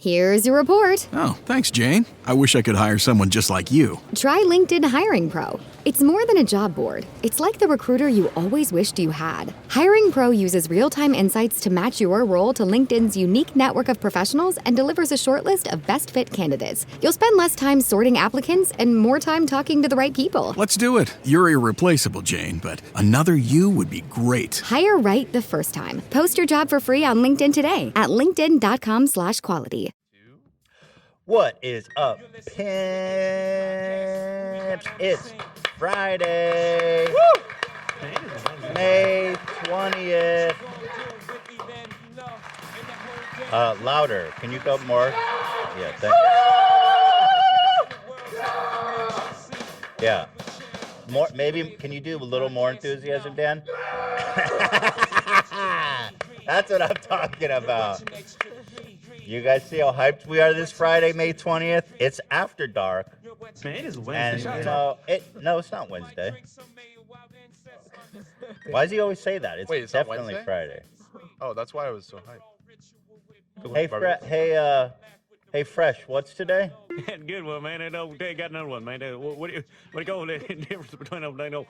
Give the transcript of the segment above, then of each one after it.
Here's your report. Oh, thanks, Jane. I wish I could hire someone just like you. Try LinkedIn Hiring Pro. It's more than a job board. It's like the recruiter you always wished you had. Hiring Pro uses real-time insights to match your role to LinkedIn's unique network of professionals and delivers a short list of best fit candidates. You'll spend less time sorting applicants and more time talking to the right people. Let's do it. You're irreplaceable, Jane, but another you would be great. Hire right the first time. Post your job for free on LinkedIn today at linkedin.com/quality. What is up, pimps? It's Friday, May 20th. Louder. Can you go more? Yeah, yeah. More. Maybe. Can you do a little more enthusiasm, Dan? That's what I'm talking about. You guys see how hyped we are this Friday, May 20th? It's Afterdark. Man, it is Wednesday. And, no, it's not Wednesday. Why does he always say that? It's definitely Friday. Oh, that's why I was so hyped. Hey, Fresh, what's today? Good one, man. They got another one, man. What do you call the difference between them? They know.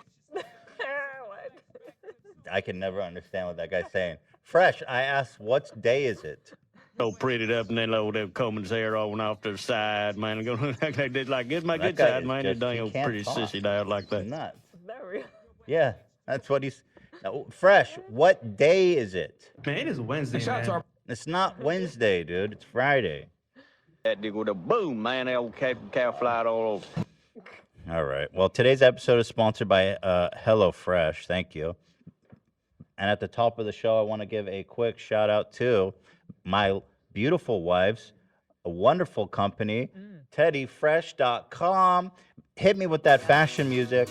I can never understand what that guy's saying. Fresh, I asked, what day is it? So prettied up and they're combing his hair on off to the side, man. Like, get my good side, man. They're dang old pretty sissy out like that. Nuts. Is that real? Yeah, that's what he's... No, Fresh, what day is it? Man, it is Wednesday, man. It's not Wednesday, dude. It's Friday. That dig with a boom, man. That old cow flied all over. All right. Well, today's episode is sponsored by HelloFresh. Thank you. And at the top of the show, I want to give a quick shout out to my beautiful wives, a wonderful company, teddyfresh.com. Hit me with that fashion music.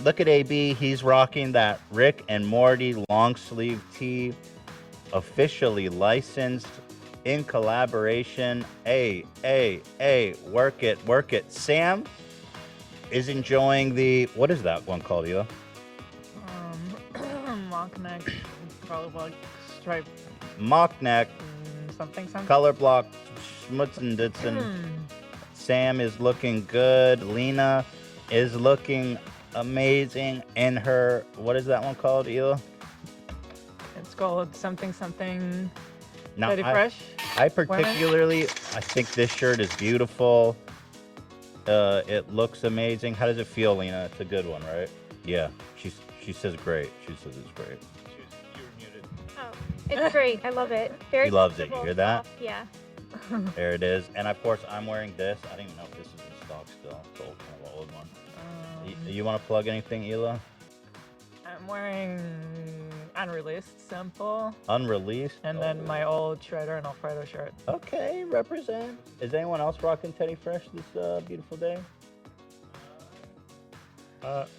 Look at AB. He's rocking that Rick and Morty long sleeve tee, officially licensed in collaboration. Hey, work it. Sam is enjoying the, what is that one called, Ela? Mock neck, color block, stripe. Mock neck, something. color block, schmutzen. Sam is looking good. Lena is looking amazing in her, what is that one called, Ela? It's called something. Now, Teddy Fresh. I particularly, I think this shirt is beautiful. It looks amazing. How does it feel, Lena? It's a good one, right? Yeah, she says great. She says it's great. You're muted. Oh, it's great. I love it. Very He loves it. You comfortable, hear that? soft, Yeah. There it is. And of course, I'm wearing this. I don't even know if this is in stock still. It's old, kind of old one. You want to plug anything, Ela? I'm wearing unreleased sample. Unreleased? And then my old Shredder and Alfredo shirt. Okay, represent. Is anyone else rocking Teddy Fresh this beautiful day?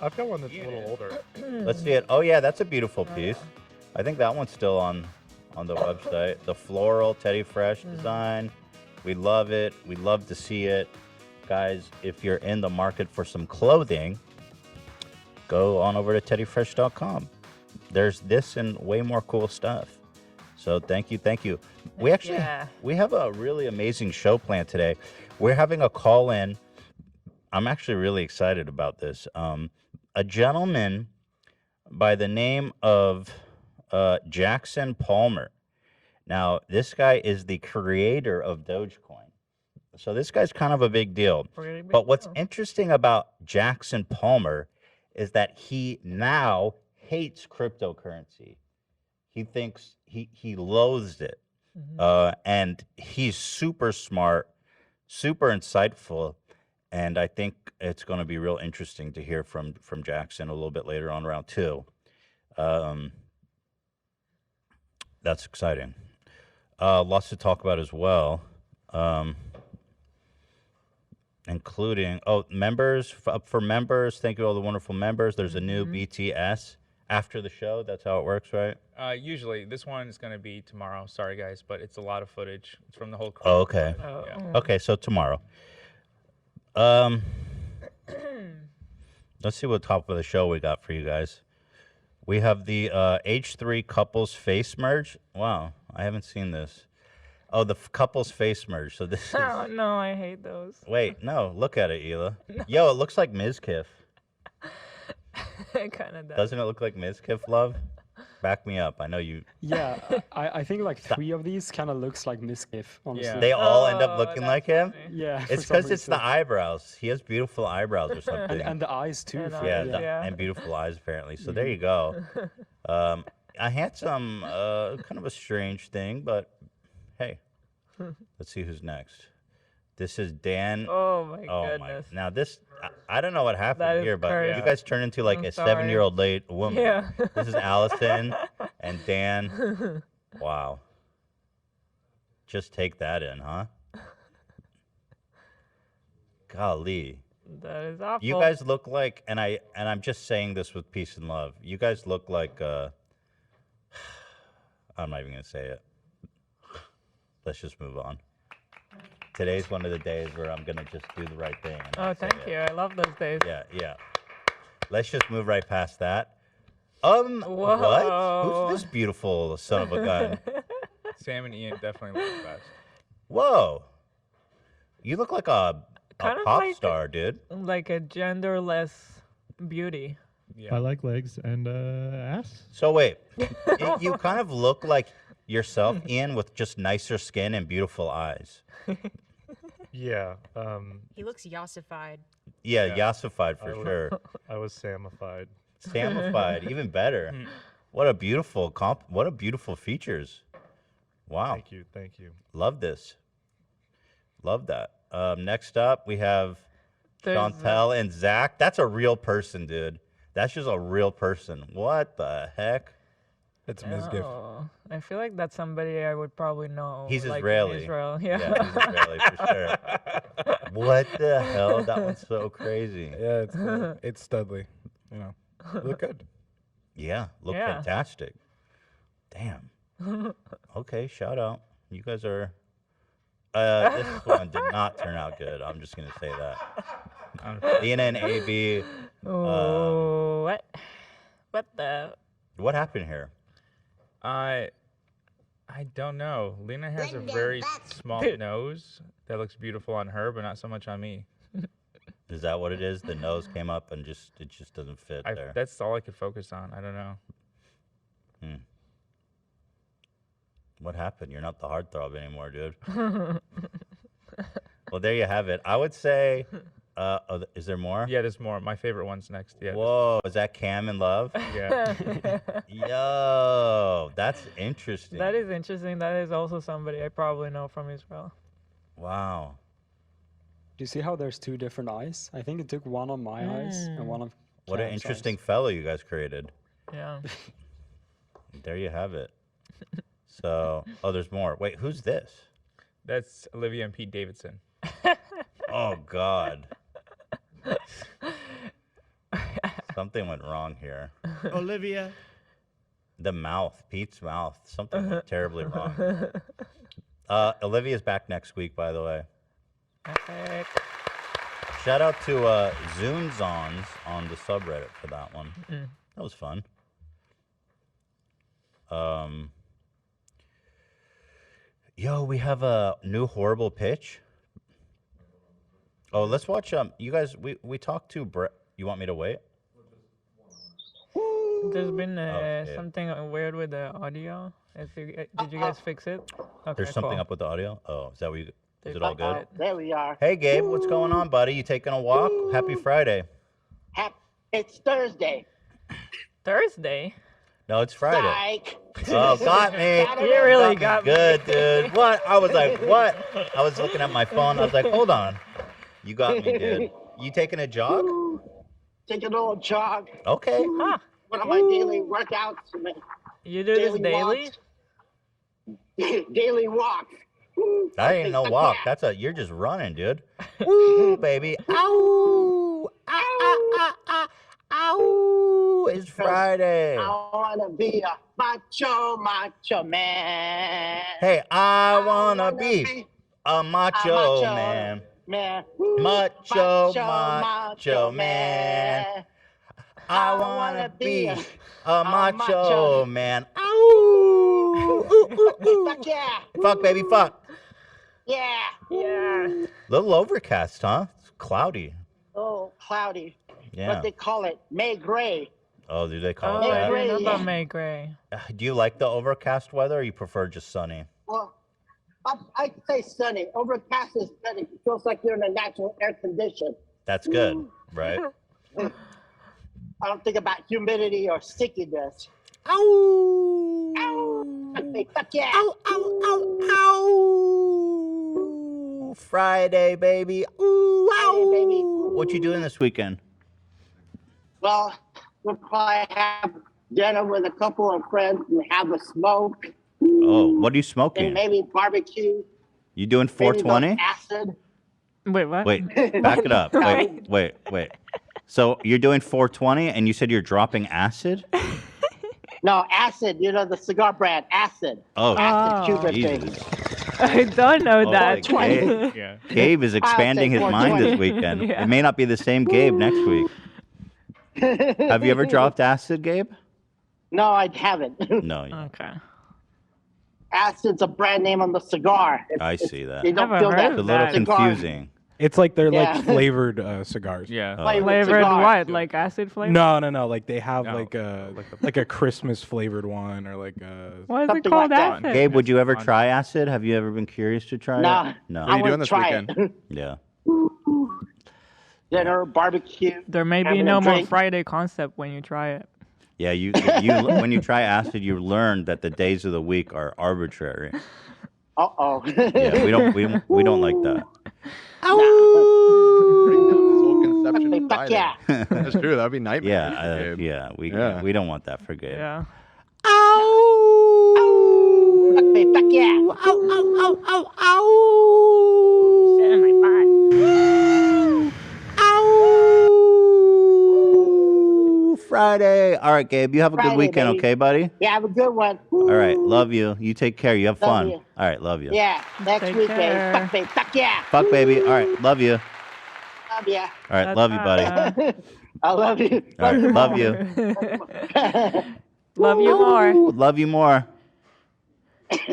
I've got one that's a little older. Let's see it. Oh yeah, that's a beautiful piece. I think that one's still on the website. The floral Teddy Fresh design. We love it. We love to see it. Guys, if you're in the market for some clothing, go on over to teddyfresh.com. There's this and way more cool stuff. So thank you. We have a really amazing show planned today. We're having a call in. I'm actually really excited about this. A gentleman by the name of Jackson Palmer. Now, this guy is the creator of Dogecoin. So this guy's kind of a big deal. But what's interesting about Jackson Palmer is that he now hates cryptocurrency. He thinks he loathes it. And he's super smart, super insightful. And I think it's going to be real interesting to hear from Jackson a little bit later on round two. That's exciting. Lots to talk about as well, including, members, for members, thank you all the wonderful members. There's a new BTS after the show. That's how it works, right? Usually. This one is going to be tomorrow. Sorry, guys, but it's a lot of footage. It's from the whole crew. Oh, okay. Yeah. Okay, so tomorrow. Let's see what top of the show we got for you guys. We have the H3 couples face merge. Wow, I haven't seen this. Oh, the couple's face merge. So this is. Oh, no, I hate those. Wait, no, look at it, Hila. Yo, it looks like Mizkif. It kind of does. Doesn't it look like Mizkif, love? Back me up. I know you. Yeah, I think like 3 of these kind of looks like Miskiff, honestly. Yeah. They all end up looking like him? funny. Yeah. It's for some because it's the reason. eyebrows. He has beautiful eyebrows or something. And the eyes too. And for- yeah, eyes, the- and beautiful eyes apparently. So there you go. A handsome, kind of a strange thing, but hey, let's see who's next. This is Dan. Oh my goodness. Now this, I don't know what happened That is here, but crazy. you guys turned into like I'm a sorry. 7-year-old late woman. Yeah. This is Allison and Dan. Wow. Just take that in, huh? Golly. That is awful. You guys look like, and I'm just saying this with peace and love. You guys look like, I'm not even gonna say it. Let's just move on. Today's one of the days where I'm gonna just do the right thing. and Oh, not say thank it. you. I love those days. Yeah. Let's just move right past that. What? Whoa. Who's this beautiful son of a gun? Sam and Ian definitely look the best. Whoa. You look like a Kind of pop like- star, dude. Like a genderless beauty. I like legs and ass. So wait, you kind of look like yourself, Ian, with just nicer skin and beautiful eyes. Yeah. He looks yassified. Yeah, Yeah. yassified for sure. I was Samified. Samified, even better. What a beautiful what a beautiful features. Wow. Thank you. Love this. Love that. Next up, we have There's Chantel and Zach. That's a real person, dude. That's just a real person. What the heck? It's Oh, I feel like that's somebody I would probably know. He's like in Israeli. Israel. Yeah, he's Israeli for sure. What the hell? That one's so crazy. Yeah, it's Studley. You know, look good. Yeah, look Yeah. fantastic. Damn. Okay, shout out. You guys are. This one did not turn out good. I'm just gonna say that. Lena and AB. Oh, what the? What happened here? I don't know. Lena has a very small nose that looks beautiful on her, but not so much on me. Is that what it is? The nose came up and it just doesn't fit there. That's all I could focus on. I don't know. What happened? You're not the heartthrob anymore, dude. Well, there you have it. I would say, is there more? Yeah, there's more. My favorite one's next. Yeah. Whoa, is that Cam in Love? Yeah. Yo, that's interesting. That is interesting. That is also somebody I probably know from Israel. Wow. Do you see how there's 2 different eyes? I think it took one on my eyes and one on What an Cam's interesting eyes. fellow you guys created. Yeah. There you have it. So, there's more. Wait, who's this? That's Olivia and Pete Davidson. Oh, God. Something went wrong here. Olivia. The mouth, Pete's mouth. Something went terribly wrong. Olivia's back next week, by the way. Epic. Shout out to Zunzons on the subreddit for that one. That was fun. Yo, we have a new horrible pitch. Oh, let's watch. You guys, we talked to Brett. You want me to wait? There's been shit. something weird with the audio. Did you guys fix it? Okay, There's something cool. up with the audio. Oh, is that what you? They Is it all fixed good? it. There we are. Hey, Gabe, what's going on, buddy? You taking a walk? Happy Friday. It's Thursday. Thursday? No, it's Friday. Psych. Oh, got me. You really got me. Good, dude. What? I was like, what? I was looking at my phone. I was like, hold on. You got me, dude. You taking a jog? Take a little jog. Okay. Huh. One of my daily workouts. You do this daily? Daily walk. That ain't no walk. You're just running, dude. Woo, baby. Ow. Ow. It's Friday. I want to be a macho man. Hey, I wanna be a macho man. Macho man. I wanna be a macho man. Ow. Fuck yeah. Fuck, baby, fuck. Yeah. Yeah. Little overcast, huh? It's cloudy. Oh, cloudy. Yeah. What they call it? May gray. Oh, do they call Oh, it I that? didn't know about Yeah. May Gray. Do you like the overcast weather, or you prefer just sunny? Well, I'd say sunny. Overcast is sunny. It feels like you're in a natural air condition. That's good, right? I don't think about humidity or stickiness. Ow! Ow! Fuck yeah! Ow, ow, ow, ow! Friday, baby. Ooh, Friday, baby. What you doing this weekend? Well, we'll probably have dinner with a couple of friends and have a smoke. Oh, what are you And smoking? maybe barbecue. You doing Maybe 420? acid. Wait, what? Wait, back it up. Wait. So you're doing 420, and you said you're dropping acid? No, acid. You know the cigar brand, acid. Oh, Acid Cuban thing. Jesus. I don't know Oh, that. Gabe, Yeah. Gabe is expanding his mind this 420. weekend. Yeah. It may not be the same Gabe next week. Have you ever dropped acid, Gabe? No, I haven't. No. Okay. Acid's a brand name on the cigar. I see that. You don't Never feel heard that. It's a of little that. Cigar. confusing. It's like they're Yeah. like flavored cigars. Yeah. Flavored Flavored cigar. what? Like acid flavor? No. Like they have No, like a Christmas flavored one or like a. What is it Something called? like that. Acid? Gabe, would you ever Fun. try acid? Have you ever been curious to try No. it? No. I What are you doing would this try weekend? it. Yeah. Dinner, barbecue. There may be having a no more drink. Friday concept when you try it. Yeah, you when you try acid, you learn that the days of the week are arbitrary. Uh-oh. Yeah, we don't like that. This whole conception of Fuck Friday. yeah. That's true. That'd be nightmare. Yeah, we don't want that for Gabe. Yeah. Fuck me, fuck yeah. Sit in my butt. Friday. All right, Gabe, you have a good Friday, weekend, baby. okay, buddy? Yeah, have a good one. All right, love you. You take care. You have Love fun. you. All right, love you. Yeah, next Take weekend. care. Fuck me, fuck yeah. Fuck, baby. All right, love you. Love ya. All right, love you, buddy. I love you. All right, love you. Love you more. Love you more. You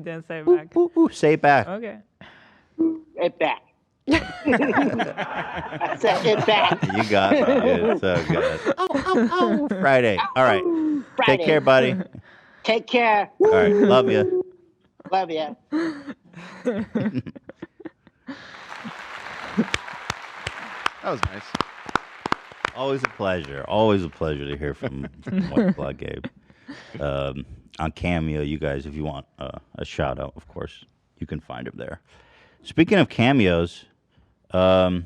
didn't say it back. Say it back. Okay. It back. I said it back. You got it. It's so good. Friday. All right. Friday. Take care, buddy. Take care. All right, love you. Love ya. That was nice. Always a pleasure. Always a pleasure to hear from White Blood Gabe. On Cameo, you guys, if you want a shout out, of course, you can find him there. Speaking of cameos, we've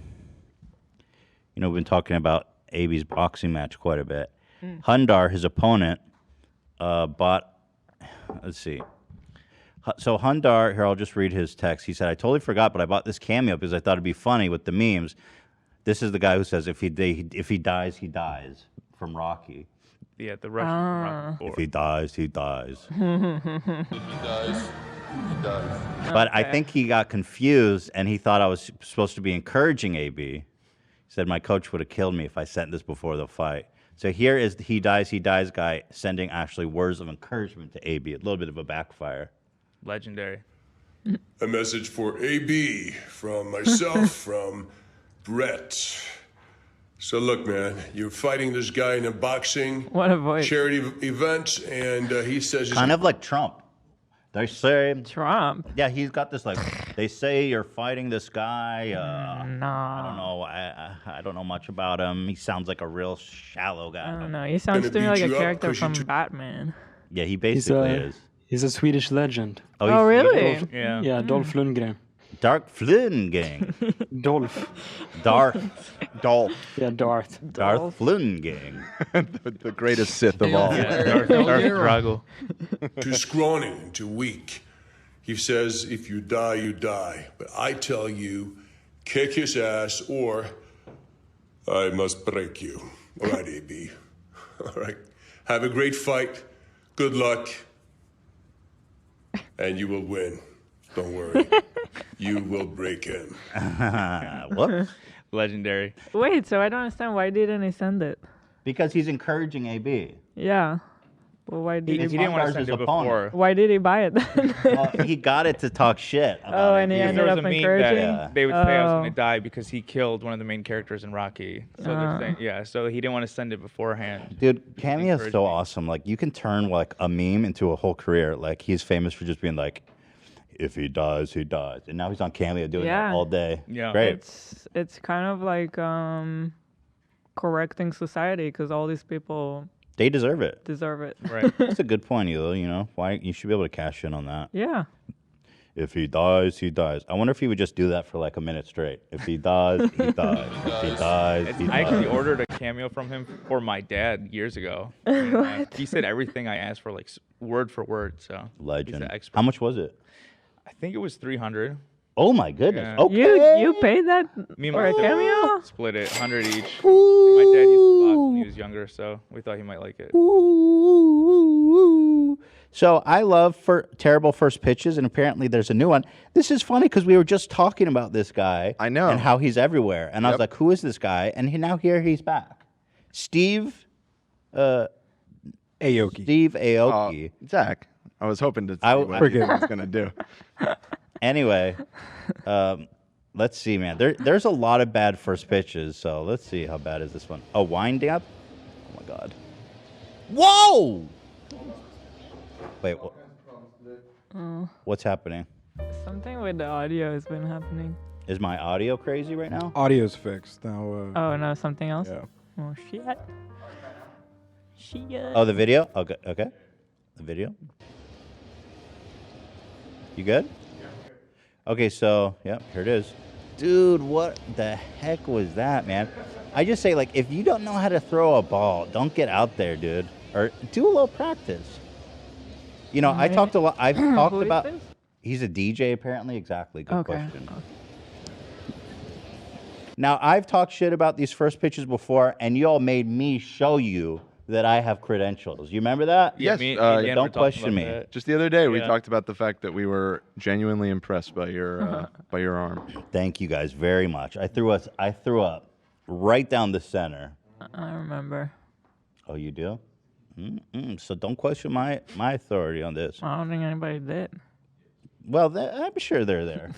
been talking about AB's boxing match quite a bit. Hundar, his opponent, bought. Let's see. So Hundar, here I'll just read his text. He said, "I totally forgot, but I bought this cameo because I thought it'd be funny with the memes." This is the guy who says, "If he dies, he dies," from Rocky. Yeah, the Russian. If he dies, he dies. If he dies, he dies. But I think he got confused, and he thought I was supposed to be encouraging AB. He said, "My coach would have killed me if I sent this before the fight." So here is the he dies guy sending actually words of encouragement to AB. A little bit of a backfire. Legendary. A message for AB from myself, from Brett. So look, man, you're fighting this guy in a boxing What a voice. charity event, and he says Kind of like Trump. They say Trump. Yeah, he's got this like. They say you're fighting this guy. No. I don't know. I don't know much about him. He sounds like a real shallow guy. I don't know. He sounds to me like a character from Batman. Yeah, he basically is. He's a Swedish legend. Oh, really? Yeah. Yeah, Dolph Lundgren. Dark Flynn gang. Dolph. Darth. Yeah, Darth. Darth Flynn gang. the greatest Sith of all. Darth Drago. too scrawny and too weak. He says, if you die, you die. But I tell you, kick his ass or I must break you. All right, AB. All right. Have a great fight. Good luck. And you will win. Don't worry. You will break him. What? Legendary. Wait, so I don't understand. Why didn't he send it? Because he's encouraging AB. Yeah. Well, why did He didn't want to Fungar's send his it opponent. before. Why did he buy it then? Well, he got it to talk shit about it. And he Because ended there was up a meme encouraging. that they would say I was Oh. gonna die because he killed one of the main characters in Rocky. So they're saying, yeah, so he didn't want to send it beforehand. Dude, Cameo's so awesome. Like, you can turn like a meme into a whole career. Like, he's famous for just being like, if he dies, he dies. And now he's on Cameo doing that all day. Yeah, great. It's kind of like correcting society because all these people They deserve it. deserve it. Right. That's a good point, Elo. You know, why you should be able to cash in on that. Yeah. If he dies, he dies. I wonder if he would just do that for like a minute straight. If he dies, he dies. If he dies, he dies. I actually ordered a cameo from him for my dad years ago. And, he said everything I asked for, like word for word. So Legend. He's an expert. How much was it? I think it was 300. Oh my goodness. Yeah. Okay. You paid that Me and for my a dad cameo? split it, 100 each. My dad used to box when he was younger, so we thought he might like it. So I love for terrible first pitches, and apparently there's a new one. This is funny because we were just talking about this guy. I know. And how he's everywhere. And I was like, who is this guy? And now here he's back. Steve Aoki. Steve Aoki. Zach, I was hoping to see I what he was going to do. Anyway, let's see, man. There's a lot of bad first pitches, so let's see how bad is this one. A wind up? Oh my god. Whoa! Wait, what's happening? Something with the audio has been happening. Is my audio crazy right now? Audio's fixed now. Oh no, something else. Yeah. Oh shit. Shit. Oh, the video? Okay, okay. The video? You good? Okay, so, yeah, here it is. Dude, what the heck was that, man? I just say, like, if you don't know how to throw a ball, don't get out there, dude. Or do a little practice. You know, I've talked Who is about... this? He's a DJ, apparently. Exactly. Good Okay. question. Now, I've talked shit about these first pitches before, and you all made me show you that I have credentials. You remember that? Yes. Don't question me. Just the other day, we Yeah. talked about the fact that we were genuinely impressed by your arm. Thank you guys very much. I threw up right down the center. I remember. Oh, you do? So don't question my authority on this. I don't think anybody did. Well, I'm sure they're there.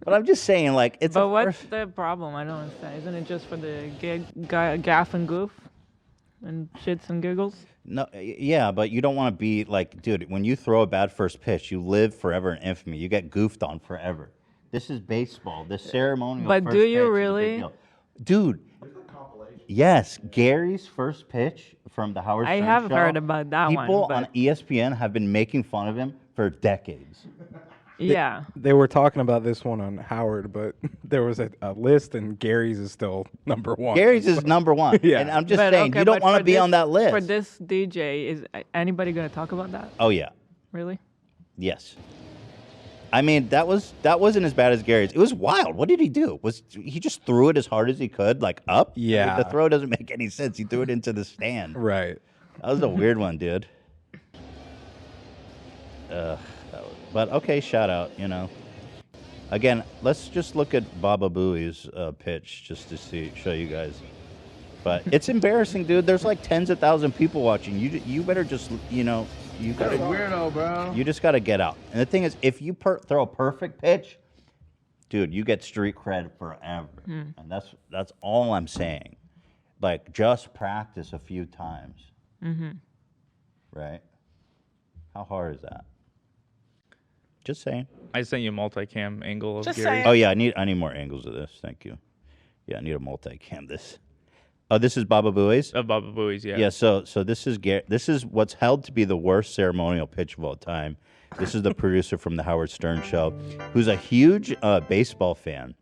But I'm just saying, like, it's But a what's the problem? I don't understand. Isn't it just for the gaff and goof and shits and giggles? No, yeah, but you don't want to be like, dude, when you throw a bad first pitch, you live forever in infamy. You get goofed on forever. This is baseball. This ceremonial But first do pitch you is a big really? deal. Dude, yes, Gary's first pitch from the Howard I Stern have show, heard about that one, people but- on ESPN have been making fun of him for decades. Yeah. They were talking about this one on Howard, but there was a list, and Gary's is still number one. Gary's is number one. Yeah. And I'm just But saying, okay, you don't but want to for be this- on that list. For this DJ, is anybody going to talk about that? Oh, yeah. Really? Yes. I mean, that wasn't as bad as Gary's. It was wild. What did he do? He just threw it as hard as he could, like up? Yeah. I mean, the throw doesn't make any sense. He threw it into the stand. Right. That was a weird one, dude. But okay, shout out, you know. Again, let's just look at Baba Booey's pitch just to show you guys. But it's embarrassing, dude. There's like tens of thousands of people watching. You better just, you know, you got You're a weirdo, bro. You just got to get out. And the thing is, if you throw a perfect pitch, dude, you get street cred forever. Mm. And that's all I'm saying. Like, just practice a few times. Mm-hmm. Right? How hard is that? Just saying. I sent you a multicam angle of Just Gary. saying. Oh yeah, I need more angles of this. Thank you. Yeah, I need a multicam. Oh, this is Baba Booey's. Baba Booey's, yeah. Yeah. So this is This is what's held to be the worst ceremonial pitch of all time. This is the producer from the Howard Stern show, who's a huge baseball fan,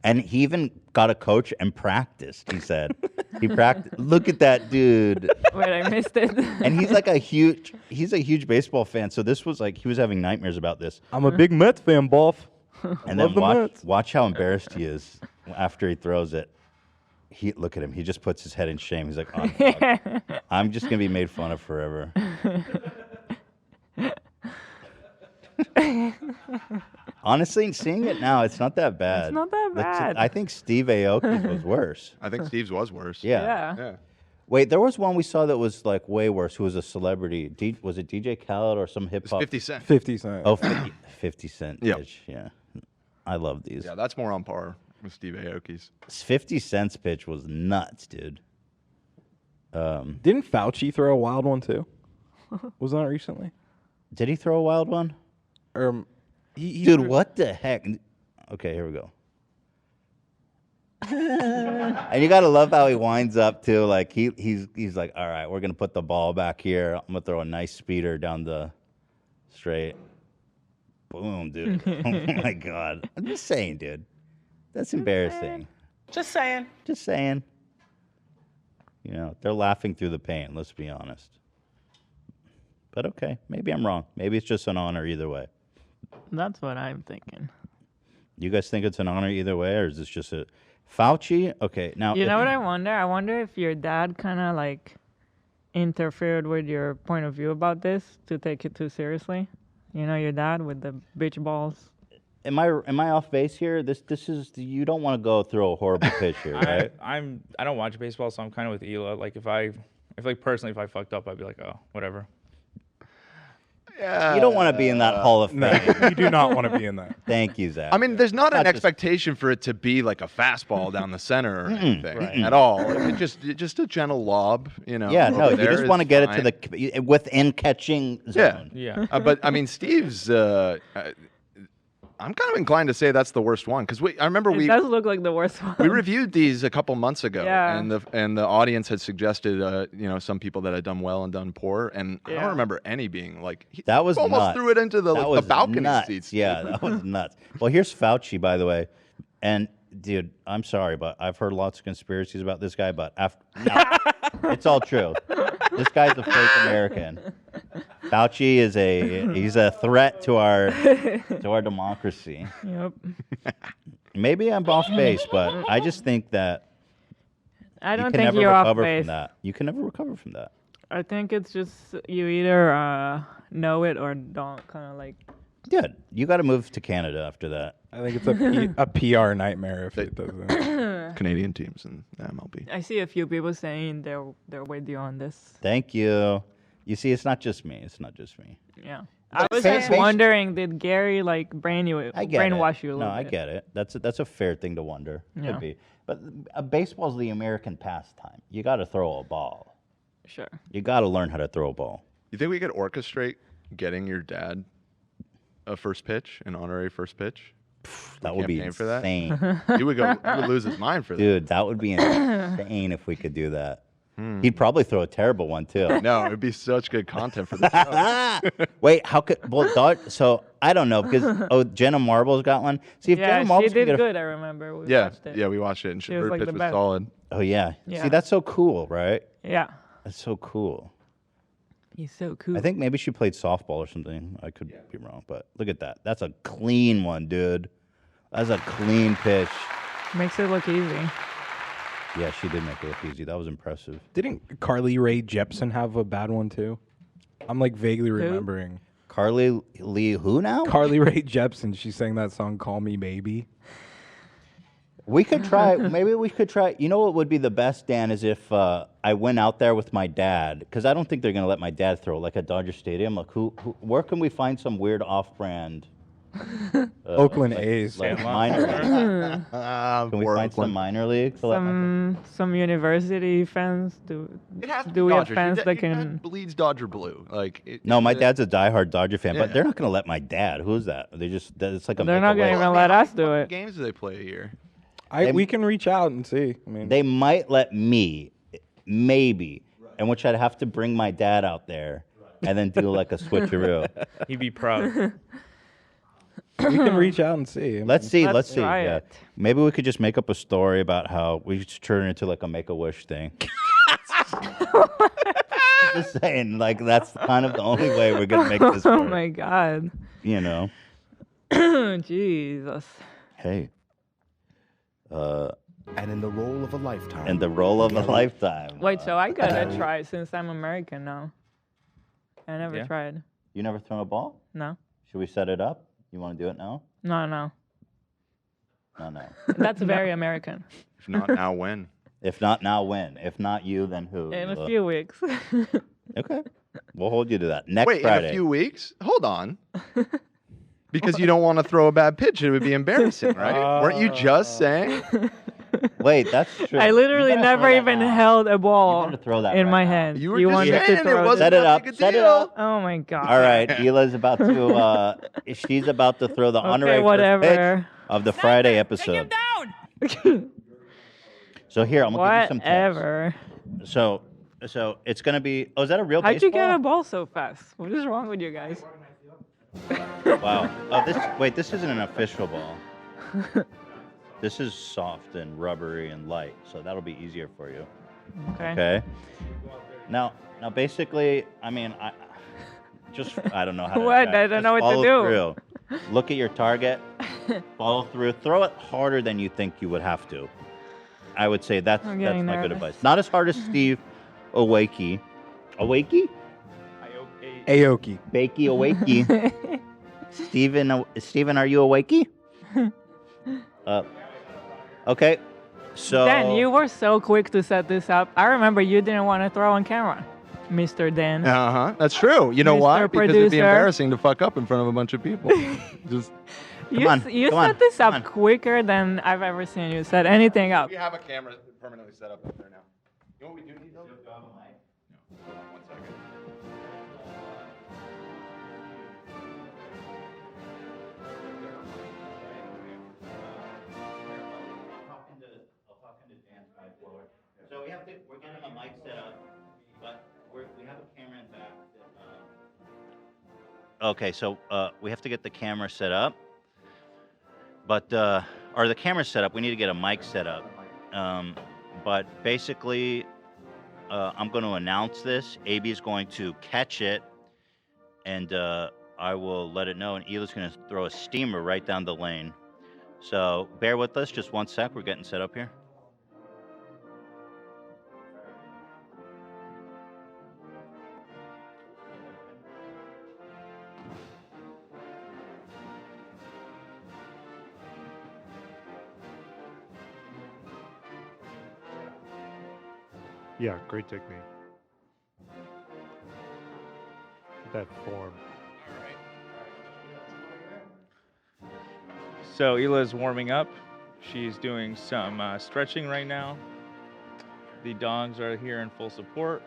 and he even got a coach and practiced. He said he practiced. Look at that dude. Wait, I missed it. And he's like a huge baseball fan. So this was like he was having nightmares about this. I'm a big Mets fan, Boff. And Love then the Mets. watch how embarrassed he is after he throws it. Look at him. He just puts his head in shame. He's like, oh, fuck. I'm just gonna be made fun of forever. Honestly, seeing it now, it's not that bad. It's not that bad. I think Steve Aoki's was worse. I think Steve's was worse. Yeah. Yeah. Yeah. Wait, there was one we saw that was like way worse. Who was a celebrity? Was it DJ Khaled or some hip hop? 50 Cent. 50 Cent. Oh, 50 Cent. Yep. Pitch. Yeah. I love these. Yeah, that's more on par with Steve Aoki's. 50 Cent's pitch was nuts, dude. Didn't Fauci throw a wild one too? Was that recently? Did he throw a wild one? He Dude, what the heck? Okay, here we go. And you gotta love how he winds up too. Like he's like, all right, we're gonna put the ball back here. I'm gonna throw a nice speeder down the straight. Boom, dude. Oh my god. I'm just saying, dude. That's embarrassing. Just saying. Just saying. You know, they're laughing through the pain, let's be honest. But okay, maybe I'm wrong. Maybe it's just an honor either way. That's what I'm thinking. You guys think it's an honor either way, or is this just a Fauci? Okay, now You know what I wonder? I wonder if your dad kind of like interfered with your point of view about this to take it too seriously. You know, your dad with the bitch balls. Am I off base here? This is you don't want to go throw a horrible pitch here, right? I don't watch baseball, so I'm kind of with Ela. Like if I personally if I fucked up, I'd be like, oh, whatever. You don't want to be in that Hall of Fame. No, you do not want to be in that. Thank you, Zach. I mean, there's not an just- expectation for it to be like a fastball down the center or anything right. at all. It just a gentle lob, you know. Yeah, no, you there just is want to get fine. it to the within catching zone. Yeah. But I mean, Steve's. I'm kind of inclined to say that's the worst one because I remember It does look like the worst one. we reviewed these a couple months ago, Yeah. and the audience had suggested some people that had done well and done poor, and I Yeah. don't remember any being like That was almost nuts. threw it into the, That the was balcony nuts. seats. Yeah, that was nuts. Well, here's Fauci, by the way, and dude, I'm sorry, but I've heard lots of conspiracies about this guy, but it's all true. This guy's a fake American. Fauci is he's a threat to our democracy. Yep. Maybe I'm off base, but I just think that I don't you can think never you're off recover base. from that. You can never recover from that. I think it's just you either know it or don't. Kind of like. Yeah, you got to move to Canada after that. I think it's a PR nightmare if it doesn't. Canadian teams in the MLB. I see a few people saying they're with you on this. Thank you. You see, it's not just me. It's not just me. Yeah. I was just wondering, did Gary like brainwash you a little No, bit? I get it. That's a fair thing to wonder. Yeah. Could be. But baseball's the American pastime. You got to throw a ball. Sure. You got to learn how to throw a ball. You think we could orchestrate getting your dad a first pitch, an honorary first pitch? That would be For that? insane. He would lose his mind for that. Dude, that would be insane if we could do that. He'd probably throw a terrible one too. No, it would be such good content for the show. Wait, how could so I don't know because Jenna Marble's got one. See if Yeah, Jenna Marbles she did could get good. I remember. We Yeah, watched it. yeah, we watched it, and She was her like pitch the was best. solid. Oh yeah. Yeah. See, that's so cool, right? Yeah. That's so cool. He's so cool. I think maybe she played softball or something. I could be wrong, but look at that. That's a clean one, dude. That's a clean pitch. Makes it look easy. Yeah, she did make it look easy. That was impressive. Didn't Carly Rae Jepsen have a bad one too? I'm like vaguely remembering. Carly Lee who now? Carly Rae Jepsen. She sang that song "Call Me Maybe." We could try. Maybe we could try. You know what would be the best, Dan, is if I went out there with my dad, because I don't think they're gonna let my dad throw like at Dodger Stadium. Like, where can we find some weird off-brand? Oakland A's. Like minor league. Can we find some minor league? Some university fans do. It has to Do be we have Dodgers. fans Your that dad can? bleeds Dodger blue. Like No, my dad's a diehard Dodger fan, but Yeah. they're not gonna let my dad. Who's that? It's like a. They're not gonna make-a-wish. even let us do How many it. games do they play a year? We can reach out and see. I mean, They might let me, maybe, in which I'd have to bring my dad out there and then do like a switcheroo. He'd be proud. we can reach out and see. I mean, Let's see. Let's Let's see. try Yeah. it. Maybe we could just make up a story about how we should turn it into like a Make-A-Wish thing. Just saying, like that's kind of the only way we're gonna make this Oh work. my god. You know. Jesus. Hey. And in the role of a lifetime. And the role of a lifetime. Wait, so I gotta try since I'm American now. I never Yeah. tried. You never thrown a ball? No. Should we set it up? You want to do it now? No. No. That's very American. If not now, when? If not now, when? If not you, then who? In a few weeks. Okay. We'll hold you to that. Next Wait, Friday. in a few weeks? Hold on. Because you don't want to throw a bad pitch. It would be embarrassing, right? Weren't you just saying? Wait, that's true. I literally never even held a ball throw that in right my now. hand. You were just wanted saying to it throw wasn't Set it that up. big a Set it deal. up. Oh my god. All right, Hila's about to. She's about to throw the honorary first pitch of the Friday episode. So here, I'm gonna give you some tips. Whatever. So it's gonna be. Oh, is that a real How'd baseball? you get a ball so fast? What is wrong with you guys? Wow. Oh, this isn't an official ball. This is soft and rubbery and light, so that'll be easier for you. Okay. Now, basically, I mean, I don't know how to. What? I don't know what to follow do. Through. Look at your target. Follow through. Throw it harder than you think you would have to. I would say that's my good nervous. advice. Not as hard as Steve Aoki. Aoki? Aoki. Bakey Aoki. Steven, are you awakey? Okay. So Dan, you were so quick to set this up. I remember you didn't want to throw on camera, Mr. Dan. That's true. You know why? Mr. Because it'd be Producer. embarrassing to fuck up in front of a bunch of people. Just You set this up quicker than I've ever seen you set anything up. We have a camera permanently set up there now. You know what we do need though? No. Hold on 1 second. So we're getting a mic set up, but we have a camera in back. Okay, so we have to get the camera set up, or the camera set up. We need to get a mic set up. But basically, I'm going to announce this. AB is going to catch it, and I will let it know. And Hila's going to throw a steamer right down the lane. So bear with us just 1 sec. We're getting set up here. Yeah, great technique. That form. So Hila's warming up. She's doing some stretching right now. The dogs are here in full support.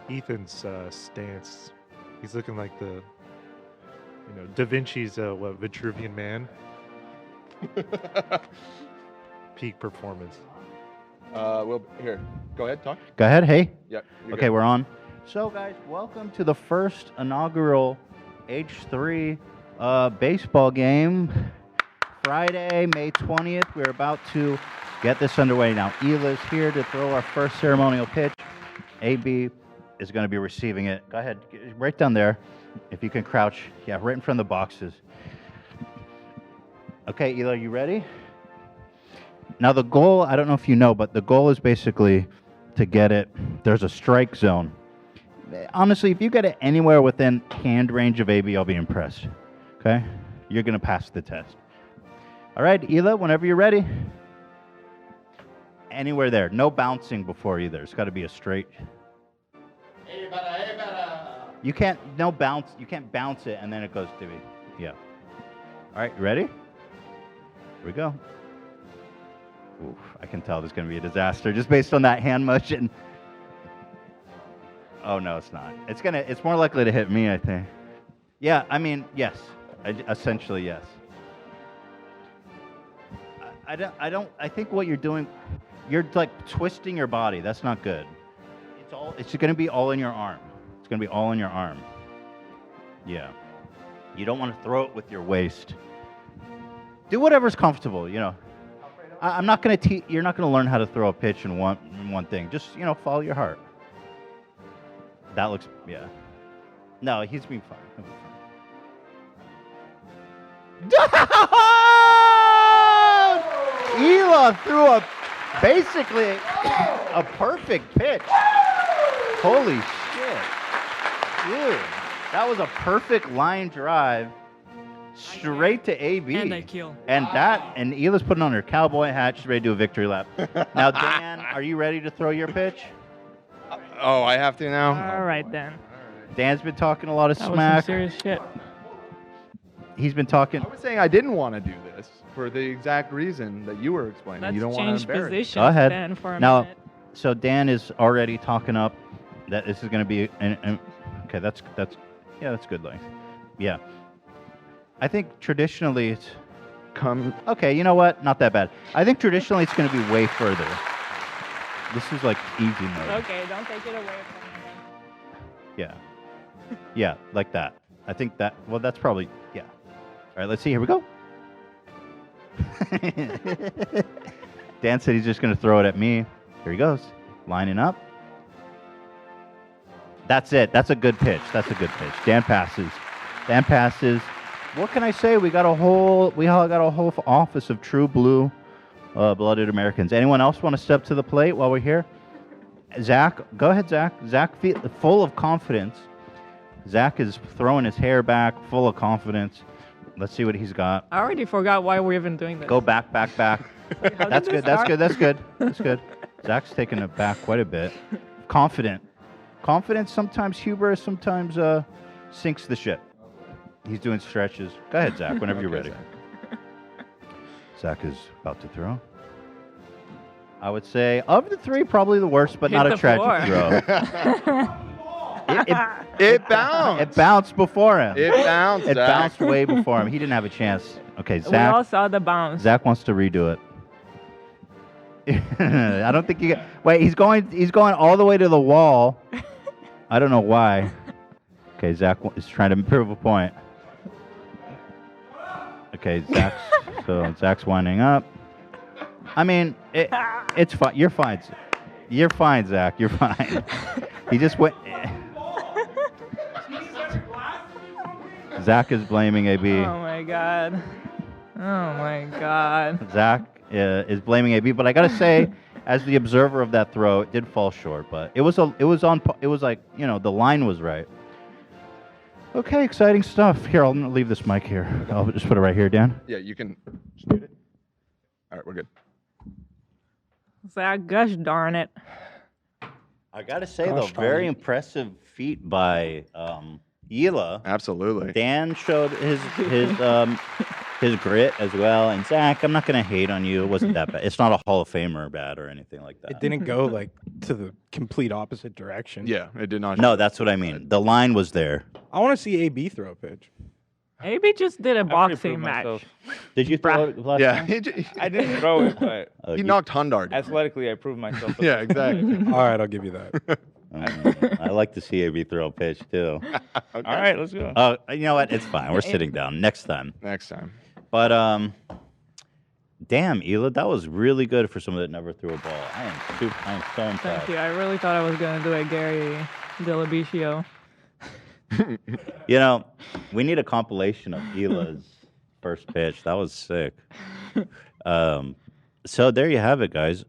Ethan's stance. He's looking like the, Da Vinci's Vitruvian Man. Peak performance. Well, here, go ahead, talk. Go ahead. Hey. Yep. Okay, we're on. So, guys, welcome to the first inaugural H3 baseball game. Friday, May 20th. We're about to get this underway now. Hila's here to throw our first ceremonial pitch. AB is going to be receiving it. Go ahead, right down there. If you can crouch. Yeah, right in front of the boxes. Okay, Hila, you ready? Now the goal, I don't know if you know, but the goal is basically to get it. There's a strike zone. Honestly, if you get it anywhere within hand range of AB, I'll be impressed. Okay? You're going to pass the test. All right, Hila, whenever you're ready. Anywhere there. No bouncing before either. It's got to be a straight. You can't, no bounce. You can't bounce it and then it goes to me. Yeah. All right, you ready? Here we go. Oof, I can tell there's going to be a disaster just based on that hand motion. Oh, no, it's not. It's more likely to hit me, I think. Yeah, I mean, yes. Essentially, yes. I think what you're doing, you're like twisting your body. That's not good. It's going to be all in your arm. It's going to be all in your arm. Yeah. You don't want to throw it with your waist. Do whatever's comfortable, I'm not going to you're not going to learn how to throw a pitch in one thing. Just, follow your heart. That looks, yeah. No, he's being fine. He'll be fine. Hila threw basically a perfect pitch. Holy shit. Dude, that was a perfect line drive. straight to AB. And I kill. And Hila's putting on her cowboy hat. She's ready to do a victory lap. Now, Dan, are you ready to throw your pitch? Oh, I have to now? All right, then. Dan's been talking a lot of That was smack. some serious shit. He's been talking. I was saying I didn't want to do this for the exact reason that you were explaining. Let's you don't want change to embarrass. positions Go ahead. then for a Now, minute. so Dan is already talking up that this is going to be okay. That's good length. Yeah, I think traditionally it's okay. You know what? Not that bad. I think traditionally it's going to be way further. This is like easy mode. Okay, don't take it away from me. Yeah, like that. I think that. Well, that's probably yeah. All right, let's see. Here we go. Dan said he's just going to throw it at me. Here he goes. Lining up. That's it. That's a good pitch. That's a good pitch. Dan passes. What can I say? We got a whole office of true blue blooded Americans. Anyone else want to step to the plate while we're here? Zach, go ahead, Zach. Zach, full of confidence. Zach is throwing his hair back, full of confidence. Let's see what he's got. I already forgot why we're even doing this. Go back. That's good. Zach's taking it back quite a bit. Confidence, sometimes hubris, sometimes sinks the ship. He's doing stretches. Go ahead, Zach, whenever you're ready. Zach is about to throw. I would say, of the three, probably the worst, but Hit not a the tragic floor. throw. It bounced. It bounced before him. It bounced, It Zach. bounced way before him. He didn't have a chance. Okay, We all Zach. saw the bounce. Zach wants to redo it. I don't think you get. Wait, he's going all the way to the wall. I don't know why. Okay, Zach is trying to prove a point. Okay, Zach's winding up. I mean, it's fine. You're fine. You're fine, Zach. You're fine. He just went. Zach is blaming AB. Oh my god. Zach is blaming AB, but I gotta say, as the observer of that throw, it did fall short. But it was like, you know, the line was right. Okay, exciting stuff. Here, I'll leave this mic here. I'll just put it right here, Dan. Yeah, you can shoot it. All right, we're good. Zach, gosh darn it. I gotta say though, very impressive feat by Hila. Absolutely. Dan showed his grit as well, and Zach, I'm not gonna hate on you. It wasn't that bad. It's not a Hall of Famer bad or anything like that. It didn't go like to the complete opposite direction. Yeah, it did not. No, that's what I mean. The line was there. I want to see AB throw a pitch. AB just did a boxing match. Did you throw it last Yeah. time? I didn't throw it, but He knocked Hundard. athletically, I proved myself. Yeah, exactly. All right, I'll give you that. I like to see AB throw a pitch too. All right, let's go. You know what? It's fine. We're sitting down. Next time. Next time. But damn, Hila, that was really good for someone that never threw a ball. I am so impressed. Thank you. I really thought I was going to do a Gary Delabicio. You know, we need a compilation of Hila's first pitch. That was sick. So there you have it, guys.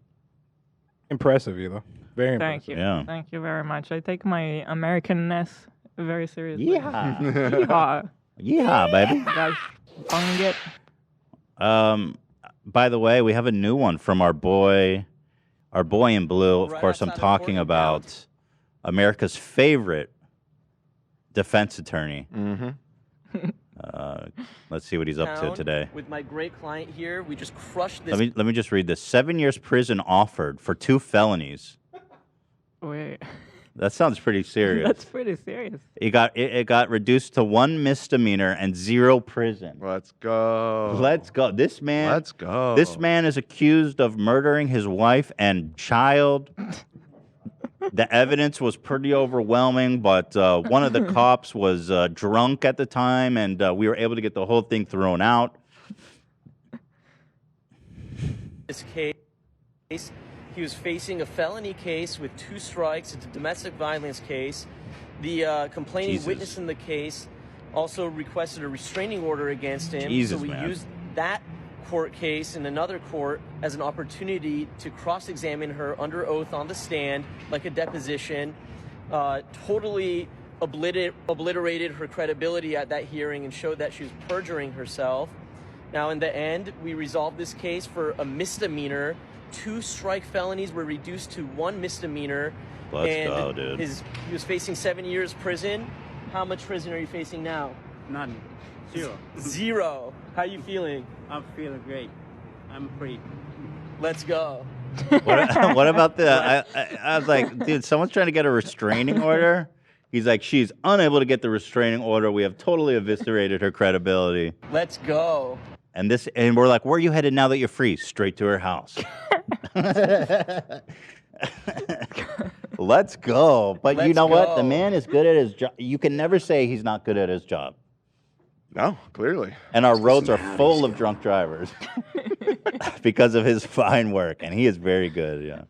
Impressive, Hila. Very impressive. Thank you. Yeah. Thank you very much. I take my Americanness very seriously. Yeehaw. Yeehaw. Yeehaw, baby. Guys, bung it. By the way, we have a new one from our boy in blue. Of course, I'm talking about America's favorite defense attorney. Mm-hmm. Let's see what he's up to today. With my great client here, we just crushed this. Let me just read this. 7 years prison offered for 2 felonies. Wait. That sounds pretty serious. That's pretty serious. It got reduced to 1 misdemeanor and 0 prison. Let's go. Let's go. This man. Let's go. This man is accused of murdering his wife and child. The evidence was pretty overwhelming, but one of the cops was drunk at the time, and we were able to get the whole thing thrown out. This case, he was facing a felony case with 2 strikes. It's a domestic violence case. The complaining Jesus. witness in the case also requested a restraining order against him. Jesus, so we man. used that court case in another court as an opportunity to cross-examine her under oath on the stand, like a deposition. Totally obliterated her credibility at that hearing and showed that she was perjuring herself. Now, in the end, we resolved this case for a misdemeanor. 2 strike felonies were reduced to 1 misdemeanor. Let's go, dude. He was facing 7 years prison. How much prison are you facing now? None. 0. 0. How you feeling? I'm feeling great. I'm free. Let's go. What about the? I was like, dude, someone's trying to get a restraining order. He's like, she's unable to get the restraining order. We have totally eviscerated her credibility. Let's go. And we're like, where are you headed now that you're free? Straight to her house. Let's go. But you know what? The man is good at his job. You can never say he's not good at his job. No, clearly. And our roads are full of drunk drivers because of his fine work. And he is very good, yeah.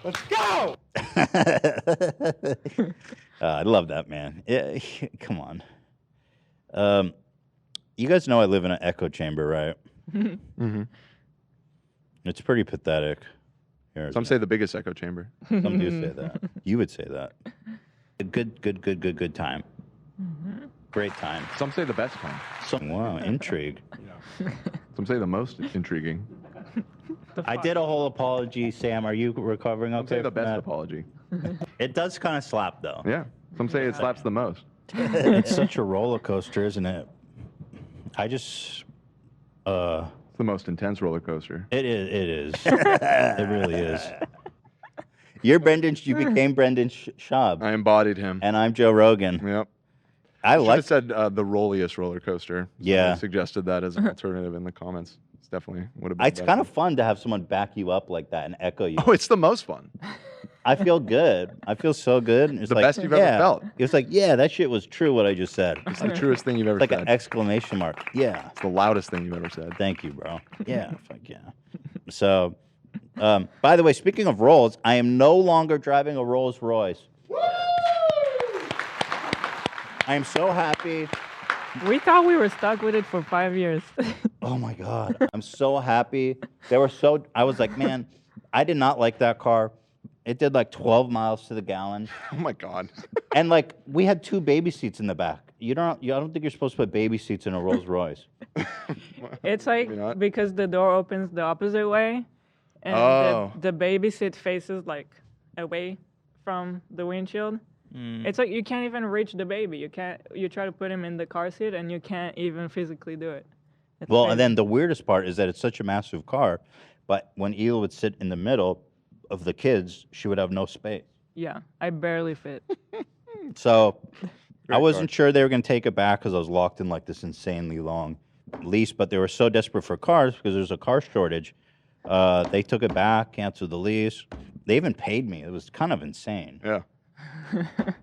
Let's go! I love that, man. Yeah, come on. You guys know I live in an echo chamber, right? Mm-hmm. It's pretty pathetic. Some say the biggest echo chamber. Some do say that. You would say that. A good time. Mm-hmm. Great time. Some say the best time. Wow, intrigue. Some say the most intriguing. I did a whole apology, Sam. Are you recovering okay? Some say the from best that? apology. It does kind of slap, though. Yeah. Some say it slaps the most. It's such a roller coaster, isn't it? I just. It's the most intense roller coaster. It is. It really is. You became Brendan Schaub. I embodied him. And I'm Joe Rogan. Yep. I should like have said the rolliest roller coaster. Yeah. Somebody suggested that as an alternative in the comments. It's definitely would have been. It's kind of fun to have someone back you up like that and echo you. Oh, it's the most fun. I feel good. I feel so good. It's The like, best you've ever felt. It's like, yeah, that shit was true. What I just said. It's the truest thing you've ever like said. an exclamation mark. Yeah. It's the loudest thing you've ever said. Thank you, bro. Yeah. Fuck yeah. So, by the way, speaking of Rolls, I am no longer driving a Rolls Royce. I am so happy. We thought we were stuck with it for 5 years. Oh my God. I'm so happy. I was like, man, I did not like that car. It did like 12 miles to the gallon. Oh my God. And like, we had 2 baby seats in the back. I don't think you're supposed to put baby seats in a Rolls Royce. It's like because the door opens the opposite way, and the baby seat faces like away from the windshield. It's like you can't even reach the baby. You try to put him in the car seat and you can't even physically do it. It's Well, crazy. and then the weirdest part is that it's such a massive car, but when Ela would sit in the middle of the kids, she would have no space. Yeah, I barely fit. So I wasn't sure they were going to take it back because I was locked in like this insanely long lease, but they were so desperate for cars because there's a car shortage. They took it back, canceled the lease. They even paid me. It was kind of insane. Yeah.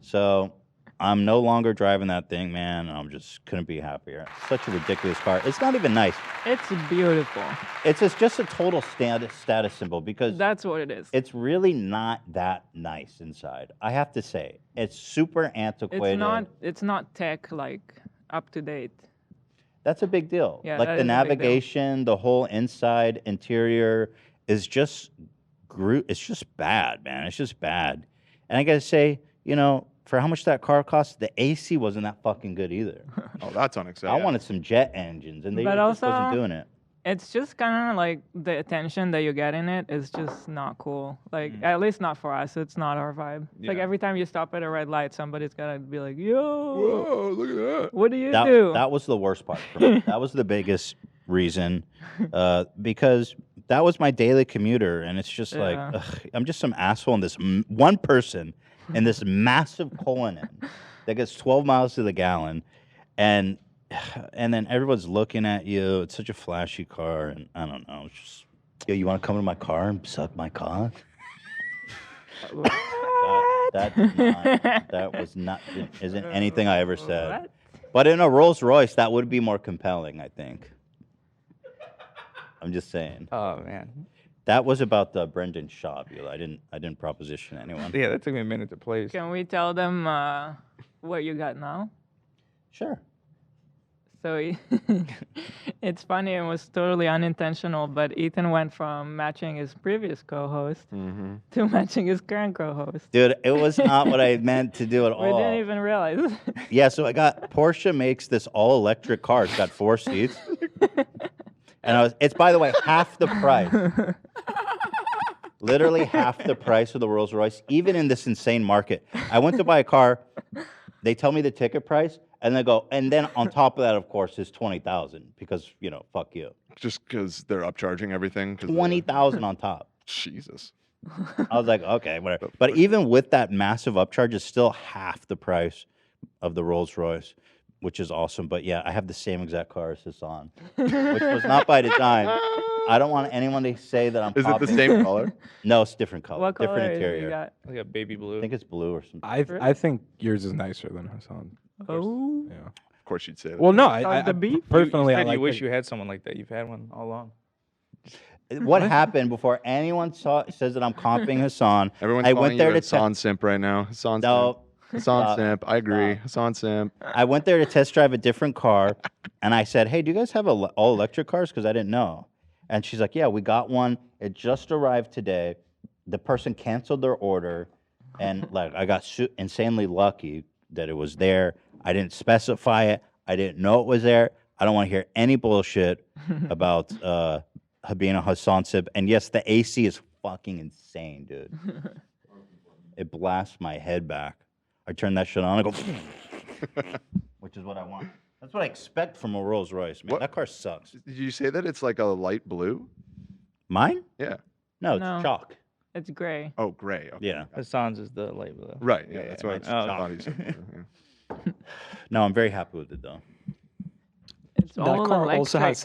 So I'm no longer driving that thing, man. I'm just couldn't be happier. Such a ridiculous car. It's not even nice. It's beautiful. It's just a total status symbol because that's what it is. It's really not that nice inside. I have to say, it's super antiquated. It's not tech like up to date. That's a big deal. Yeah, like that the is a big deal. navigation, the whole inside interior is just it's just bad, man. It's just bad. And I gotta say, for how much that car cost, the AC wasn't that fucking good either. Oh, that's unacceptable. I wanted some jet engines, and they But just also, wasn't doing it. It's just kind of like the attention that you get in it is just not cool. Like, at least not for us. It's not our vibe. It's like Yeah. every time you stop at a red light, somebody's got to be like, yo, whoa, look at that. What do you do? That was the worst part for me. That was the biggest reason, because that was my daily commuter, and it's just like, Yeah. ugh, I'm just some asshole in this one person in this massive Cullinan that gets 12 miles to the gallon, and then everyone's looking at you. It's such a flashy car, and I don't know. It's just, yo, you want to come to my car and suck my cock? that was not isn't anything I ever said. What? But in a Rolls Royce, that would be more compelling, I think. I'm just saying. Oh man. That was about the Brendan Schaub. I didn't proposition anyone. Yeah, that took me a minute to place. Can we tell them what you got now? Sure. So it's funny. It was totally unintentional, but Ethan went from matching his previous co-host to matching his current co-host. Dude, it was not what I meant to do at all. We didn't even realize. Yeah, so Porsche makes this all-electric car. It's got 4 seats. And it's, by the way, half the price. Literally half the price of the Rolls Royce, even in this insane market. I went to buy a car. They tell me the ticket price, and they go, and then on top of that, of course, is $20,000 because, fuck you. Just because they're upcharging everything? $20,000 on top. Jesus. I was like, okay, whatever. But even with that massive upcharge, it's still half the price of the Rolls Royce, which is awesome. But yeah, I have the same exact car as Hassan, which was not by design. I don't want anyone to say that I'm Is it the same color? No, it's different color. What color different is it you interior. got? Like a baby blue. I think it's blue or something. I think yours is nicer than Hassan. Oh. Yeah. Of course you'd say that. Well, no, personally, you I said like you wish you had someone like that. You've had one all along. What happened before anyone says that I'm copying Hassan? Everyone's I calling went there you to Hassan simp right now. Hassan No. simp. Hassan simp. I agree. Hassan simp. I went there to test drive a different car, and I said, "Hey, do you guys have all electric cars?" Because I didn't know. And she's like, "Yeah, we got one. It just arrived today. The person canceled their order, and like I got insanely lucky that it was there. I didn't specify it. I didn't know it was there. I don't want to hear any bullshit about being a Hassan sib. And yes, the AC is fucking insane, dude. It blasts my head back. I turn that shit on. I go, which is what I want. That's what I expect from a Rolls Royce. Man, that car sucks. Did you say that it's like a light blue? Mine? Yeah. No, it's No. chalk. It's gray. Oh, gray. Okay. Yeah. Hassan's is the light blue. Right. Yeah, that's what mine's I chalk. thought he said. Yeah. No, I'm very happy with it though. It's That all car electric. also has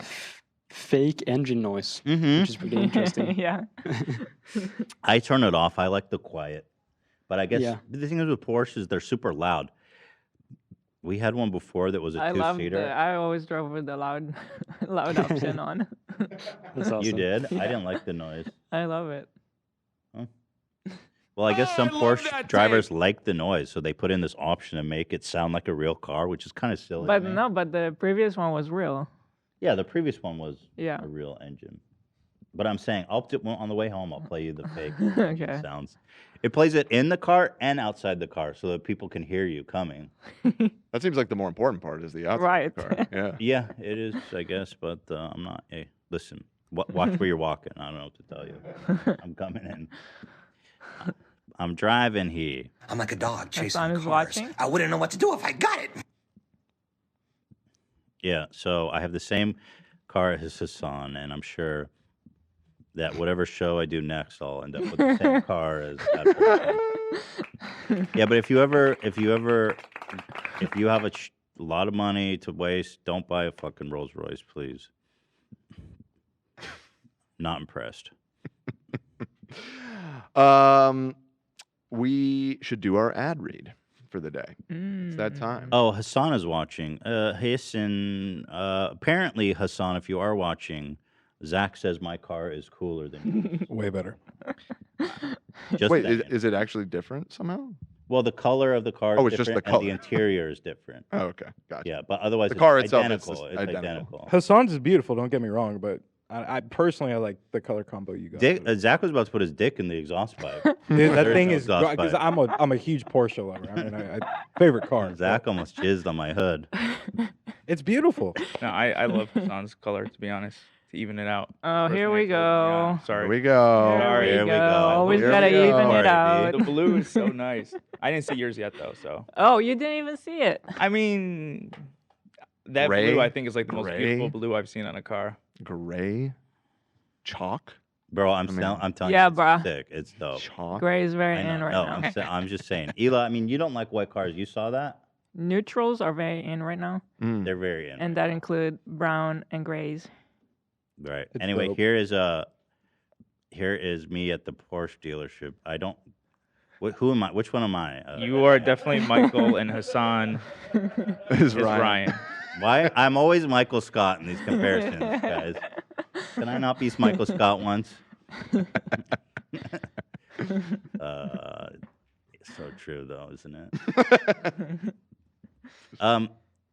fake engine noise, which is pretty interesting. Yeah. I turn it off. I like the quiet. But I guess Yeah. the thing is with Porsches, they're super loud. We had one before that was a I love two-seater. I always drove with the loud option on. That's awesome. You did? Yeah. I didn't like the noise. I love it. Well, I guess some Porsche drivers like the noise, so they put in this option to make it sound like a real car, which is kind of silly. But to me. no, but the previous one was real. Yeah, the previous one was Yeah. a real engine. But I'm saying, on the way home, I'll play you the fake Okay. sounds. It plays it in the car and outside the car so that people can hear you coming. That seems like the more important part is the outside Right. of the car. Yeah. Yeah, it is, I guess, but I'm not. Hey, listen, watch where you're walking. I don't know what to tell you. I'm coming in. I'm driving here. I'm like a dog chasing son is cars. watching? I wouldn't know what to do if I got it. Yeah, so I have the same car as Hassan, and I'm sure that whatever show I do next, I'll end up with the same car as that person. Yeah, but if you have a lot of money to waste, don't buy a fucking Rolls Royce, please. Not impressed. We should do our ad read for the day. It's that time. Oh, Hassan is watching. Hassan, apparently, Hassan, if you are watching, Zach says my car is cooler than yours. Way better. Just Wait, saying. is it actually different somehow? Well, the color of the car Oh, is it's just different, the and the color. interior is different. Oh, okay. Gotcha. Yeah, but otherwise The it's car itself is identical. just It's identical. identical. Hassan's is beautiful. Don't get me wrong, but I personally I like the color combo you got. Zach was about to put his dick in the exhaust pipe. Dude, that There's thing no is exhaust because pipe. I'm a huge Porsche lover. I mean, favorite car. Zach almost jizzed on my hood. It's beautiful. No, I love Hassan's color, to be honest, to even it out. Oh, here we go. Sorry. Here we go. There Here we we go. go. Always Here gotta we go. even it Sorry, out. The blue is so nice. I didn't see yours yet, though, so. Oh, you didn't even see it. I mean, that Gray? blue, I think, is like the most Gray? beautiful blue I've seen on a car. Gray, chalk, Bro, I'm telling Yeah, you, it's bruh. sick. It's dope. chalk. Gray is very I know. in right No, now. I'm just saying. Eli, I mean, you don't like white cars. You saw that? Neutrals are very in right now, They're very in. and that include brown and grays. Right. It's Anyway, dope. here is me at the Porsche dealership. I don't. Who am I? Which one am I? You are definitely Michael, and Hassan Is is Ryan. Ryan. Why? I'm always Michael Scott in these comparisons, guys. Can I not be Michael Scott once? It's so true, though, isn't it?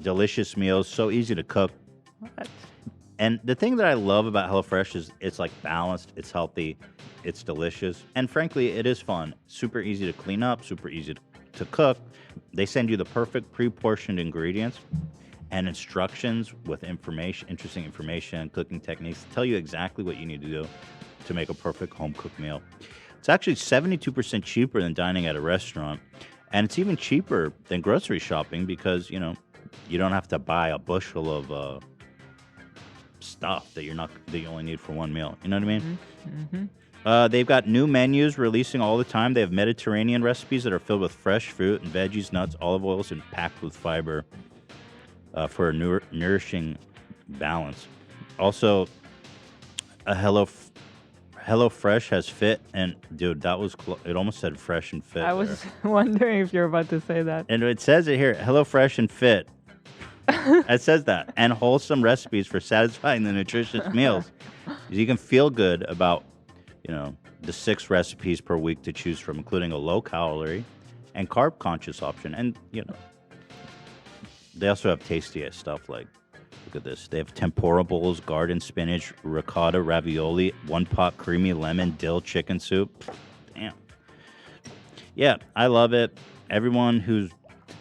delicious meals, so easy to cook. What? And the thing that I love about HelloFresh is it's like balanced, it's healthy, it's delicious, and frankly, it is fun. Super easy to clean up, super easy to cook. They send you the perfect pre-portioned ingredients and instructions with information, interesting information, cooking techniques, tell you exactly what you need to do to make a perfect home-cooked meal. It's actually 72% cheaper than dining at a restaurant, and it's even cheaper than grocery shopping because, you know, you don't have to buy a bushel of stuff that you only need for one meal. You know what I mean? Mm-hmm. They've got new menus releasing all the time. They have Mediterranean recipes that are filled with fresh fruit and veggies, nuts, olive oils, and packed with fiber for a nourishing balance. Also, a HelloFresh has fit, and dude, that was it almost said fresh and fit. I was wondering if you're about to say that. And it says it here, HelloFresh and fit. It says that. And wholesome recipes for satisfying the nutritious meals. You can feel good about, you know, the 6 recipes per week to choose from, including a low-calorie and carb-conscious option. And, you know, they also have tasty stuff like, look at this. They have tempura bowls, garden spinach, ricotta, ravioli, one-pot creamy lemon dill chicken soup. Damn. Yeah, I love it. Everyone who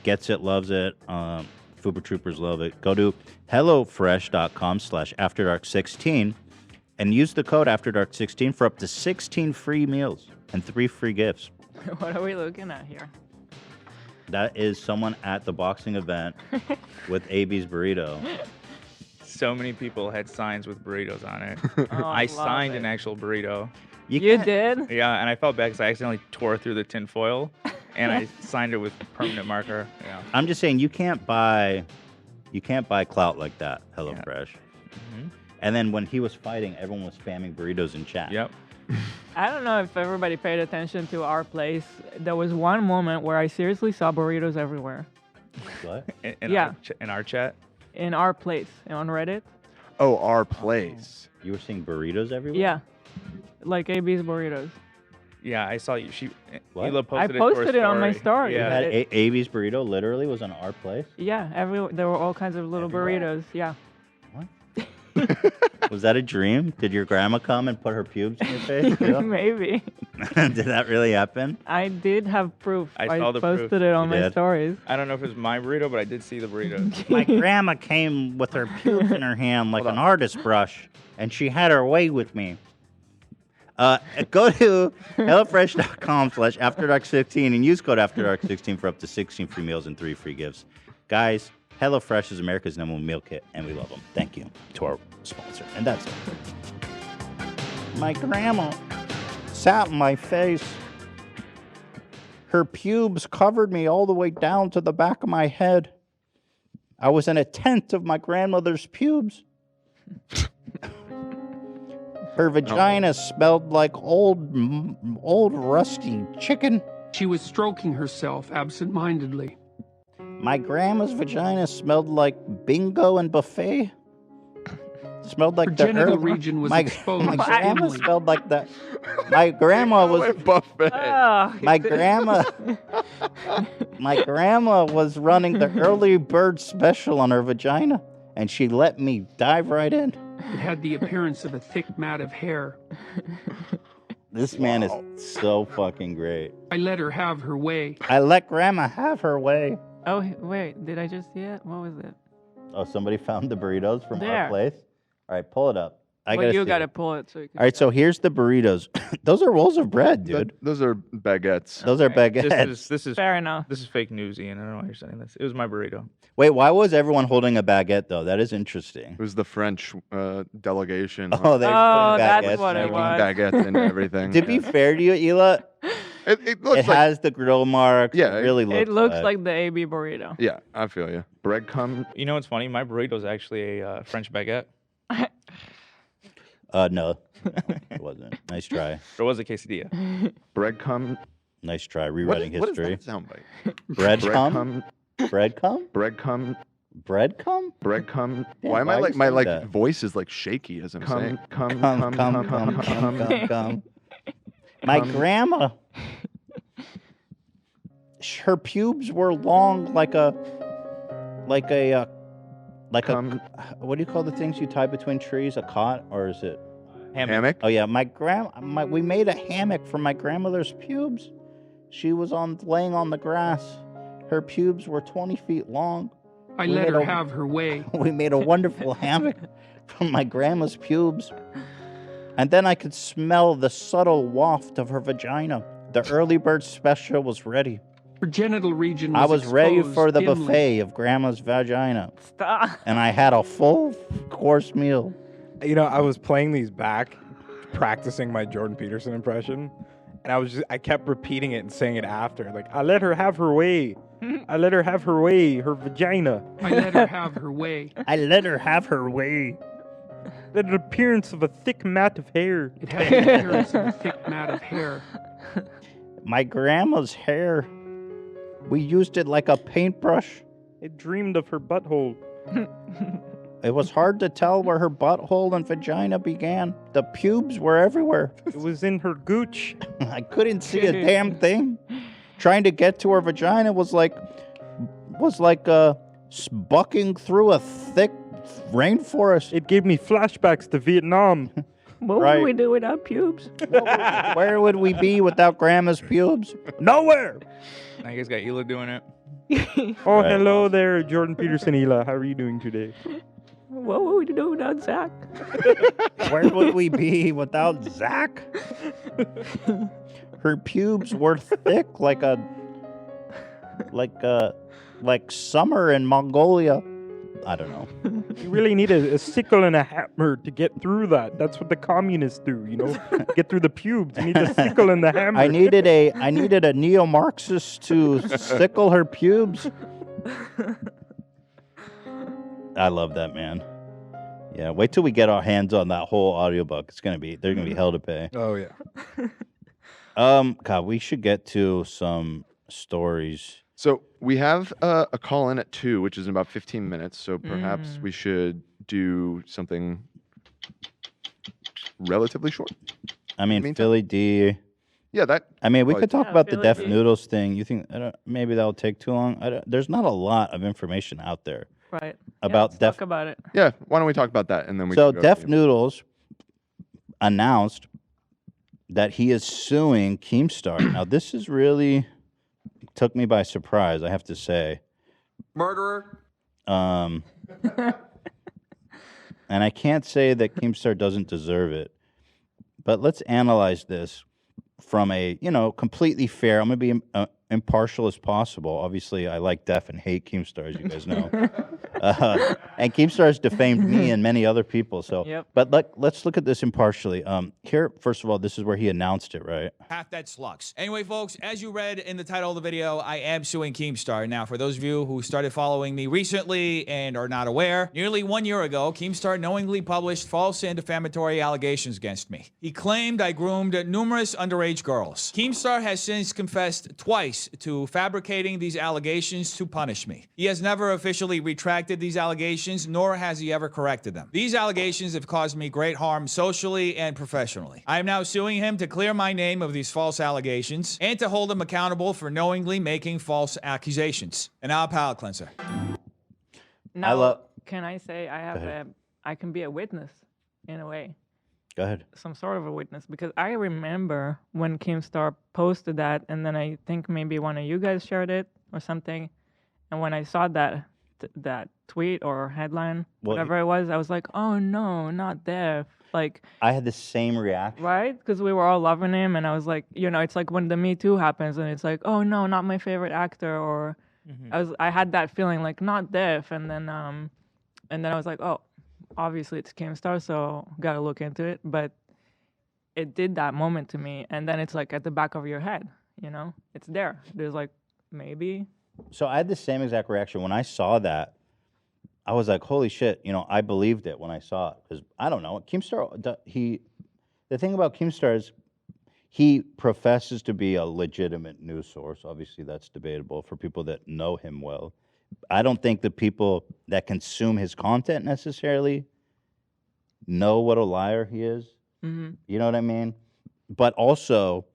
gets it loves it. Fupa Troopers love it. Go to hellofresh.com/afterdark16 and use the code afterdark16 for up to 16 free meals and 3 free gifts. What are we looking at here? That is someone at the boxing event with AB's burrito. So many people had signs with burritos on it. Oh, I love signed it. an actual burrito. You did? Yeah, and I felt bad because I accidentally tore through the tin foil, and I signed it with permanent marker. Yeah. I'm just saying you can't buy clout like that, HelloFresh. Mm-hmm. And then when he was fighting, everyone was spamming burritos in chat. Yep. I don't know if everybody paid attention to our place. There was one moment where I seriously saw burritos everywhere. What? Yeah. In our chat? In our place, on Reddit. Oh, our place. You were seeing burritos everywhere? Yeah. Like AB's burritos. Yeah, I saw you. What? Hila I posted posted it, it on my story. You Yeah. had AB's burrito literally was on our place? Yeah, there were all kinds of little burritos. Yeah. Was that a dream? Did your grandma come and put her pubes in your face? too? Maybe. Did that really happen? I did have proof. I saw the posted proof. it on You my did? stories. I don't know if it was my burrito, but I did see the burrito. My grandma came with her pubes in her hand like an artist brush, and she had her way with me. Go to hellofresh.com/afterdark16 and use code afterdark16 for up to 16 free meals and 3 free gifts. Guys, HelloFresh is America's #1 meal kit, and we love them. Thank you to our sponsor. And that's it. My grandma sat in my face. Her pubes covered me all the way down to the back of my head. I was in a tent of my grandmother's pubes. Her vagina smelled like old rusty chicken. She was stroking herself absent-mindedly. My grandma's vagina smelled like bingo and buffet. Smelled like Her the genital early- region was my, exposed. My grandma dimly. smelled like that. My grandma was buffet. My grandma. My grandma was running the early bird special on her vagina, and she let me dive right in. It had the appearance of a thick mat of hair. This man is so fucking great. I let her have her way. I let grandma have her way. Oh, wait. Did I just see it? What was it? Oh, somebody found the burritos from There. our place? All right, pull it up. You gotta pull it so you can. All right, so here's the burritos. Those are rolls of bread, dude. Those are baguettes. Those are baguettes. This is fair enough. This is fake news, Ian. I don't know why you're saying this. It was my burrito. Wait, why was everyone holding a baguette, though? That is interesting. It was the French delegation. Oh, they're that's what it making was. baguettes and everything. To be fair to you, Ela, it looks it like, has the grill marks. Yeah, it really looks It looks like the AB burrito. Yeah, I feel you. Breadcrumb. You know what's funny? My burrito is actually a French baguette. No, it wasn't. Nice try. There was a quesadilla. Breadcrumb. Nice try. Rewriting history. What does that sound like? Breadcrumb? Breadcrumb? Breadcrumb. Breadcrumb? Breadcrumb. Damn, Why am I why like you my saying like that? voice is like shaky as I'm saying? Come. My grandma, her pubes were long like a like what do you call the things you tie between trees? A cot, or is it Hammock? Oh yeah, we made a hammock for my grandmother's pubes. She was laying on the grass. Her pubes were 20 feet long. I let her have her way. We made a wonderful hammock from my grandma's pubes. And then I could smell the subtle waft of her vagina. The early bird special was ready. Her genital region was I was ready exposed for the dimly. buffet of grandma's vagina. Stop. And I had a full course meal. You know, I was playing these back, practicing my Jordan Peterson impression, and I kept repeating it and saying it after. Like, I let her have her way. I let her have her way, her vagina. I let her have her way. I let her have her way. The appearance of a thick mat of hair. It had the appearance of a thick mat of hair. My grandma's hair. We used it like a paintbrush. It dreamed of her butthole. It was hard to tell where her butthole and vagina began. The pubes were everywhere. It was in her gooch. I couldn't see a damn thing. Trying to get to her vagina was like bucking through a thick rainforest. It gave me flashbacks to Vietnam. What Right. would we do without pubes? Where would we be without grandma's pubes? Nowhere. Now you guys got Hila doing it. Oh, Right. hello there, Jordan Peterson, Hila. How are you doing today? What would we do without Zach? Where would we be without Zach? Her pubes were thick like summer in Mongolia. I don't know. You really need a sickle and a hammer to get through that. That's what the communists do, you know? Get through the pubes. You need a sickle and the hammer. I needed a neo-Marxist to sickle her pubes. I love that, man. Yeah, wait till we get our hands on that whole audiobook. They're gonna be hell to pay. Oh yeah. God, we should get to some stories. So we have a call in at 2, which is in about 15 minutes. So perhaps we should do something relatively short. I mean, Philly D. Yeah, that. I mean, we probably- could talk about the Philly Def D. Noodles thing. You think maybe that'll take too long? There's not a lot of information out there Right. about let's Def. talk about it. Yeah, why don't we talk about that and then we. So can go Def to- Noodles announced that he is suing Keemstar. Now this is really took me by surprise, I have to say. Murderer. And I can't say that Keemstar doesn't deserve it, but let's analyze this from a completely fair. I'm gonna be impartial as possible. Obviously, I like Def and hate Keemstar, as you guys know. And Keemstar has defamed me and many other people. So, Yep. but let's look at this impartially. Here, first of all, this is where he announced it, right? Half that slux. Anyway, folks, as you read in the title of the video, I am suing Keemstar. Now, for those of you who started following me recently and are not aware, nearly 1 year ago, Keemstar knowingly published false and defamatory allegations against me. He claimed I groomed numerous underage girls. Keemstar has since confessed twice to fabricating these allegations to punish me. He has never officially retracted these allegations, nor has he ever corrected them. These allegations have caused me great harm socially and professionally. I am now suing him to clear my name of these false allegations and to hold him accountable for knowingly making false accusations. And now a palate cleanser. Now, can I say I can be a witness in a way? Go ahead. Some sort of a witness, because I remember when Keemstar posted that, and then I think maybe one of you guys shared it or something. And when I saw that tweet or headline, whatever it was, I was like, oh no, not Def. Like, I had the same reaction. right? Because we were all loving him, and I was like, it's like when the Me Too happens, and it's like, oh no, not my favorite actor, or I had that feeling like not Def, and then I was like, oh, obviously it's Keemstar, so gotta look into it. But it did that moment to me, and then it's like at the back of your head, it's there. There's like maybe. So I had the same exact reaction when I saw that. I was like, "Holy shit!" I believed it when I saw it because I don't know Keemstar. The thing about Keemstar is he professes to be a legitimate news source. Obviously, that's debatable for people that know him well. I don't think the people that consume his content necessarily know what a liar he is. Mm-hmm. You know what I mean? But also,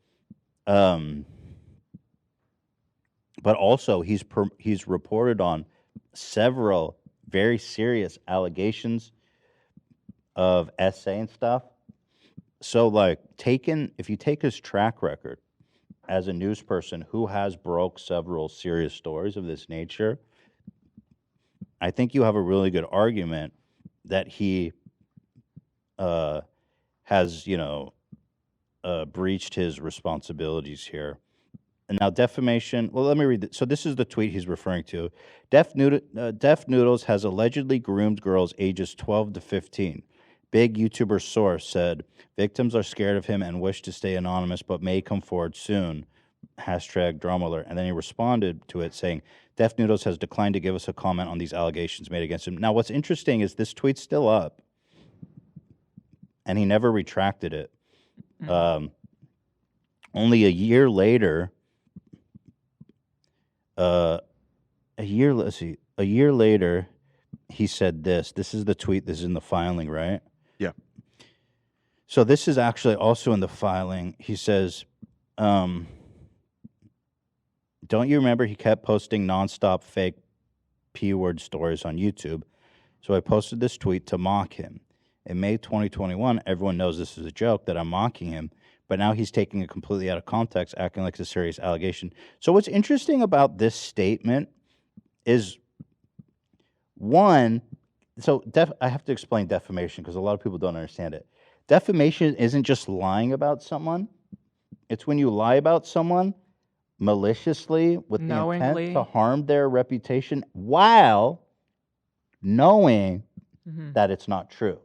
he's reported on several very serious allegations of SA and stuff. So, like, if you take his track record as a news person who has broke several serious stories of this nature, I think you have a really good argument that he has, breached his responsibilities here. And now defamation. Well, let me read it. So this is the tweet he's referring to. Def Noodles has allegedly groomed girls ages 12 to 15. Big YouTuber source said victims are scared of him and wish to stay anonymous, but may come forward soon. #drama alert. And then he responded to it saying, Def Noodles has declined to give us a comment on these allegations made against him. Now, what's interesting is this tweet's still up, and he never retracted it. Only a year later, a year later, he said this. This is the tweet. This is in the filing, right? Yeah. So this is actually also in the filing. He says, don't you remember he kept posting nonstop fake P-word stories on YouTube? So I posted this tweet to mock him. In May 2021, everyone knows this is a joke, that I'm mocking him. But now he's taking it completely out of context, acting like it's a serious allegation. So what's interesting about this statement is, one, I have to explain defamation because a lot of people don't understand it. Defamation isn't just lying about someone. It's when you lie about someone maliciously with the intent to harm their reputation while knowing that it's not true.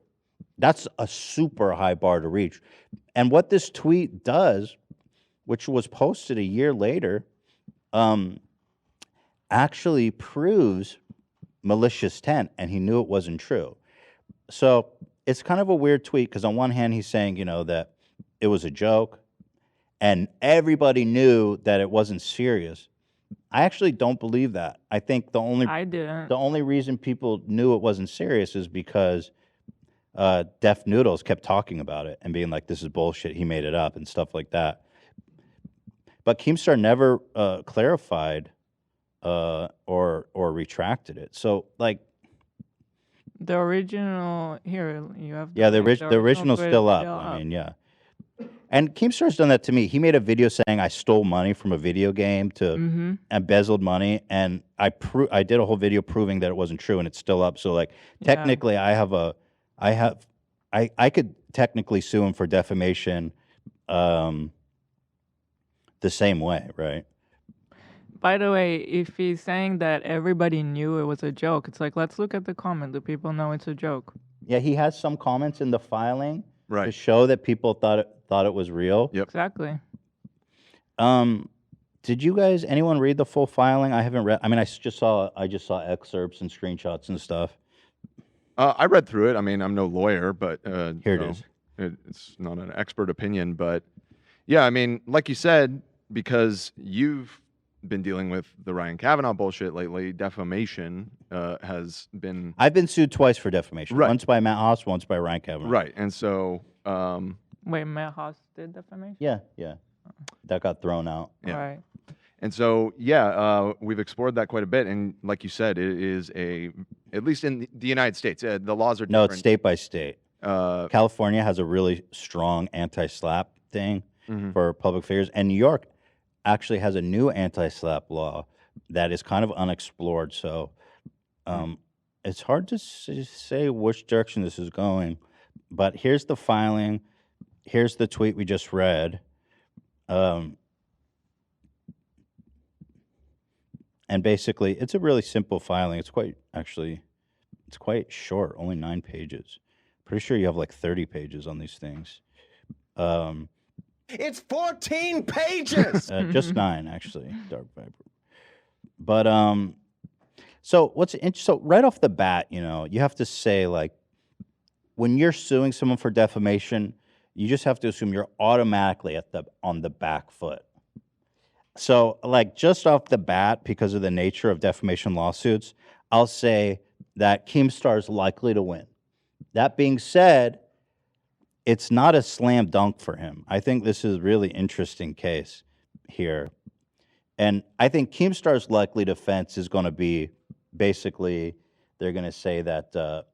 That's a super high bar to reach. And what this tweet does, which was posted a year later, actually proves malicious intent, and he knew it wasn't true. So it's kind of a weird tweet because on one hand he's saying, that it was a joke, and everybody knew that it wasn't serious. I actually don't believe that. I think the only reason people knew it wasn't serious is because Def Noodles kept talking about it and being like, this is bullshit, he made it up and stuff like that. But Keemstar never clarified or retracted it. So, like, the original, here you have the original's still up. I mean, yeah. And Keemstar's done that to me. He made a video saying I stole money from a video game to embezzled money, and I did a whole video proving that it wasn't true, and it's still up. So, like, technically, I could technically sue him for defamation the same way, right? By the way, if he's saying that everybody knew it was a joke, it's like, let's look at the comment. Do people know it's a joke? Yeah, he has some comments in the filing to show that people thought it was real. Yep. Exactly. Did you guys, anyone read the full filing? I haven't read. I mean, I just saw excerpts and screenshots and stuff. I read through it. I mean, I'm no lawyer, but here it is. It's not an expert opinion, but yeah, I mean, like you said, because you've been dealing with the Ryan Kavanaugh bullshit lately, defamation has been... I've been sued twice for defamation. Right. Once by Matt Haas, once by Ryan Kavanaugh. Right, and so... Wait, Matt Haas did defamation? Yeah. That got thrown out. Yeah. Right. And so, we've explored that quite a bit, and like you said, it is at least in the United States, the laws are different. No, it's state by state. California has a really strong anti-SLAPP thing for public figures, and New York actually has a new anti-SLAPP law that is kind of unexplored. So it's hard to say which direction this is going. But here's the filing. Here's the tweet we just read. And basically, it's a really simple filing. It's quite short, only 9 pages. Pretty sure you have like 30 pages on these things. It's 14 pages. Just 9, actually. Dark Viper. But so right off the bat, you have to say, like, when you're suing someone for defamation, you just have to assume you're automatically on the back foot. So, like, just off the bat, because of the nature of defamation lawsuits, I'll say that Keemstar is likely to win. That being said, it's not a slam dunk for him. I think this is a really interesting case here. And I think Keemstar's likely defense is going to be basically they're going to say that the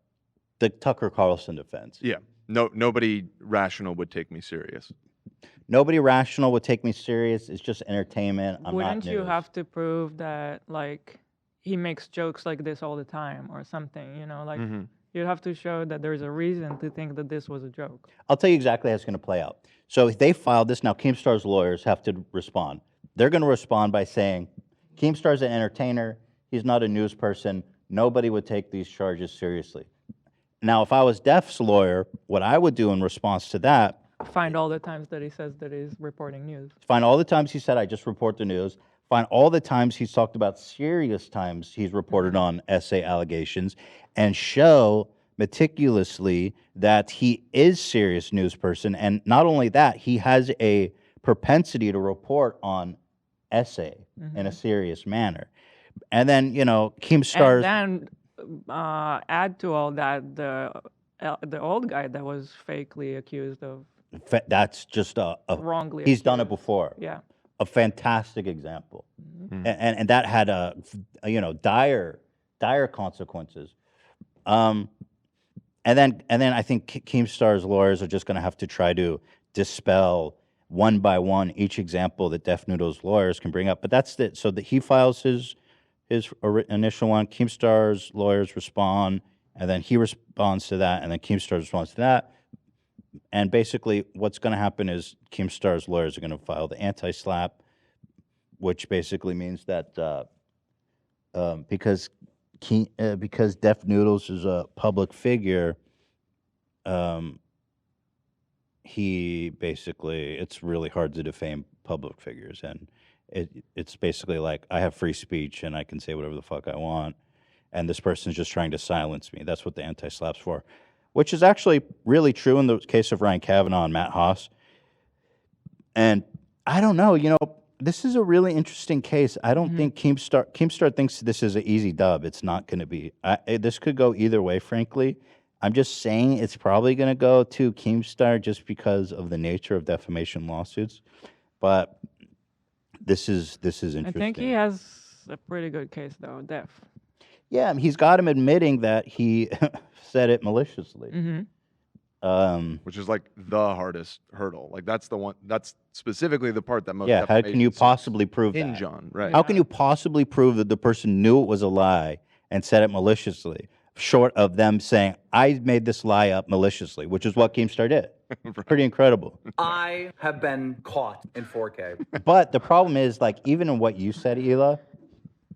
Tucker Carlson defense. Yeah. Nobody rational would take me serious. Nobody rational would take me serious. It's just entertainment. I'm Wouldn't not you news. have to prove that like he makes jokes like this all the time or something? You know, like you'd have to show that there's a reason to think that this was a joke. I'll tell you exactly how it's going to play out. So they filed this. Now, Keemstar's lawyers have to respond. They're going to respond by saying, Keemstar's an entertainer. He's not a news person. Nobody would take these charges seriously. Now, if I was Def's lawyer, what I would do in response to that, Find all the times that he says that he's reporting news. find all the times he said, I just report the news. Find all the times he's talked about serious times he's reported on essay allegations, and show meticulously that he is serious news person. And not only that, he has a propensity to report on essay in a serious manner. And then, you know, Keemstar's... And then add to all that the old guy that was fakely accused of... That's just wrongly he's done it before. Yeah. A fantastic example. And that had dire consequences. And then I think Keemstar's lawyers are just going to have to try to dispel one by one each example that Def Noodles lawyers can bring up. But that's it. So that he files his initial one, Keemstar's lawyers respond, and then he responds to that, and then Keemstar responds to that. And basically, what's going to happen is Keemstar's lawyers are going to file the anti-slap, which basically means that because Def Noodles is a public figure, it's really hard to defame public figures, and it's basically like I have free speech and I can say whatever the fuck I want, and this person's just trying to silence me. That's what the anti-slap's for. Which is actually really true in the case of Ryan Kavanaugh and Matt Haas. And I don't know, this is a really interesting case. I don't think Keemstar thinks this is an easy dub. It's not going to be. This could go either way, frankly. I'm just saying it's probably going to go to Keemstar just because of the nature of defamation lawsuits. But this is interesting. I think he has a pretty good case, though, Def. Yeah, he's got him admitting that he said it maliciously. Which is like the hardest hurdle. Like that's the one. That's specifically the part that most. Yeah, how can you possibly prove that? Hinge on, right? How can you possibly prove that the person knew it was a lie and said it maliciously, short of them saying, "I made this lie up maliciously," which is what Keemstar did. Pretty incredible. I have been caught in 4K. But the problem is, like, even in what you said, Hila,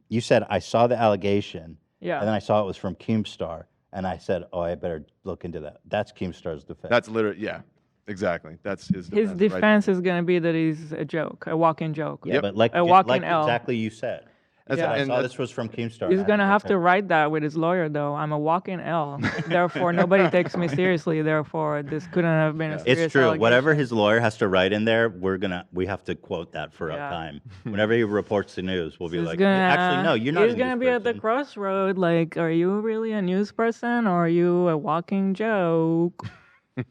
you said I saw the allegation. Yeah. And then I saw it was from Keemstar, and I said, "Oh, I better look into that." That's Keemstar's defense. That's literally, yeah, exactly. That's his defense. His defense is going to be that he's a joke, a walking joke. Yeah, but like L. exactly you said. I saw this was from Keemstar. He's going to have to write that with his lawyer, though. I'm a walking L. Therefore, nobody takes me seriously. Therefore, this couldn't have been a serious It's true. allegation. Whatever his lawyer has to write in there, we have to quote that for uptime. Whenever he reports the news, we'll be like, actually, no, you're not. He's going to be at the crossroad. Like, are you really a news person or are you a walking joke?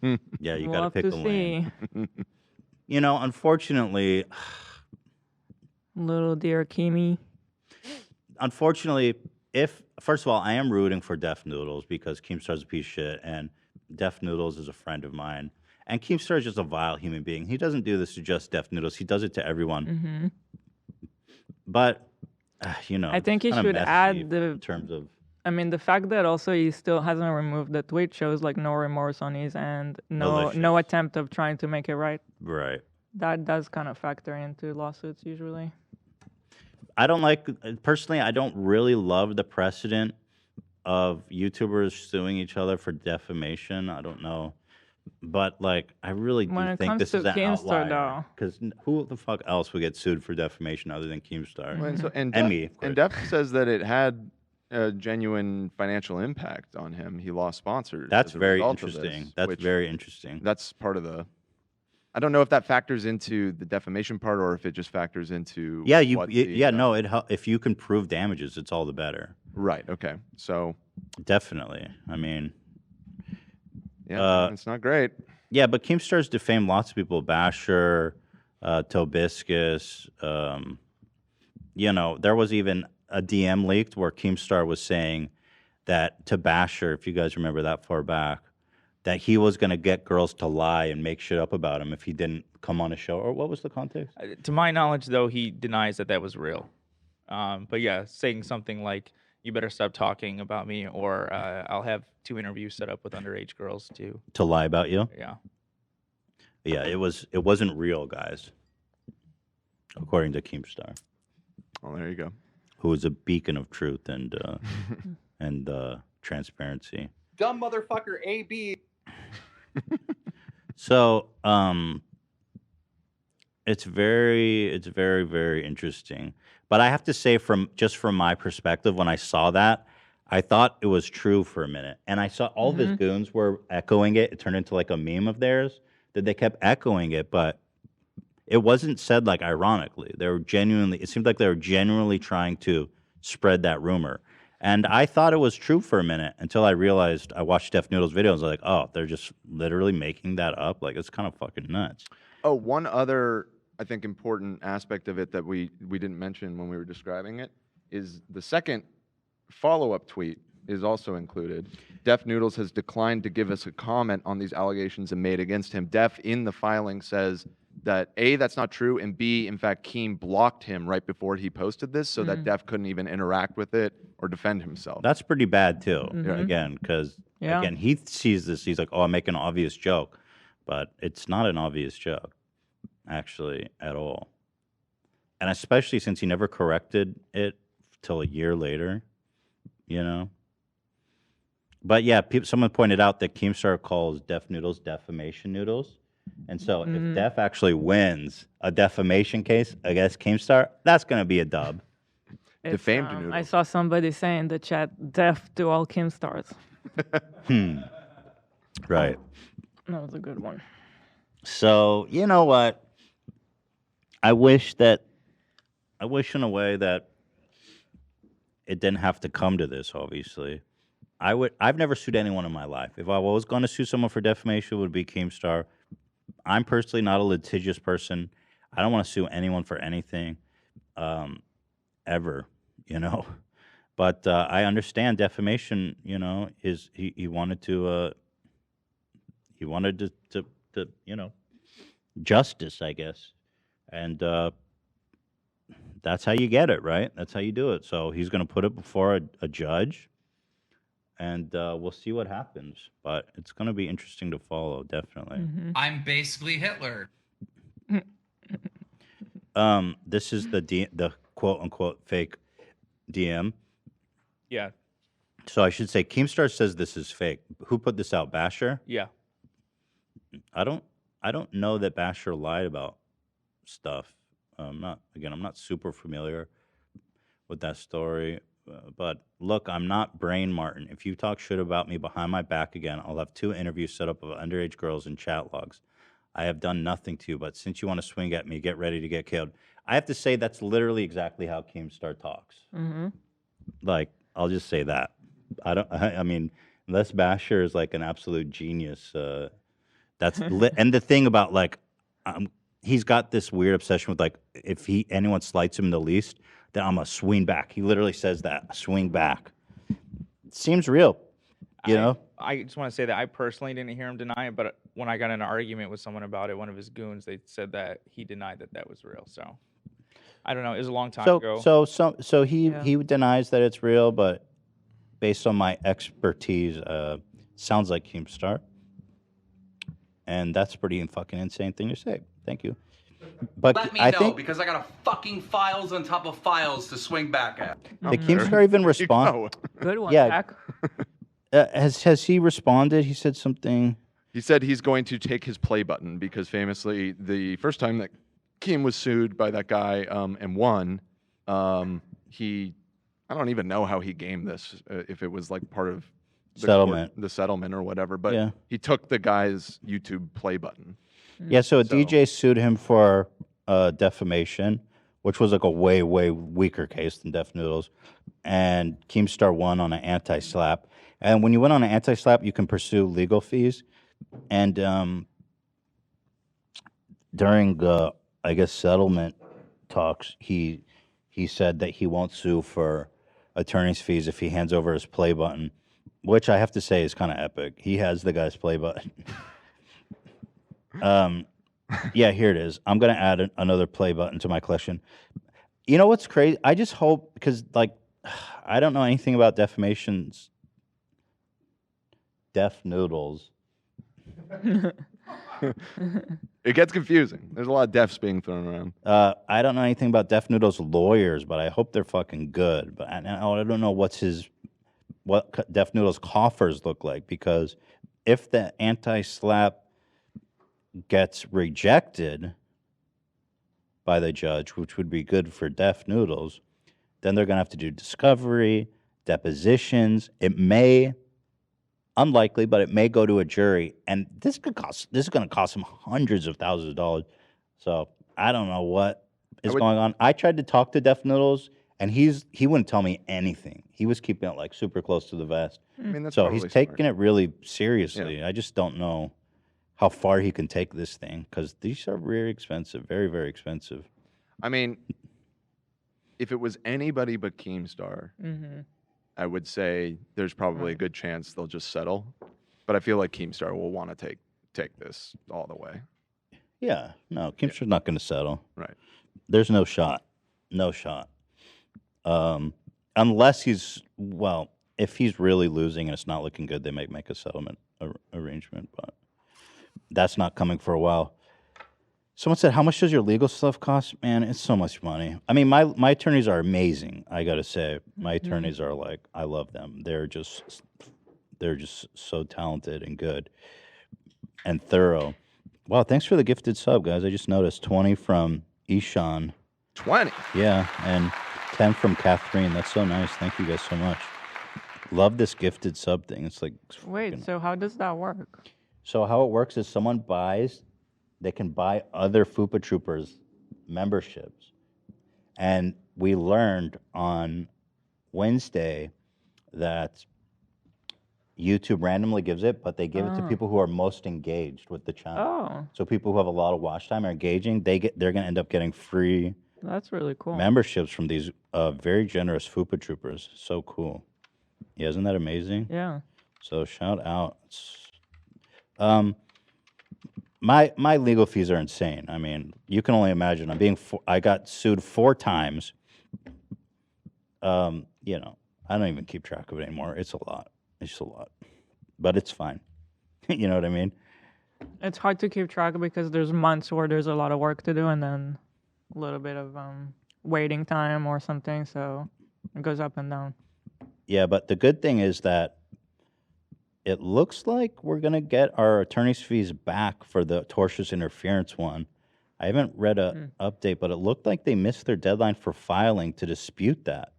Yeah, you We'll got to have pick to a lane. Unfortunately, little dear Keemy. Unfortunately, first of all, I am rooting for Def Noodles because Keemstar's a piece of shit, and Def Noodles is a friend of mine. And Keemstar is just a vile human being. He doesn't do this to just Def Noodles. He does it to everyone. But, I think he it's kinda should add in terms of... I mean, the fact that also he still hasn't removed the tweet shows like no remorse on his end, no attempt of trying to make it right. Right. That does kind of factor into lawsuits usually. I don't really love the precedent of YouTubers suing each other for defamation. I don't know. But, like, I really do think this is an outlier. Because who the fuck else would get sued for defamation other than Keemstar? And me, of course. And Def says that it had a genuine financial impact on him. He lost sponsors. That's very interesting. That's very interesting. That's part of the... I don't know if that factors into the defamation part or if it just factors into if you can prove damages, it's all the better. Right. Okay. So definitely. I mean, it's not great. Yeah, but Keemstar's defamed lots of people. Basher, Tobiscus. There was even a DM leaked where Keemstar was saying that to Basher, if you guys remember that far back, that he was going to get girls to lie and make shit up about him if he didn't come on a show. Or what was the context? To my knowledge, though, he denies that was real. But yeah, saying something like, "You better stop talking about me," or "I'll have 2 interviews set up with underage girls to lie about you. Yeah. Yeah, it wasn't real, guys. According to Keemstar. Oh, there you go. Who is a beacon of truth and transparency. Dumb motherfucker AB. So, it's very, very interesting. But I have to say, from my perspective, when I saw that, I thought it was true for a minute, and I saw all of his goons were echoing it. It turned into like a meme of theirs that they kept echoing it, but it wasn't said like ironically. They were genuinely. It seemed like they were genuinely trying to spread that rumor. And I thought it was true for a minute until I realized I watched Def Noodles videos. I was like, oh, they're just literally making that up. Like, it's kind of fucking nuts. Oh, one other, I think, important aspect of it that we didn't mention when we were describing it is the second follow-up tweet is also included. Def Noodles has declined to give us a comment on these allegations and made against him. Def, in the filing, says that A, that's not true, and B, in fact, Keem blocked him right before he posted this so that Def couldn't even interact with it or defend himself. That's pretty bad, too, Mhm. again, because, Yeah. again, he sees this, he's like, oh, I'm making an obvious joke. But it's not an obvious joke, actually, at all. And especially since he never corrected it till a year later, you know? But yeah, someone pointed out that Keemstar calls Def Noodles defamation noodles. And so if Def actually wins a defamation case against Keemstar, that's going to be a dub. Defamed noodles. I saw somebody say in the chat, "Death to all Keemstars." Right. That was a good one. So, you know what? I wish in a way that it didn't have to come to this, obviously. I've never sued anyone in my life. If I was going to sue someone for defamation, it would be Keemstar. I'm personally not a litigious person. I don't want to sue anyone for anything, ever, you know. But I understand defamation, you know, is he wanted to you know, justice, I guess. And that's how you get it, right? That's how you do it. So he's going to put it before a judge, and we'll see what happens. But it's going to be interesting to follow, definitely. I'm basically Hitler. This is the quote-unquote fake DM. Yeah. So I should say Keemstar says this is fake. Who put this out? Basher? Yeah. I don't know that Basher lied about stuff. I'm not super familiar with that story. But look, I'm not Brain Martin. If you talk shit about me behind my back again, I'll have 2 interviews set up of underage girls and chat logs. I have done nothing to you, but since you want to swing at me, get ready to get killed. I have to say that's literally exactly how Keemstar talks. Like, I'll just say that. I mean, unless Basher is like an absolute genius, that's and the thing about like, he's got this weird obsession with like, if anyone slights him the least, then I'm gonna swing back. He literally says that, swing back. It seems real, you know. I just want to say that I personally didn't hear him deny it, but when I got in an argument with someone about it, one of his goons, they said that he denied that was real. So I don't know. It was a long time ago. So he denies that it's real, but based on my expertise, sounds like Keemstar. And that's a pretty fucking insane thing to say. Thank you. But Let me I know, think because I got a fucking files on top of files to swing back at. the Keemstar even respond. Good one, Yeah. Jack. Has he responded? He said something. He said he's going to take his play button because famously, the first time that Keem was sued by that guy and won, I don't even know how he gamed this, if it was like part of the settlement or whatever, but Yeah. he took the guy's YouTube play button. Yeah, so a DJ sued him for defamation, which was like a way, way weaker case than Def Noodles. And Keemstar won on an anti-slap. And when you win on an anti-slap, you can pursue legal fees. And during the, I guess, settlement talks, he he said that he won't sue for attorney's fees if he hands over his play button, which I have to say is kind of epic. He has the guy's play button. Yeah, here it is. I'm gonna add another play button to my collection. You know what's crazy? I just hope, because like I don't know anything about Defamation's Def Noodles. It gets confusing. There's a lot of defs being thrown around. I don't know anything about Def Noodles lawyers, but I hope they're fucking good. But I don't know what Def Noodles coffers look like, because if the anti-slap gets rejected by the judge, which would be good for Def Noodles, then they're gonna have to do discovery, depositions. It may, unlikely, but it may go to a jury, and this is going to cost him hundreds of thousands of dollars. So I don't know what is going on. I tried to talk to Def Noodles, and he wouldn't tell me anything. He was keeping it like super close to the vest. I mean, that's so probably he's taking smart. it really seriously. Yeah. I just don't know how far he can take this thing, because these are very expensive, very, very expensive. I mean, if it was anybody but Keemstar, Mhm. I would say there's probably a good chance they'll just settle. But I feel like Keemstar will want to take this all the way. Yeah, no, Keemstar's not going to settle. Right. There's no shot. No shot. Unless if he's really losing and it's not looking good, they might make a settlement arrangement, but that's not coming for a while. Someone said, how much does your legal stuff cost? Man, it's so much money. I mean, my attorneys are amazing, I got to say. My attorneys are like, I love them. They're just so talented and good and thorough. Wow, thanks for the gifted sub, guys. I just noticed 20 from Ishan. 20? Yeah, and 10 from Catherine. That's so nice. Thank you guys so much. Love this gifted sub thing. It's like... Wait, so how does that work? So how it works is they can buy other Fupa Troopers memberships. And we learned on Wednesday that YouTube randomly gives it, but they give it to people who are most engaged with the channel. Oh. So people who have a lot of watch time are engaging. They're going to end up getting free That's really cool. memberships from these very generous Fupa Troopers. So cool. Yeah, isn't that amazing? Yeah. So shout out. My legal fees are insane. I mean, you can only imagine. I got sued 4 times. You know, I don't even keep track of it anymore. It's a lot. It's just a lot, but it's fine. You know what I mean? It's hard to keep track because there's months where there's a lot of work to do and then a little bit of waiting time or something. So it goes up and down. Yeah, but the good thing is that it looks like we're going to get our attorney's fees back for the tortious interference one. I haven't read an update, but it looked like they missed their deadline for filing to dispute that.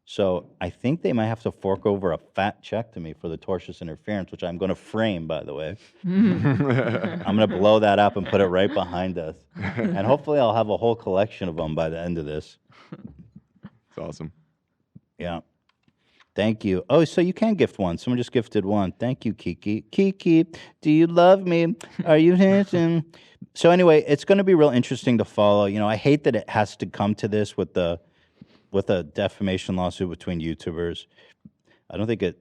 So I think they might have to fork over a fat check to me for the tortious interference, which I'm going to frame, by the way. I'm going to blow that up and put it right behind us. And hopefully I'll have a whole collection of them by the end of this. It's awesome. Yeah. Thank you. Oh, so you can gift one. Someone just gifted one. Thank you, Kiki. Kiki, do you love me? Are you handsome? So anyway, it's going to be real interesting to follow. You know, I hate that it has to come to this with a defamation lawsuit between YouTubers. I don't think it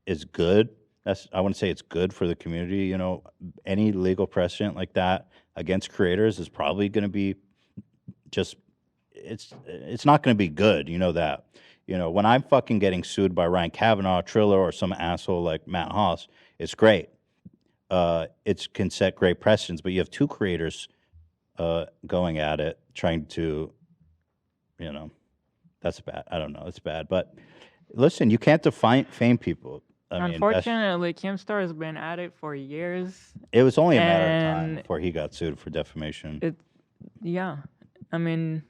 is good. I wouldn't say it's good for the community. You know, any legal precedent like that against creators is probably going to be just, it's not going to be good. You know that. You know, when I'm fucking getting sued by Ryan Kavanaugh, Triller, or some asshole like Matt Haas, it's great. It can set great precedents, but you have 2 creators going at it, trying to, you know, that's bad. I don't know. It's bad. But listen, you can't defame people. I mean, unfortunately, Keemstar has been at it for years. It was only a matter of time before he got sued for defamation. Yeah. I mean,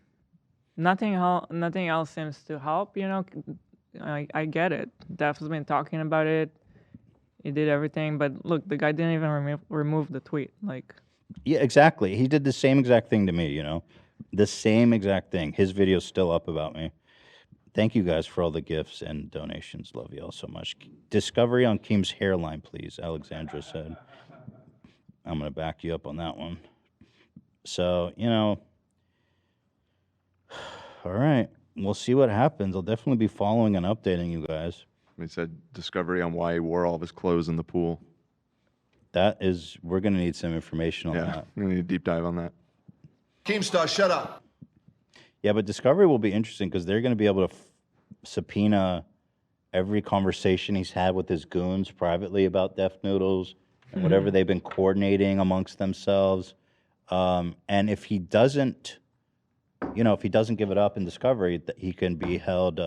nothing else seems to help, you know. I get it. Def has been talking about it. He did everything, but look, the guy didn't even remove the tweet. Like, yeah, exactly. He did the same exact thing to me, you know. The same exact thing. His video's still up about me. Thank you guys for all the gifts and donations. Love you all so much. Discovery on Keem's hairline, please, Alexandra said. I'm going to back you up on that one. So, you know, all right. we'll see what happens. I'll definitely be following and updating you guys. He said discovery on why he wore all of his clothes in the pool. We're going to need some information on that. We're going to need a deep dive on that. Keemstar, shut up. Yeah, but Discovery will be interesting because they're going to be able to subpoena every conversation he's had with his goons privately about Def Noodles and whatever they've been coordinating amongst themselves. And if he doesn't, if he doesn't give it up in Discovery, he can be held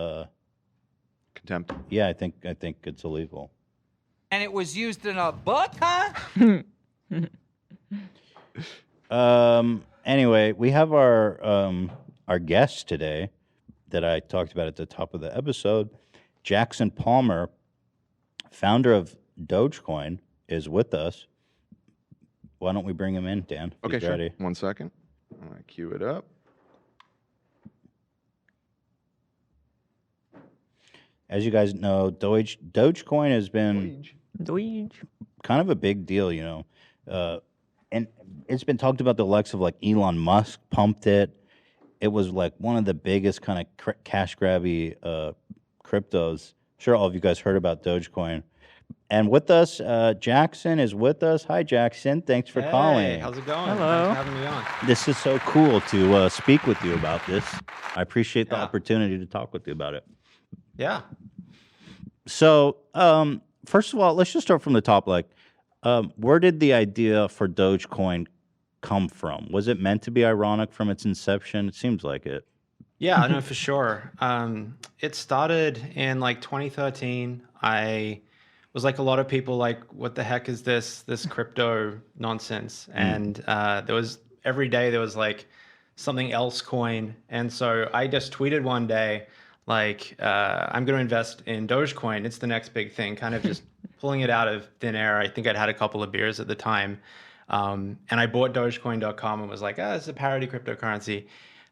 contempt. Yeah, I think it's illegal. And it was used in a book, huh? Anyway, we have our guest today that I talked about at the top of the episode. Jackson Palmer, founder of Dogecoin, is with us. Why don't we bring him in, Dan? if Okay, he's sure. ready. 1 second. I'm going to cue it up. As you guys know, Dogecoin has been kind of a big deal, and it's been talked about. The likes of like Elon Musk pumped it. It was like one of the biggest kind of cash grabby cryptos. Sure, all of you guys heard about Dogecoin. And with us, Jackson is with us. Hi, Jackson. Thanks for calling. How's it going? Hello. Thanks for having me on. This is so cool to speak with you about this. I appreciate the opportunity to talk with you about it. Yeah. So, first of all, let's just start from the top. Like, where did the idea for Dogecoin come from? Was it meant to be ironic from its inception? It seems like it. Yeah, I know for sure. It started in like 2013. I was like a lot of people, like, what the heck is this crypto nonsense? And every day there was like something else coin. And so I just tweeted one day, like, I'm going to invest in Dogecoin. It's the next big thing, kind of just pulling it out of thin air. I think I'd had a couple of beers at the time. And I bought Dogecoin.com and was like, it's a parody cryptocurrency.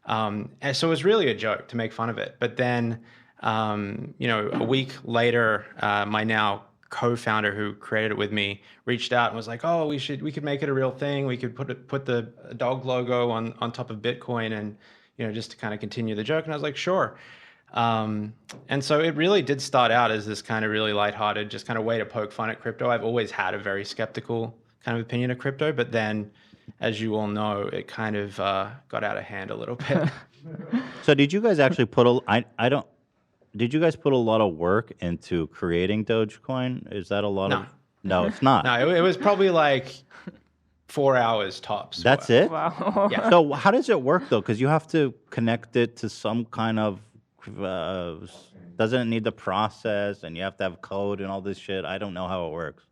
And so it was really a joke to make fun of it. But then, a week later, my now co-founder who created it with me reached out and was like, oh, we could make it a real thing. We could put the dog logo on top of Bitcoin and, just to kind of continue the joke. And I was like, sure. And so it really did start out as this kind of really lighthearted, just kind of way to poke fun at crypto. I've always had a very skeptical kind of opinion of crypto, but then, as you all know, it kind of got out of hand a little bit. So did you guys actually did you guys put a lot of work into creating Dogecoin? Is that a lot of? No, it's not. No, it was probably like 4 hours tops. That's it? Wow. Yeah. So how does it work though? Because you have to connect it to some kind of, doesn't it need the process and you have to have code and all this shit? I don't know how it works.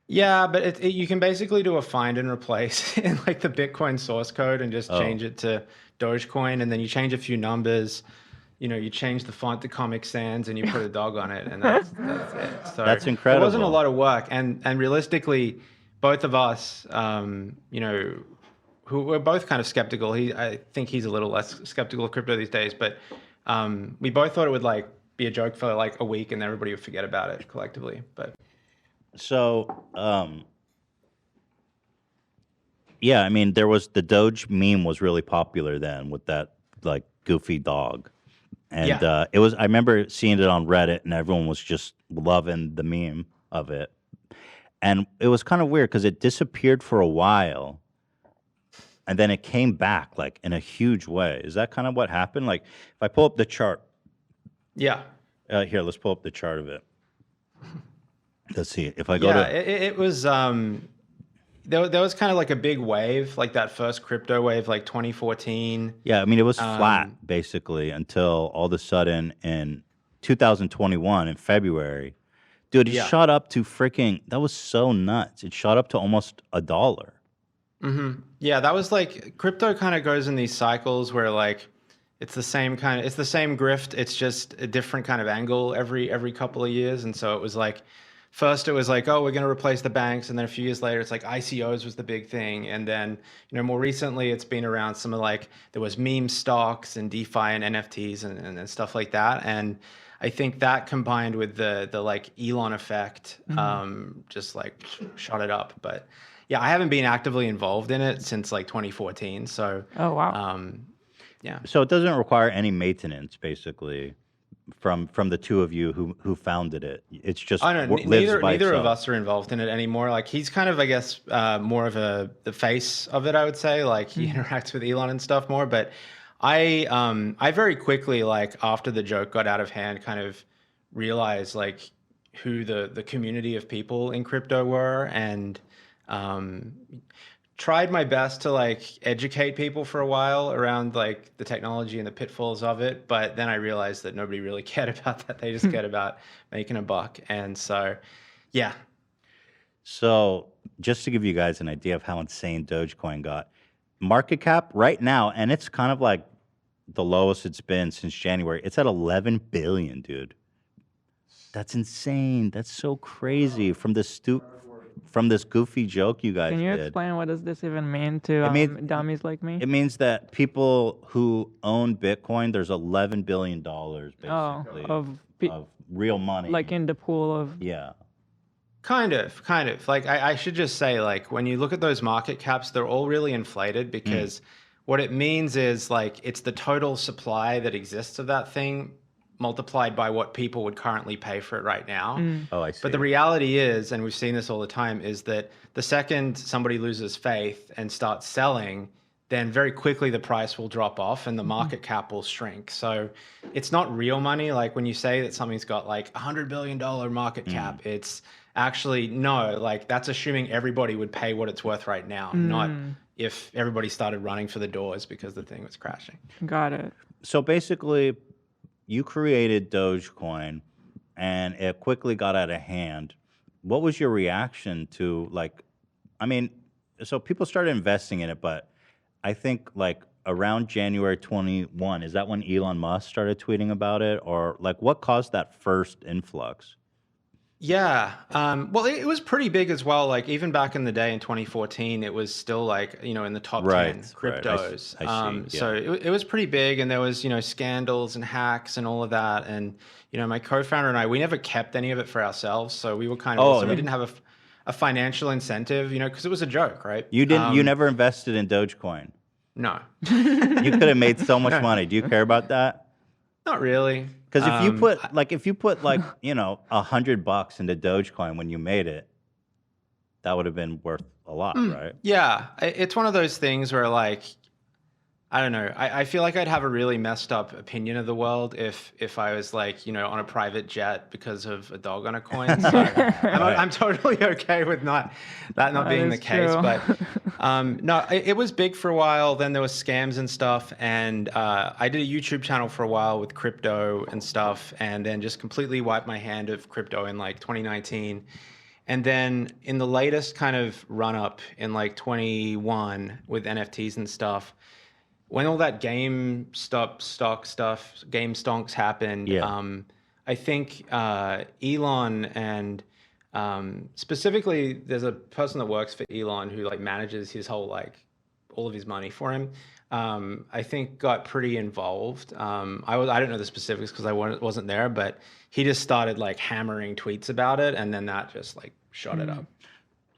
Yeah, but you can basically do a find and replace in like the Bitcoin source code and just change it to Dogecoin, and then you change a few numbers. You change the font to Comic Sans and you put a dog on it, and that's it. So That's incredible. It wasn't a lot of work, and realistically, both of us, who were both kind of skeptical. I think he's a little less skeptical of crypto these days, but we both thought it would like be a joke for like a week, and everybody would forget about it collectively. But so, yeah, I mean, there was the Doge meme was really popular then with that like goofy dog. And it was, I remember seeing it on Reddit and everyone was just loving the meme of it. And it was kind of weird because it disappeared for a while and then it came back like in a huge way. Is that kind of what happened? Like if I pull up the chart. Yeah. Here, let's pull up the chart of it. Let's see if I go to. It was, there was kind of like a big wave, like that first crypto wave, like 2014. Yeah, I mean, it was flat basically until all of a sudden in 2021 in February, dude, it shot up to that was so nuts. It shot up to almost $1. Mm-hmm. Yeah, that was like, crypto kind of goes in these cycles where like, it's the same grift. It's just a different kind of angle every couple of years. And so it was like, first, it was like, oh, we're going to replace the banks. And then a few years later, it's like ICOs was the big thing. And then, more recently, it's been around some of like, there was meme stocks and DeFi and NFTs and stuff like that. And I think that combined with the like Elon effect, just like shot it up. But yeah, I haven't been actively involved in it since like 2014. So, oh, wow. Yeah. So it doesn't require any maintenance, basically, from the two of you who founded it. It's just I don't know. lives by Neither of itself. us are involved in it anymore. Like he's kind of, I guess, more of the face of it. I would say, like he interacts with Elon and stuff more. But I very quickly, like after the joke got out of hand, kind of realized like who the community of people in crypto were, and tried my best to like educate people for a while around like the technology and the pitfalls of it. But then I realized that nobody really cared about that. They just cared about making a buck. And so, yeah. So just to give you guys an idea of how insane Dogecoin got, market cap right now, and it's kind of like the lowest it's been since January. It's at 11 billion, dude. That's insane. That's so crazy from this goofy joke you guys Can you did. explain what does this even mean to dummies like me? It means that people who own Bitcoin, there's $11 billion basically of real money. like in the pool of Kind of. Like I should just say, like when you look at those market caps, they're all really inflated because what it means is like it's the total supply that exists of that thing multiplied by what people would currently pay for it right now. Oh, I see. But the reality is, and we've seen this all the time, is that the second somebody loses faith and starts selling, then very quickly the price will drop off and the market cap will shrink. So it's not real money. Like when you say that something's got like $100 billion market cap, it's actually, no, like that's assuming everybody would pay what it's worth right now, not if everybody started running for the doors because the thing was crashing. Got it. So basically, you created Dogecoin and it quickly got out of hand. What was your reaction to, like, I mean, so people started investing in it, but I think like around January 21, is that when Elon Musk started tweeting about it? Or like what caused that first influx? Yeah. Well, it was pretty big as well. Like even back in the day in 2014, it was still like, in the top 10 cryptos. I see, So it was pretty big, and there was, scandals and hacks and all of that. And, my co-founder and I, we never kept any of it for ourselves. So we were kind of, we didn't have a financial incentive, because it was a joke, right? You didn't, you never invested in Dogecoin. No. You could have made so much money. Do you care about that? Not really. Because if you put like $100 into Dogecoin when you made it, that would have been worth a lot, right? Yeah, it's one of those things where like, I don't know. I feel like I'd have a really messed up opinion of the world if I was like, on a private jet because of a dog on a coin. So I'm totally okay with that not being the case. True. But no, it was big for a while. Then there was scams and stuff. And I did a YouTube channel for a while with crypto and stuff, and then just completely wiped my hand of crypto in like 2019. And then in the latest kind of run up in like 21 with NFTs and stuff, when all that GameStop stock stuff, game stonks happened, I think Elon and specifically there's a person that works for Elon who like manages his whole all of his money for him. I think got pretty involved. I don't know the specifics because I wasn't there, but he just started like hammering tweets about it, and then that just like shot it up.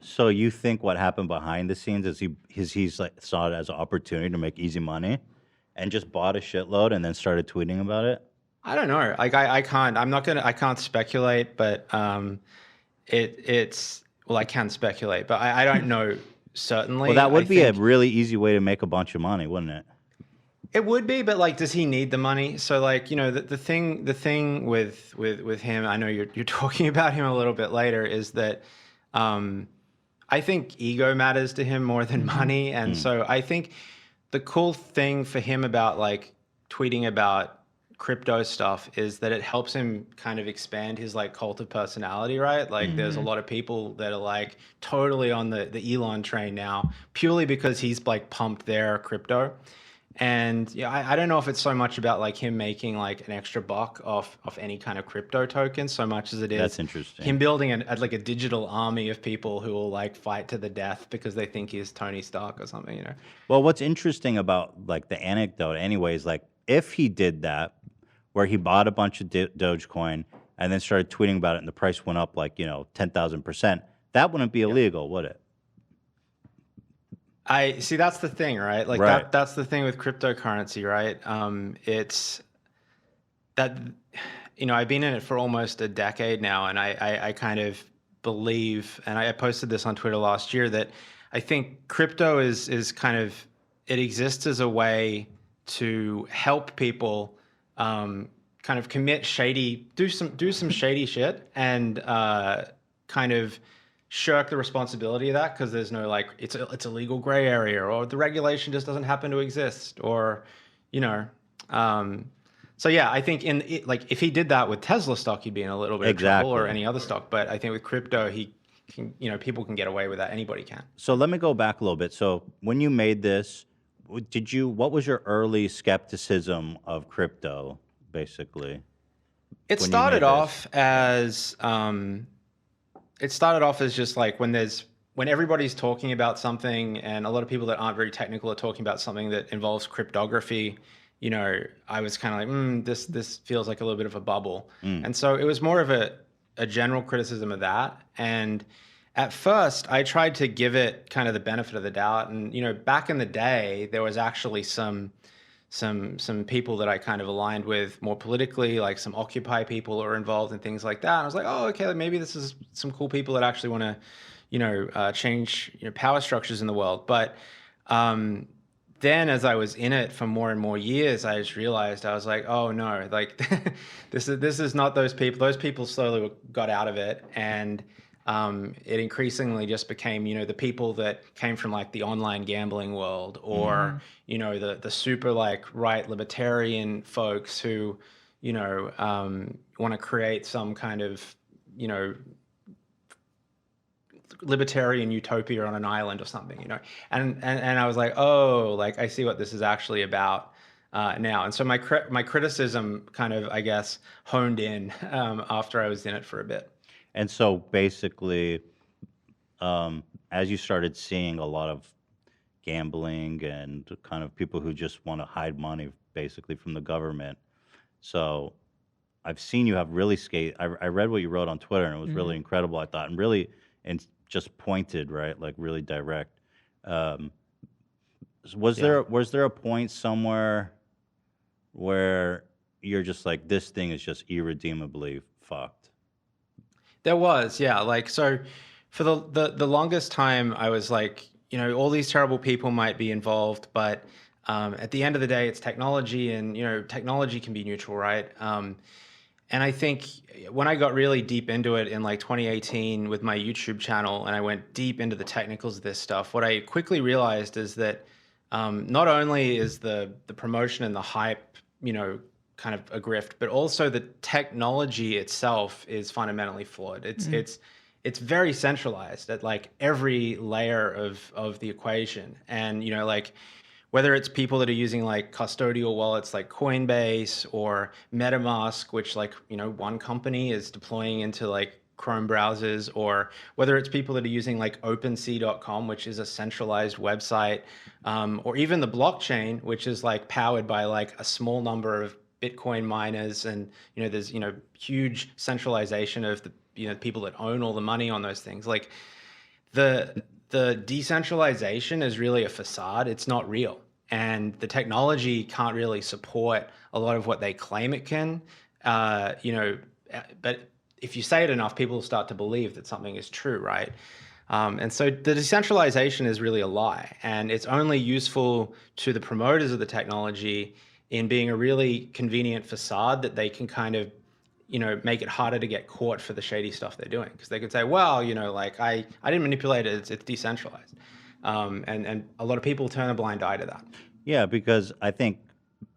So you think what happened behind the scenes is he's like saw it as an opportunity to make easy money, and just bought a shitload and then started tweeting about it? I don't know. Like I can't speculate, but I can speculate, but I don't know certainly. Well, that would be a really easy way to make a bunch of money, wouldn't it? It would be, but like, does he need the money? So like, the thing with him, I know you're talking about him a little bit later, is that I think ego matters to him more than money. And so I think the cool thing for him about like tweeting about crypto stuff is that it helps him kind of expand his like cult of personality, right? Like there's a lot of people that are like totally on the Elon train now, purely because he's like pumped their crypto. And I don't know if it's so much about like him making like an extra buck off any kind of crypto token, so much as it is That's interesting. him building like a digital army of people who will like fight to the death because they think he's Tony Stark or something, Well, what's interesting about like the anecdote anyways, like if he did that, where he bought a bunch of Dogecoin and then started tweeting about it and the price went up like, 10,000%, that wouldn't be illegal, would it? I see. That's the thing, right? Like Right. that's the thing with cryptocurrency, right? It's that, I've been in it for almost a decade now, and I kind of believe, and I posted this on Twitter last year, that I think crypto is kind of, it exists as a way to help people kind of do some shady shit, and kind of shirk the responsibility of that, because there's no, like, it's a legal gray area, or the regulation just doesn't happen to exist, or so yeah, I think like if he did that with Tesla stock, he'd be in a little bit of trouble, or any other stock. But I think with crypto, he can, people can get away with that. Anybody can. So let me go back a little bit. So when you made this, what was your early skepticism of crypto, basically? It started off as just like when everybody's talking about something, and a lot of people that aren't very technical are talking about something that involves cryptography. I was kind of like, this feels like a little bit of a bubble. And so it was more of a general criticism of that. And at first I tried to give it kind of the benefit of the doubt. And, back in the day, there was actually some people that I kind of aligned with more politically, like some Occupy people are involved in things like that. And I was like, oh, okay, maybe this is some cool people that actually want to, change, power structures in the world. But, then as I was in it for more and more years, I just realized, I was like, oh no, like this is not those people. Those people slowly got out of it, and it increasingly just became, the people that came from like the online gambling world, or the super like right libertarian folks who want to create some kind of libertarian utopia on an island or something, and I was like, oh, like I see what this is actually about now. And so my criticism kind of, I guess, honed in after I was in it for a bit. And so basically, as you started seeing a lot of gambling and kind of people who just want to hide money basically from the government, so I've seen you have really I read what you wrote on Twitter, and it was really incredible, I thought, and really just pointed, right? Like really direct. Was there a point somewhere where you're just like, this thing is just irredeemably fucked? There was, yeah. Like, so for the longest time, I was like, all these terrible people might be involved, but at the end of the day, it's technology, and technology can be neutral, right? And I think when I got really deep into it in like 2018 with my YouTube channel, and I went deep into the technicals of this stuff, what I quickly realized is that not only is the promotion and the hype, kind of a grift, but also the technology itself is fundamentally flawed. It's very centralized at like every layer of the equation. And, like, whether it's people that are using like custodial wallets like Coinbase or MetaMask, which like, one company is deploying into like Chrome browsers, or whether it's people that are using like OpenSea.com, which is a centralized website, or even the blockchain, which is like powered by like a small number of Bitcoin miners. And, there's, huge centralization of the, people that own all the money on those things. Like the decentralization is really a facade. It's not real. And the technology can't really support a lot of what they claim it can, but if you say it enough, people will start to believe that something is true, right? And so the decentralization is really a lie, and it's only useful to the promoters of the technology in being a really convenient facade that they can kind of, make it harder to get caught for the shady stuff they're doing. Because they could say, well, like I didn't manipulate it, it's decentralized. And a lot of people turn a blind eye to that. Yeah, because I think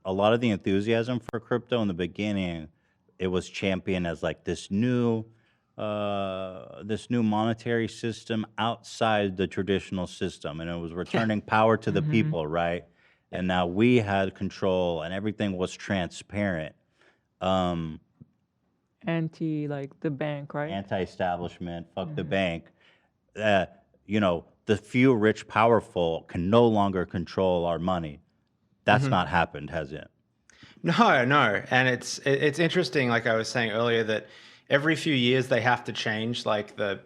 a lot of the enthusiasm for crypto in the beginning, it was championed as like this new monetary system outside the traditional system, and it was returning power to the people, right? And now we had control, and everything was transparent. Anti, like the bank, right? Anti-establishment, fuck the bank. The few rich, powerful can no longer control our money. That's not happened, has it? No. And it's interesting, like I was saying earlier, that every few years they have to change like the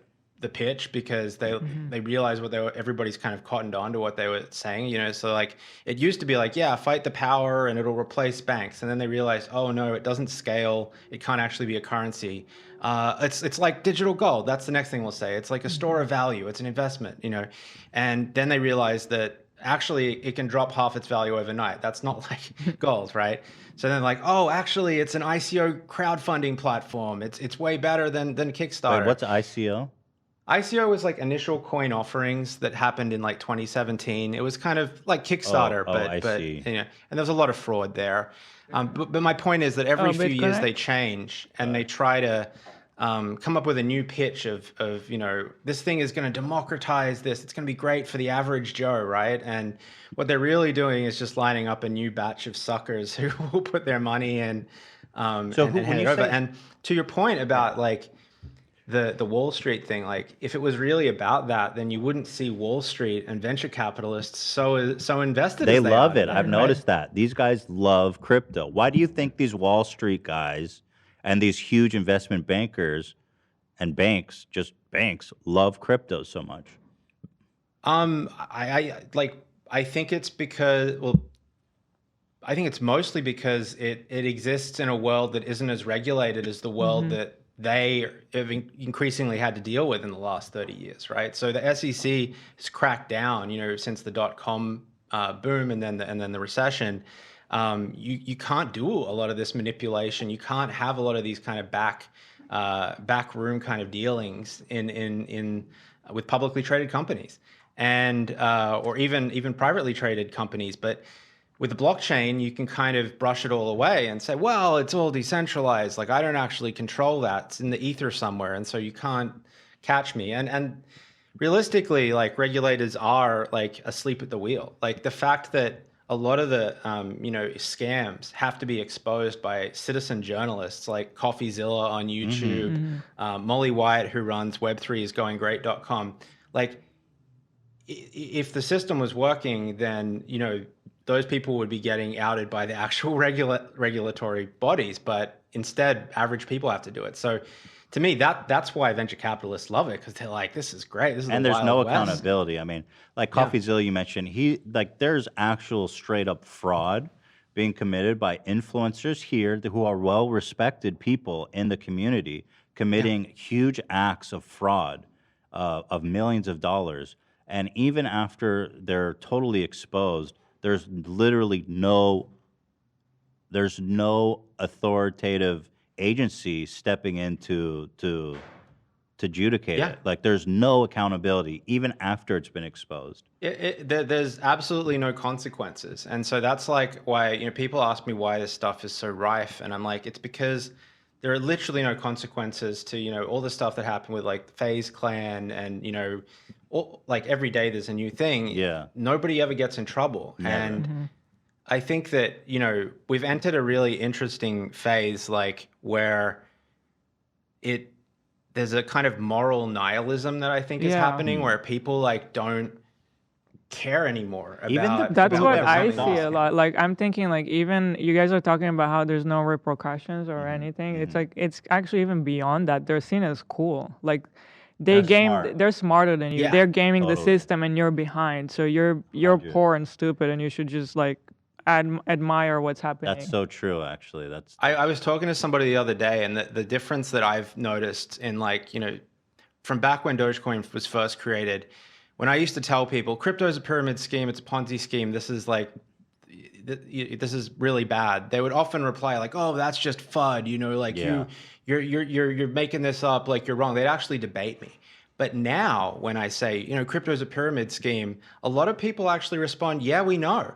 the pitch because they realized what everybody's kind of cottoned on to what they were saying, you know. So like it used to be like, yeah, fight the power and it'll replace banks, and then they realized, oh no, it doesn't scale, it can't actually be a currency. It's like digital gold. That's the next thing we'll say. It's like a store of value. It's an investment, you know. And then they realized that actually it can drop half its value overnight. That's not like gold, right? So then like, oh, actually it's an ICO crowdfunding platform. It's way better than Kickstarter. Wait, what's ICO? ICO was like initial coin offerings that happened in like 2017. It was kind of like Kickstarter, but see. you know, and there was a lot of fraud there. But my point is that every few years they change and they try to come up with a new pitch of you know, this thing is going to democratize this. It's going to be great for the average Joe, right? And what they're really doing is just lining up a new batch of suckers who will put their money in and hand it over. And to your point about like the Wall Street thing, like if it was really about that, then you wouldn't see Wall Street and venture capitalists so invested. They as they love are, it. I've noticed that. These guys love crypto. Why do you think these Wall Street guys and these huge investment bankers and banks, just banks, love crypto so much? I think it's because, well, I think it's mostly because it exists in a world that isn't as regulated as the world that they have increasingly had to deal with in the last 30 years, right? So the SEC has cracked down, you know, since the .com boom and then the recession. You can't do a lot of this manipulation. You can't have a lot of these kind of back room kind of dealings in with publicly traded companies and or even privately traded companies. But with the blockchain, you can kind of brush it all away and say, well, it's all decentralized. Like I don't actually control that. It's in the ether somewhere. And so you can't catch me. And realistically, like regulators are like asleep at the wheel. Like the fact that a lot of the you know, scams have to be exposed by citizen journalists like CoffeeZilla on YouTube, Molly Wyatt, who runs web3isgoinggreat.com. Like if the system was working, then, you know, those people would be getting outed by the actual regulatory bodies, but instead average people have to do it. So to me, that's why venture capitalists love it, because they're like, this is great. This is And the there's Wild no West. accountability. I mean, like CoffeeZilla you mentioned, there's actual straight up fraud being committed by influencers here who are well respected people in the community committing huge acts of fraud of millions of dollars. And even after they're totally exposed, there's literally no authoritative agency stepping in to adjudicate it. Like there's no accountability even after it's been exposed. There's absolutely no consequences. And so that's like why, you know, people ask me why this stuff is so rife. And I'm like, it's because there are literally no consequences to, you know, all the stuff that happened with like the FaZe clan and, you know, like every day there's a new thing. Yeah. Nobody ever gets in trouble. Never. And I think that, you know, we've entered a really interesting phase, like where there's a kind of moral nihilism that I think is happening, where people like don't care anymore about. That's what I see a lot. Like I'm thinking, like even you guys are talking about how there's no repercussions or anything. It's like it's actually even beyond that. They're seen as cool. Like they're smarter than you. Yeah. They're gaming the system, and you're behind. So you're poor and stupid, and you should just like admire what's happening. That's so true, actually. I was talking to somebody the other day, and the difference that I've noticed in, like, you know, from back when Dogecoin was first created, when I used to tell people crypto is a pyramid scheme, it's a Ponzi scheme, this is like, this is really bad, they would often reply like, oh, that's just FUD, you know, like you're making this up, like you're wrong. They'd actually debate me. But now when I say, you know, crypto is a pyramid scheme, a lot of people actually respond, yeah, we know.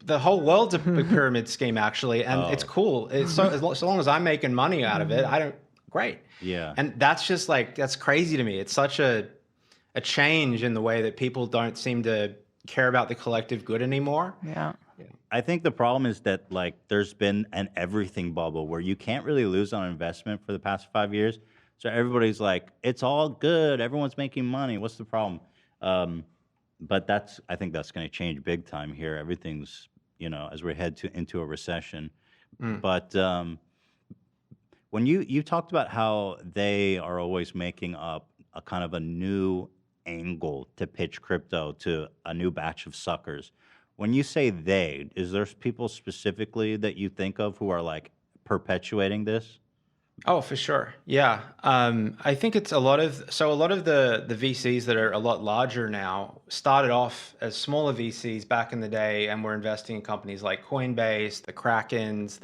The whole world's a pyramid scheme, actually, and it's cool. It's so long as I'm making money out of it, great. Yeah. And that's just like, that's crazy to me. It's such a change in the way that people don't seem to care about the collective good anymore. Yeah. I think the problem is that like there's been an everything bubble where you can't really lose on investment for the past 5 years. So everybody's like, it's all good. Everyone's making money. What's the problem? But I think that's going to change big time here. Everything's, you know, as we head into a recession. But when you talked about how they are always making up a kind of a new angle to pitch crypto to a new batch of suckers. When you say they, is there people specifically that you think of who are like perpetuating this? Oh, for sure. Yeah. I think it's a lot of the VCs that are a lot larger now started off as smaller VCs back in the day and were investing in companies like Coinbase, the Krakens,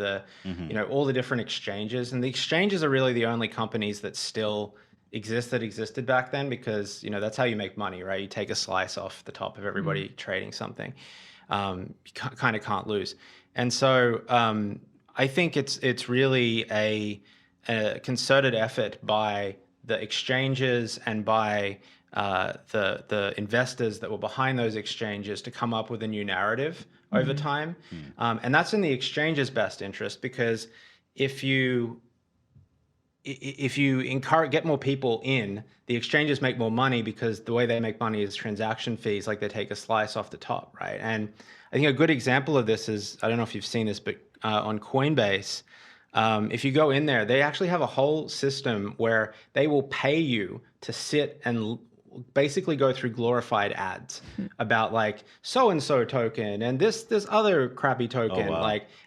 all the different exchanges. And the exchanges are really the only companies that still existed back then, because, that's how you make money, right? You take a slice off the top of everybody trading something. You kind of can't lose. And so I think it's really a concerted effort by the exchanges and by the investors that were behind those exchanges to come up with a new narrative over time. And that's in the exchange's best interest, because if you get more people in, the exchanges make more money, because the way they make money is transaction fees, like they take a slice off the top, right? And I think a good example of this is, I don't know if you've seen this, but on Coinbase, if you go in there, they actually have a whole system where they will pay you to sit and basically go through glorified ads about like so-and-so token and this other crappy token,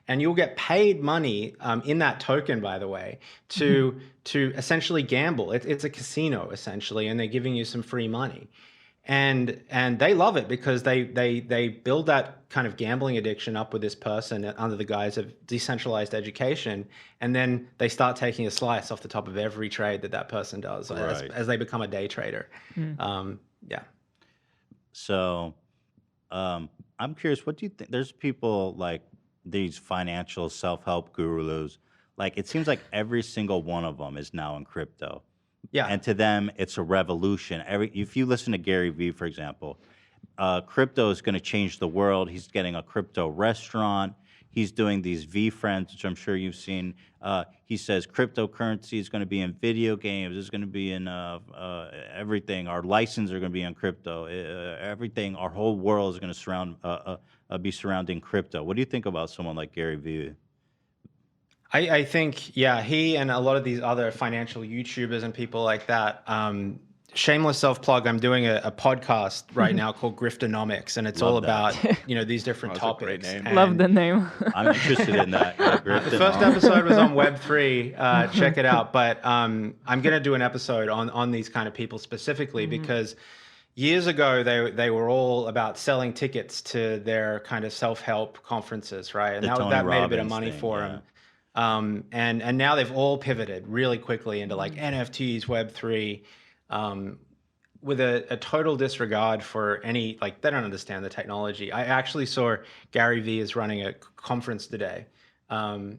and you'll get paid money in that token, by the way, to essentially gamble. It's a casino essentially, and they're giving you some free money. And they love it, because they build that kind of gambling addiction up with this person under the guise of decentralized education, and then they start taking a slice off the top of every trade that person does as they become a day trader. Yeah. So I'm curious, what do you think? There's people like these financial self-help gurus. Like, it seems like every single one of them is now in crypto. Yeah. And to them, it's a revolution. If you listen to Gary Vee, for example, crypto is going to change the world. He's getting a crypto restaurant. He's doing these V Friends, which I'm sure you've seen. He says cryptocurrency is going to be in video games. It's going to be in everything. Our licenses are going to be on crypto. Everything. Our whole world is going to be surrounding crypto. What do you think about someone like Gary Vee? I think, yeah, he and a lot of these other financial YouTubers and people like that. Shameless self-plug, I'm doing a podcast right now called Griftonomics, and it's all about, these different topics. Love the name. I'm interested in that. The first episode was on Web3. Check it out. But I'm going to do an episode on these kind of people specifically, because years ago, they were all about selling tickets to their kind of self-help conferences, right? And that made a bit of money for them. And now they've all pivoted really quickly into like NFTs, Web3, with a total disregard for any, like, they don't understand the technology. I actually saw Gary Vee is running a conference today. And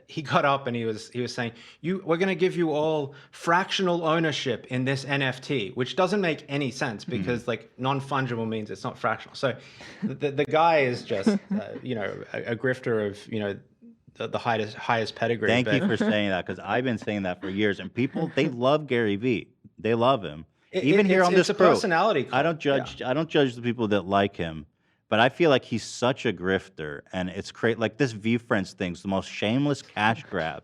he got up and he was saying, we're going to give you all fractional ownership in this NFT, which doesn't make any sense, because like non-fungible means it's not fractional. So the guy is just, a grifter of, the highest pedigree. Thank you for saying that, because I've been saying that for years, and people, they love Gary Vee. They love him. Even here on this crew, personality. I don't judge. I don't judge the people that like him, but I feel like he's such a grifter, and it's great. Like this V Friends thing's the most shameless cash grab.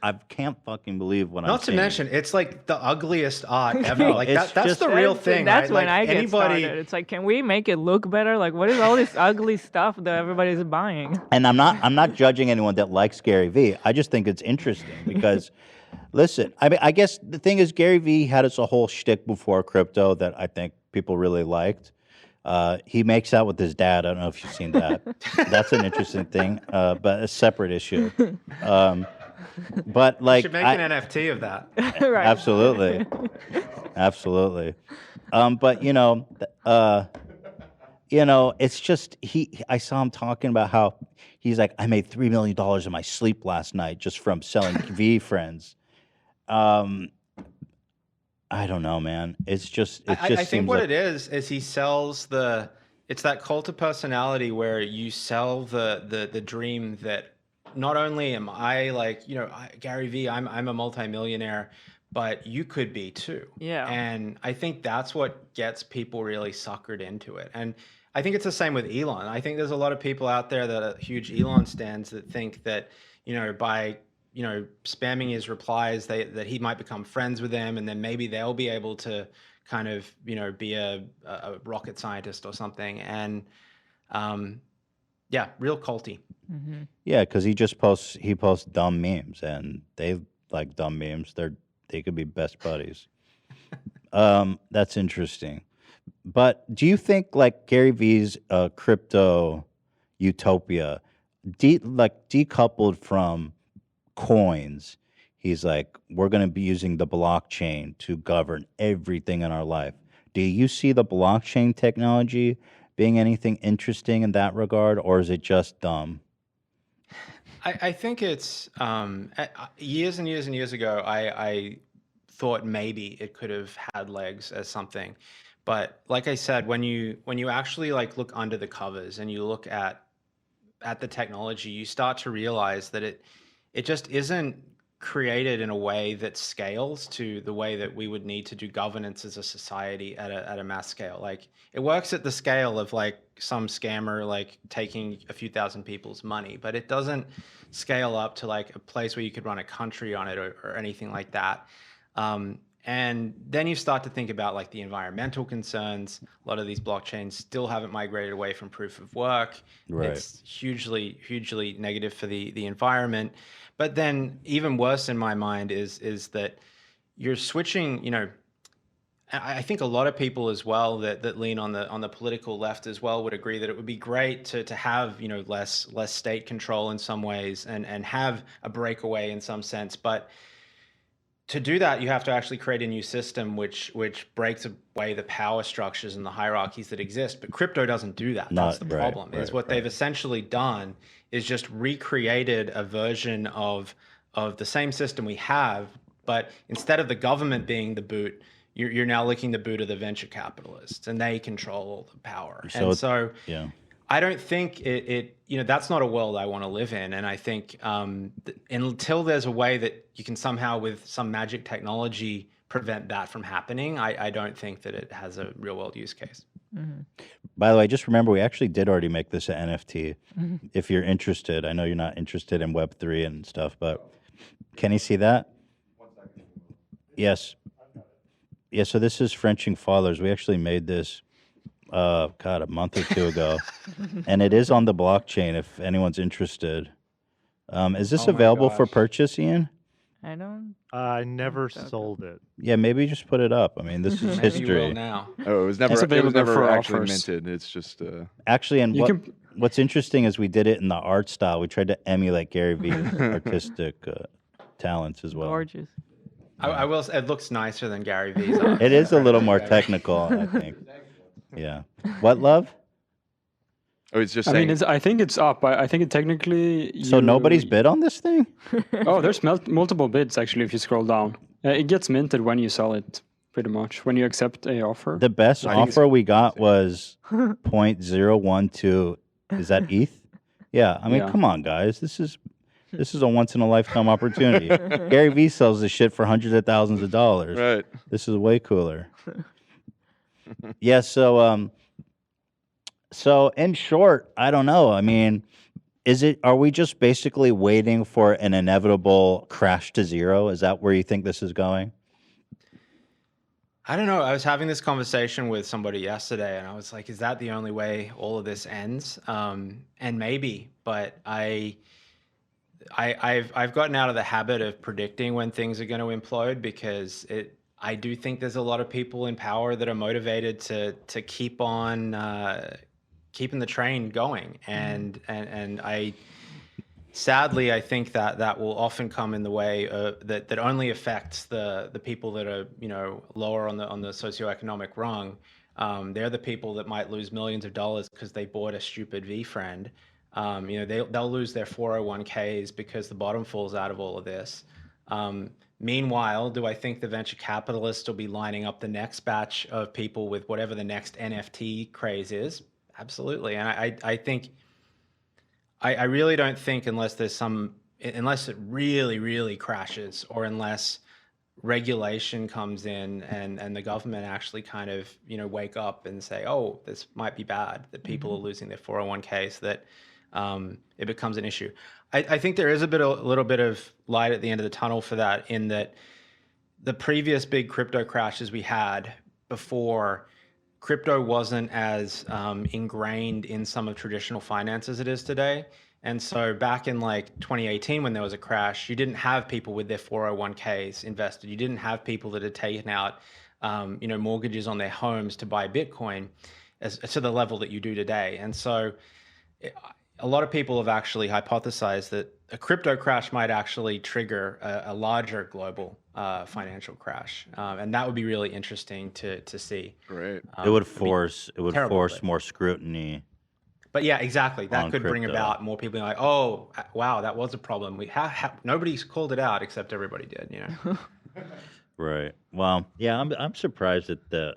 I can't fucking believe what I'm saying. Not to mention, it's like the ugliest art ever. Like that's the real thing. That's right? when I get started. It's like, can we make it look better? Like, what is all this ugly stuff that everybody's buying? And I'm not judging anyone that likes Gary Vee. I just think it's interesting because, listen, I mean, I guess the thing is, Gary Vee had us a whole shtick before crypto that I think people really liked. He makes out with his dad. I don't know if you've seen that. That's an interesting thing, but a separate issue. But like, you should make an NFT of that. Right. Absolutely, absolutely. But it's just I saw him talking about how he's like, I made $3 million in my sleep last night just from selling V Friends. I don't know, man. It's just. I think what it is he sells it's that cult of personality where you sell the dream that. Not only am I like, Gary Vee, I'm a multimillionaire, but you could be too. Yeah. And I think that's what gets people really suckered into it. And I think it's the same with Elon. I think there's a lot of people out there that are huge Elon stans that think that, by spamming his replies, that he might become friends with them, and then maybe they'll be able to kind of, be a rocket scientist or something. And yeah, real culty. Yeah, because he posts dumb memes, and they like dumb memes. They could be best buddies. That's interesting. But do you think like Gary V's crypto utopia, decoupled from coins, he's like, we're going to be using the blockchain to govern everything in our life. Do you see the blockchain technology being anything interesting in that regard, or is it just dumb? I think it's years and years and years ago, I thought maybe it could have had legs as something. But like I said, when you actually like look under the covers and you look at the technology, you start to realize that it just isn't created in a way that scales to the way that we would need to do governance as a society at a mass scale. Like it works at the scale of like some scammer like taking a few thousand people's money, but it doesn't scale up to like a place where you could run a country on it or anything like that. And then you start to think about like the environmental concerns. A lot of these blockchains still haven't migrated away from proof of work. Right. It's hugely, hugely negative for the environment. But then even worse in my mind is that you're switching, I think a lot of people as well that lean on the political left as well would agree that it would be great to have, less state control in some ways and have a breakaway in some sense. But to do that, you have to actually create a new system which breaks away the power structures and the hierarchies that exist. But crypto doesn't do that. That's the problem. Is what they've essentially done is just recreated a version of the same system we have, but instead of the government being the boot, you're now licking the boot of the venture capitalists, and they control all the power. So yeah. I don't think that's not a world I want to live in. And I think until there's a way that you can somehow with some magic technology prevent that from happening, I don't think that it has a real world use case. By the way, just remember, we actually did already make this an NFT. If you're interested, I know you're not interested in Web3 and stuff, but can you see that? Yes. Yeah, so this is Frenching Fathers. We actually made this a month or two ago, and it is on the blockchain if anyone's interested. Is this available for purchase, Ian? I don't. I never sold it. Yeah, maybe just put it up. I mean, this is Maybe you history. will now. Oh, it was never actually minted. It's just Actually, and what's interesting is we did it in the art style. We tried to emulate Gary V's artistic talents as well. Gorgeous. I will say it looks nicer than Gary V's art. It is a little more technical, I think. Yeah. What, Love? Oh, it's just. I think it's up. I think it technically. So nobody's bid on this thing? Oh, there's multiple bids actually. If you scroll down, it gets minted when you sell it. Pretty much when you accept a offer. The best offer we got was 0.012. Is that ETH? Yeah. I mean, come on, guys. This is a once in a lifetime opportunity. Gary V sells this shit for hundreds of thousands of dollars. Right. This is way cooler. Yeah. So in short, I don't know. I mean, are we just basically waiting for an inevitable crash to zero? Is that where you think this is going? I don't know. I was having this conversation with somebody yesterday, and I was like, "Is that the only way all of this ends?" And maybe, but I've gotten out of the habit of predicting when things are going to implode because I do think there's a lot of people in power that are motivated to keep on keeping the train going, and sadly, I think that will often come in the way that only affects the people that are lower on the socioeconomic rung. They're the people that might lose millions of dollars because they bought a stupid VFriend. They'll lose their 401ks because the bottom falls out of all of this. Meanwhile, do I think the venture capitalists will be lining up the next batch of people with whatever the next NFT craze is? Absolutely, and I think. I really don't think unless it really, really crashes, or unless regulation comes in and the government actually kind of, wake up and say, oh, this might be bad, that people are losing their 401ks, that it becomes an issue. I think there is a little bit of light at the end of the tunnel for that, in that the previous big crypto crashes we had before, crypto wasn't as ingrained in some of traditional finance as it is today. And so back in like 2018, when there was a crash, you didn't have people with their 401ks invested. You didn't have people that had taken out, mortgages on their homes to buy Bitcoin to the level that you do today. And so a lot of people have actually hypothesized that a crypto crash might actually trigger a larger global financial crash, and that would be really interesting to see. Great. It would force terrible, more scrutiny. But yeah, exactly. That could bring crypto. about more people being like, "Oh, wow, that was a problem. We nobody's called it out except everybody did." Right. Well, yeah, I'm surprised that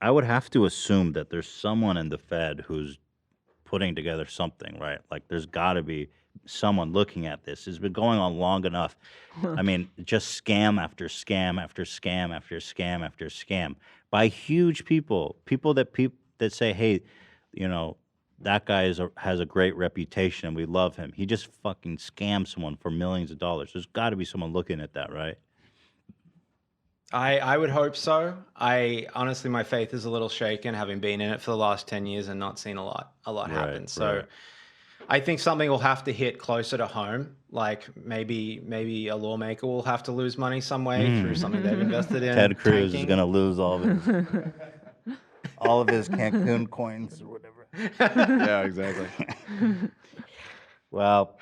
I would have to assume that there's someone in the Fed who's putting together something, right? Like there's got to be someone looking at this. It's been going on long enough. I mean, just scam after scam after scam after scam after scam by huge people that say, "Hey, that guy has a great reputation and we love him. He just fucking scammed someone for millions of dollars." There's got to be someone looking at that, right? I would hope so. I honestly, my faith is a little shaken, having been in it for the last 10 years and not seen a lot happen. So right. I think something will have to hit closer to home. Like maybe a lawmaker will have to lose money some way through something they've invested in. Ted Cruz tanking. is going to lose all of his Cancun coins or whatever. Yeah, exactly. Well,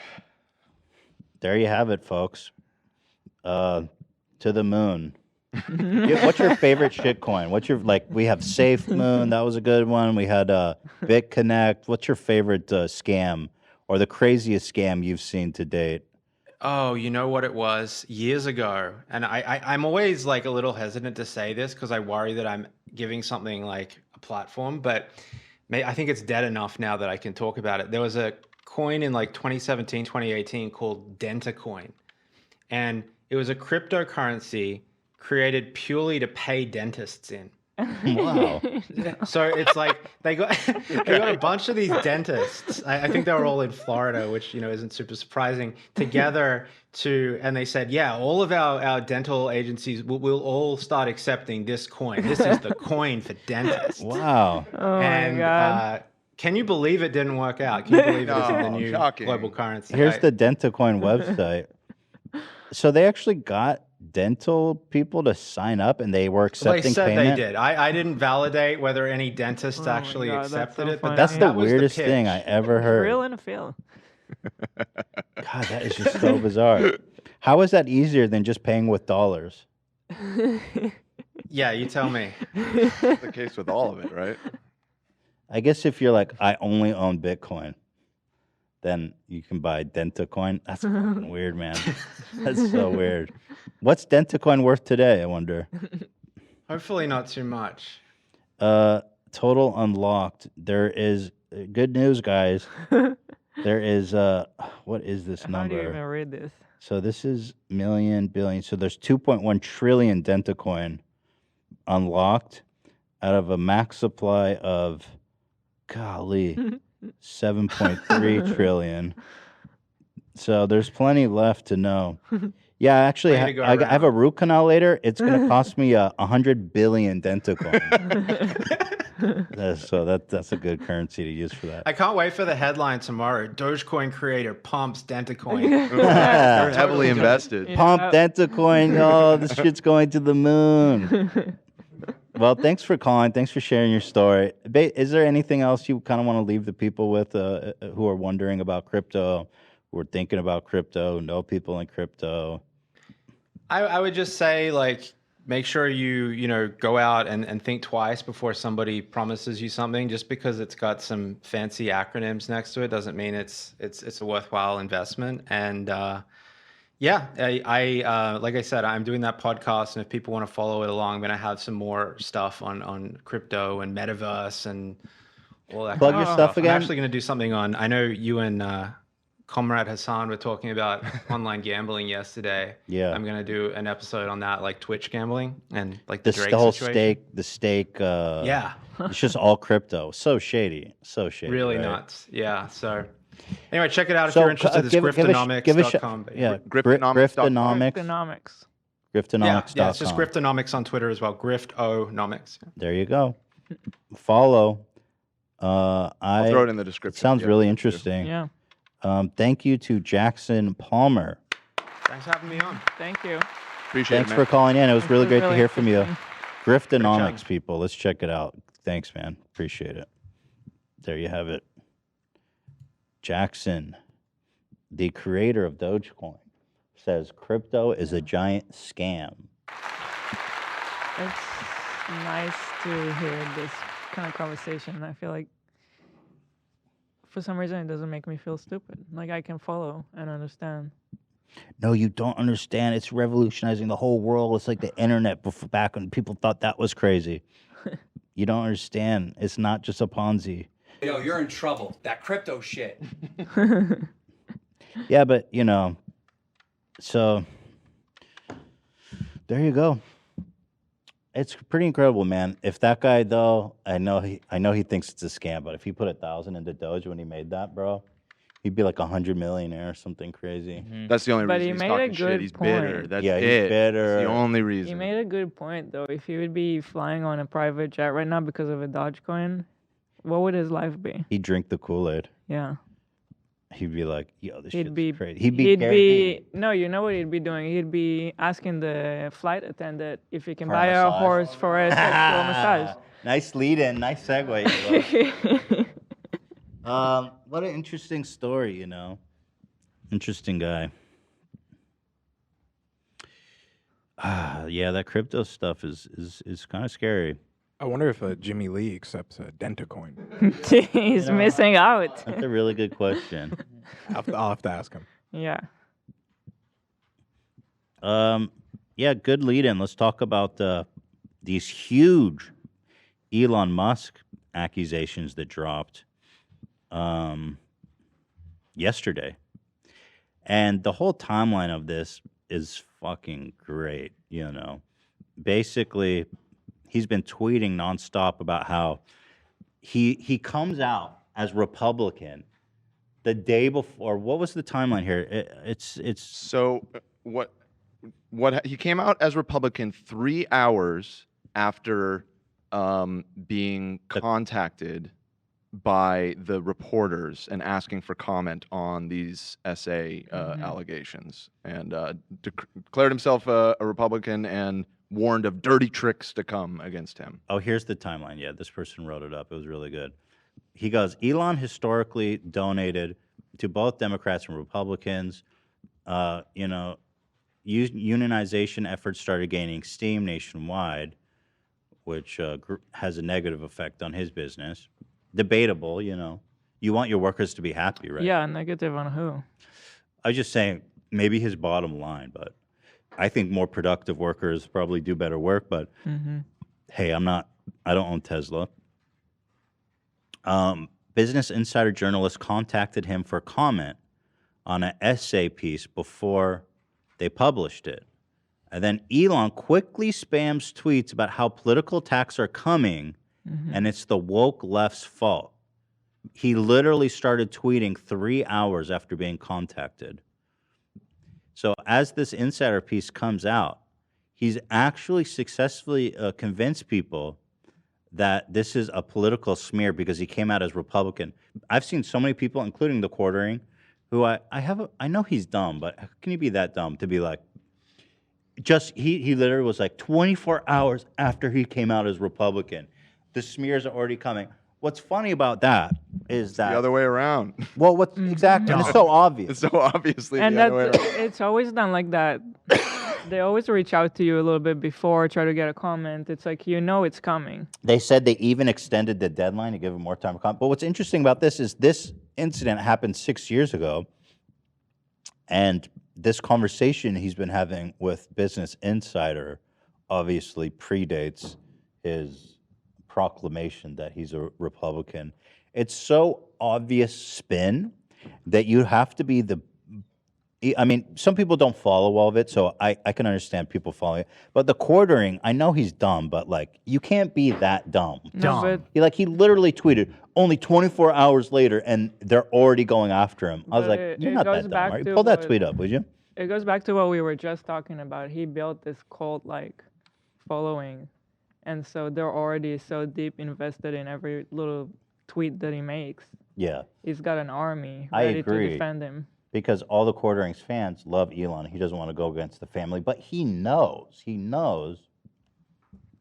there you have it, folks. To the moon. What's your favorite shitcoin? We have Safe Moon, that was a good one. We had BitConnect. What's your favorite scam or the craziest scam you've seen to date? Oh, you know what it was years ago, and I'm always like a little hesitant to say this because I worry that I'm giving something like a platform, but I think it's dead enough now that I can talk about it. There was a coin in like 2017, 2018 called Dentacoin, and it was a cryptocurrency created purely to pay dentists in. Wow. So it's like they got a bunch of these dentists. I think they were all in Florida, which isn't super surprising. Together and they said, yeah, all of our dental agencies will all start accepting this coin. This is the coin for dentists. Wow. Oh and my God. Can you believe it didn't work out? Can you believe it isn't the new global currency? Here's the Dentacoin website. So they actually got dental people to sign up and they were accepting they said payment? They did. I didn't validate whether any dentists actually accepted it, but that's the that was weirdest pitch. thing I ever heard. Real and a feel. God, that is just so bizarre. How is that easier than just paying with dollars? Yeah, you tell me. That's the case with all of it, right? I guess if you're like, I only own Bitcoin, then you can buy Dentacoin. That's fucking weird, man. That's so weird. What's Dentacoin worth today, I wonder? Hopefully not too much. Total unlocked. There is good news, guys. There is what is this number? How do you even read this? So this is million, billion. So there's 2.1 trillion Dentacoin unlocked out of a max supply of, golly, 7.3 trillion. So there's plenty left to know. Yeah, actually, I have a root canal later. It's going to cost me 100 billion Dentacoin. That's a good currency to use for that. I can't wait for the headline tomorrow. Dogecoin creator pumps Dentacoin. They're heavily invested. Pump Dentacoin. Oh, this shit's going to the moon. Well, thanks for calling. Thanks for sharing your story. Is there anything else you kind of want to leave the people with who are wondering about crypto, who are thinking about crypto, who know people in crypto? I would just say, like, make sure you go out and think twice before somebody promises you something. Just because it's got some fancy acronyms next to it doesn't mean it's a worthwhile investment. And yeah, I like I said, I'm doing that podcast, and if people want to follow it along, I'm going to have some more stuff on crypto and metaverse and all that. Plug kind your of stuff again. I'm actually going to do something on. I know you and Comrade Hassan were talking about online gambling yesterday. Yeah. I'm gonna do an episode on that, like Twitch gambling and like the Drake The whole situation. stake. Yeah. It's just all crypto. So shady. So shady. Really right? nuts. Yeah. So anyway, check it out if So, you're interested. It's give a griftonomics.com. yeah, Griftonomics.com. Griftonomics. Griftonomics.com. Yeah, it's just Griftonomics on Twitter as well. Griftonomics. There you go. Follow. I'll throw it in the description. Sounds Yeah, really too. interesting. Yeah. Thank you to Jackson Palmer. Thanks for having me on. Thank you. Appreciate Thanks it, for man. calling in. It was This really was great to really hear from you. interesting. Griftonomics, people. Let's check it out. Thanks, man. Appreciate it. There you have it. Jackson, the creator of Dogecoin, says crypto is a giant scam. It's nice to hear this kind of conversation. I feel like for some reason it doesn't make me feel stupid. Like I can follow and understand. No, you don't understand. It's revolutionizing the whole world. It's like the internet before, back when people thought that was crazy. You don't understand. It's not just a Ponzi. Yo, you're in trouble. That crypto shit. Yeah, but you know, so there you go. It's pretty incredible, man. If that guy though, I know he thinks it's a scam, but if he put 1,000 into Doge when he made that, bro, he'd be like 100 millionaire or something crazy. That's the only But reason he he's made a talking shit. good He's bitter. point. That's Yeah, it. he's bitter. That's the only He reason. made a good point though. If he would be flying on a private jet right now because of a Dogecoin, what would his life be? He'd drink the Kool-Aid. Yeah. He'd be like, "Yo, this He'd shit's be crazy." He'd be no, you know what he'd be doing? He'd be asking the flight attendant if he can For a buy a massage. horse for a sexual massage. Nice lead-in. Nice segue. What an interesting story, you know. Interesting guy. Yeah, that crypto stuff is kind of scary. I wonder if Jimmy Lee accepts a Dentacoin. He's missing out. That's a really good question. I'll have to ask him. Yeah. Yeah, good lead-in. Let's talk about these huge Elon Musk accusations that dropped yesterday. And the whole timeline of this is fucking great, you know. Basically, he's been tweeting nonstop about how he comes out as Republican the day before. What was the timeline here? It's So what he came out as Republican 3 hours after being contacted by the reporters and asking for comment on these essay allegations, and declared himself a Republican and warned of dirty tricks to come against him. Oh, here's the timeline. Yeah, this person wrote it up. It was really good. He goes, Elon historically donated to both Democrats and Republicans. You know, unionization efforts started gaining steam nationwide, which has a negative effect on his business. Debatable, you know. You want your workers to be happy, right? Yeah, negative on who? I was just saying, maybe his bottom line, but I think more productive workers probably do better work. But hey, I don't own Tesla. Business Insider journalists contacted him for comment on an essay piece before they published it. And then Elon quickly spams tweets about how political attacks are coming and it's the woke left's fault. He literally started tweeting 3 hours after being contacted. So as this insider piece comes out, he's actually successfully convinced people that this is a political smear because he came out as Republican. I've seen so many people, including the Quartering, who I know he's dumb, but how can you be that dumb to be like, he literally was like 24 hours after he came out as Republican. The smears are already coming. What's funny about that is that the other way around. Well, exactly? And it's so obvious. It's so obviously And the other way around. it's always done like that. They always reach out to you a little bit before, try to get a comment. It's like, you know it's coming. They said they even extended the deadline to give him more time to comment. But what's interesting about this is this incident happened 6 years ago. And this conversation he's been having with Business Insider obviously predates his proclamation that he's a Republican. It's so obvious spin. that you have to be the. I mean, some people don't follow all of it, so I can understand people following it. But the quartering, I know he's dumb, but like you can't be that dumb. No, but- He literally tweeted only 24 hours later, and they're already going after him. I was But like, you're not goes that dumb, back right? to Pull that what- tweet up, would you? It goes back to what we were just talking about. He built this cult like following, and so they're already so deep invested in every little tweet that he makes. Yeah. He's got an army I ready agree. to defend him. Because all the quartering's fans love Elon. He doesn't want to go against the family, but he knows. He knows.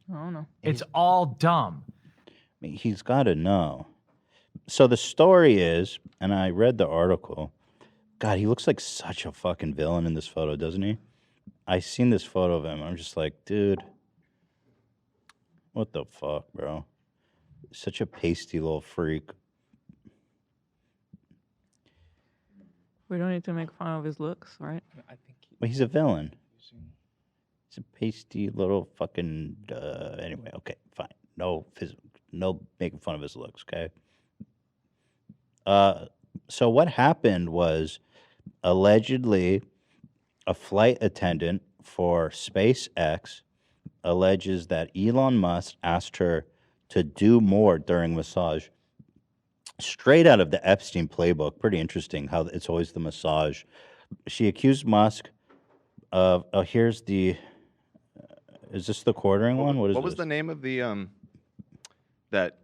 I don't know. It's all dumb. I mean, he's got to know. So the story is, and I read the article. God, he looks like such a fucking villain in this photo, doesn't he? I seen this photo of him. I'm just like, dude, what the fuck, bro? Such a pasty little freak. We don't need to make fun of his looks, right? But he's a villain. He's a pasty little fucking. Anyway, okay, fine. No making fun of his looks. Okay. So what happened was, allegedly, a flight attendant for SpaceX alleges that Elon Musk asked her to do more during massage. Straight out of the Epstein playbook. Pretty interesting how it's always the massage. She accused Musk of. Oh, here's the. Is this the quartering one? What is What was this? the name of the that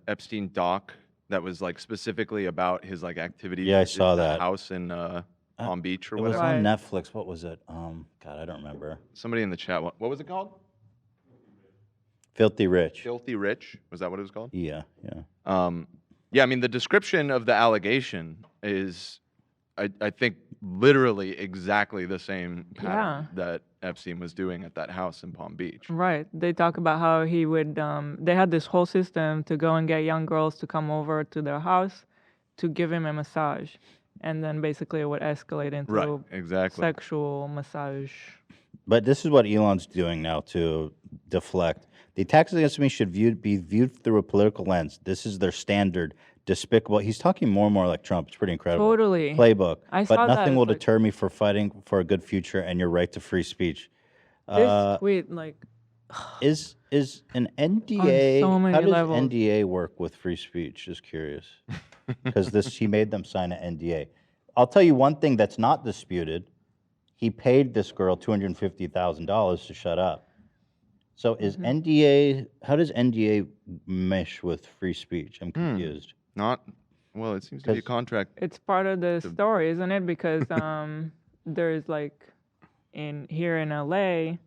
Epstein doc that was like specifically about his like activities? Yeah, I at saw his that. house in Palm Beach or It was whatever. on Netflix. What was it? God, I don't remember. Somebody in the chat. What was it called? Filthy Rich. Filthy Rich. Was that what it was called? Yeah, yeah. Yeah, I mean, the description of the allegation is, I think, literally exactly the same pattern that Epstein was doing at that house in Palm Beach. Right. They talk about how he would. They had this whole system to go and get young girls to come over to their house to give him a massage, and then basically it would escalate into Right, exactly. sexual massage. But this is what Elon's doing now to deflect. The attacks against me should be viewed through a political lens. This is their standard despicable. He's talking more and more like Trump. It's pretty incredible. Totally. Playbook. I But saw that. nothing It's will like- deter me for fighting for a good future and your right to free speech. This tweet, like, Is an NDA? so many how does levels. NDA work with free speech? Just curious, because he made them sign an NDA. I'll tell you one thing that's not disputed. He paid this girl $250,000 to shut up. So is NDA? How does NDA mesh with free speech? I'm confused. Not well. It seems to be a contract. it's part of the story, isn't it? Because there's like here in LA,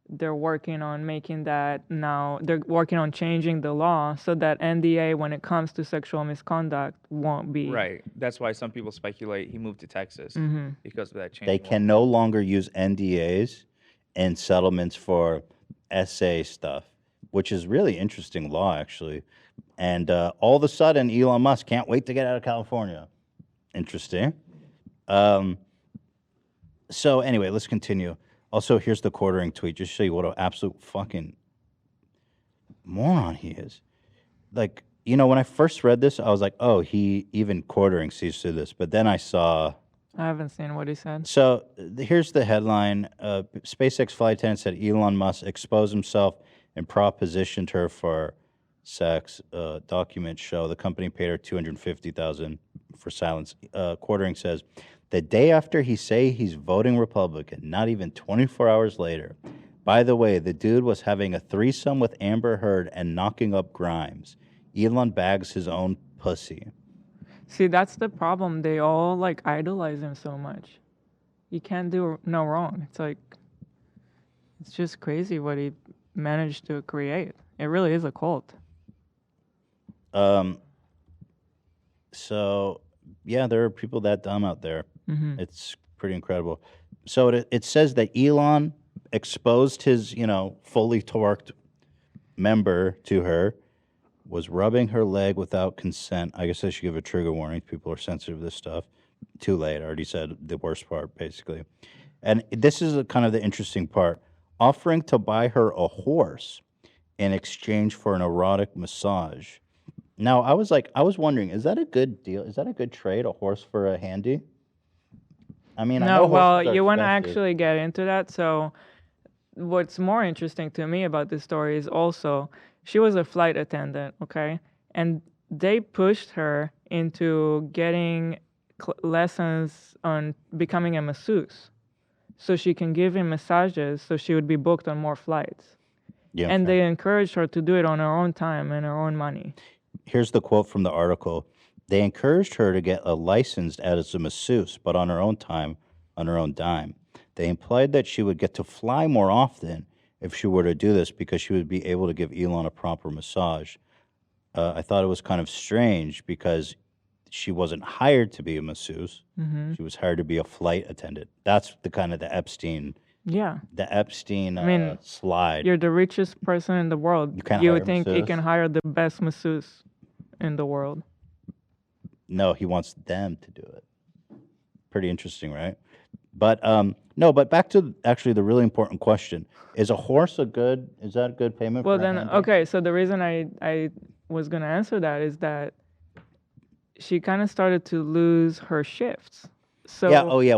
they're working on making that now. They're working on changing the law so that NDA, when it comes to sexual misconduct, won't be Right. That's why some people speculate he moved to Texas Mhm. because of that change. They can no longer use NDAs in settlements for SA stuff, which is really interesting law, actually. And all of a sudden, Elon Musk can't wait to get out of California. Interesting. So anyway, let's continue. Also, here's the quartering tweet. Just show you what an absolute fucking moron he is. Like, you know, when I first read this, I was like, oh, he even quartering sees through this. But then I saw. I haven't seen what he said. So here's the headline. SpaceX flight attendant said Elon Musk exposed himself and propositioned her for sex. Documents show the company paid her $250,000 for silence. Quartering says, the day after he say he's voting Republican, not even 24 hours later. By the way, the dude was having a threesome with Amber Heard and knocking up Grimes. Elon bags his own pussy. See, that's the problem. They all like idolize him so much. He can't do no wrong. It's like, it's just crazy what he managed to create. It really is a cult. So, yeah, there are people that dumb out there. Mhm. It's pretty incredible. So it says that Elon exposed his, fully torqued member to her, was rubbing her leg without consent. I guess I should give a trigger warning. People are sensitive to this stuff. Too late. I already said the worst part, basically. And this is kind of the interesting part. Offering to buy her a horse in exchange for an erotic massage. Now, I was wondering, is that a good deal? Is that a good trade, a horse for a handy? I mean, I No, know well, horses are you want to expensive. actually get into that. So, what's more interesting to me about this story is also she was a flight attendant, okay? And they pushed her into getting lessons on becoming a masseuse so she can give him massages so she would be booked on more flights. Yeah, And they encouraged her to do it on her own time and her own money. Here's the quote from the article. They encouraged her to get a licensed as a masseuse, but on her own time, on her own dime. They implied that she would get to fly more often if she were to do this because she would be able to give Elon a proper massage. I thought it was kind of strange because she wasn't hired to be a masseuse. Mhm. She was hired to be a flight attendant. That's the kind of the Epstein. Yeah. The Epstein I mean, slide. You're the richest person in the world. can't You hire would a think he masseuse? can hire the best masseuse in the world. No, he wants them to do it. Pretty interesting, right? But no, but back to actually the really important question. Is a horse is that a good payment Well, for a then, handy? okay, so the reason I was going to answer that is that she kind of started to lose her shifts. So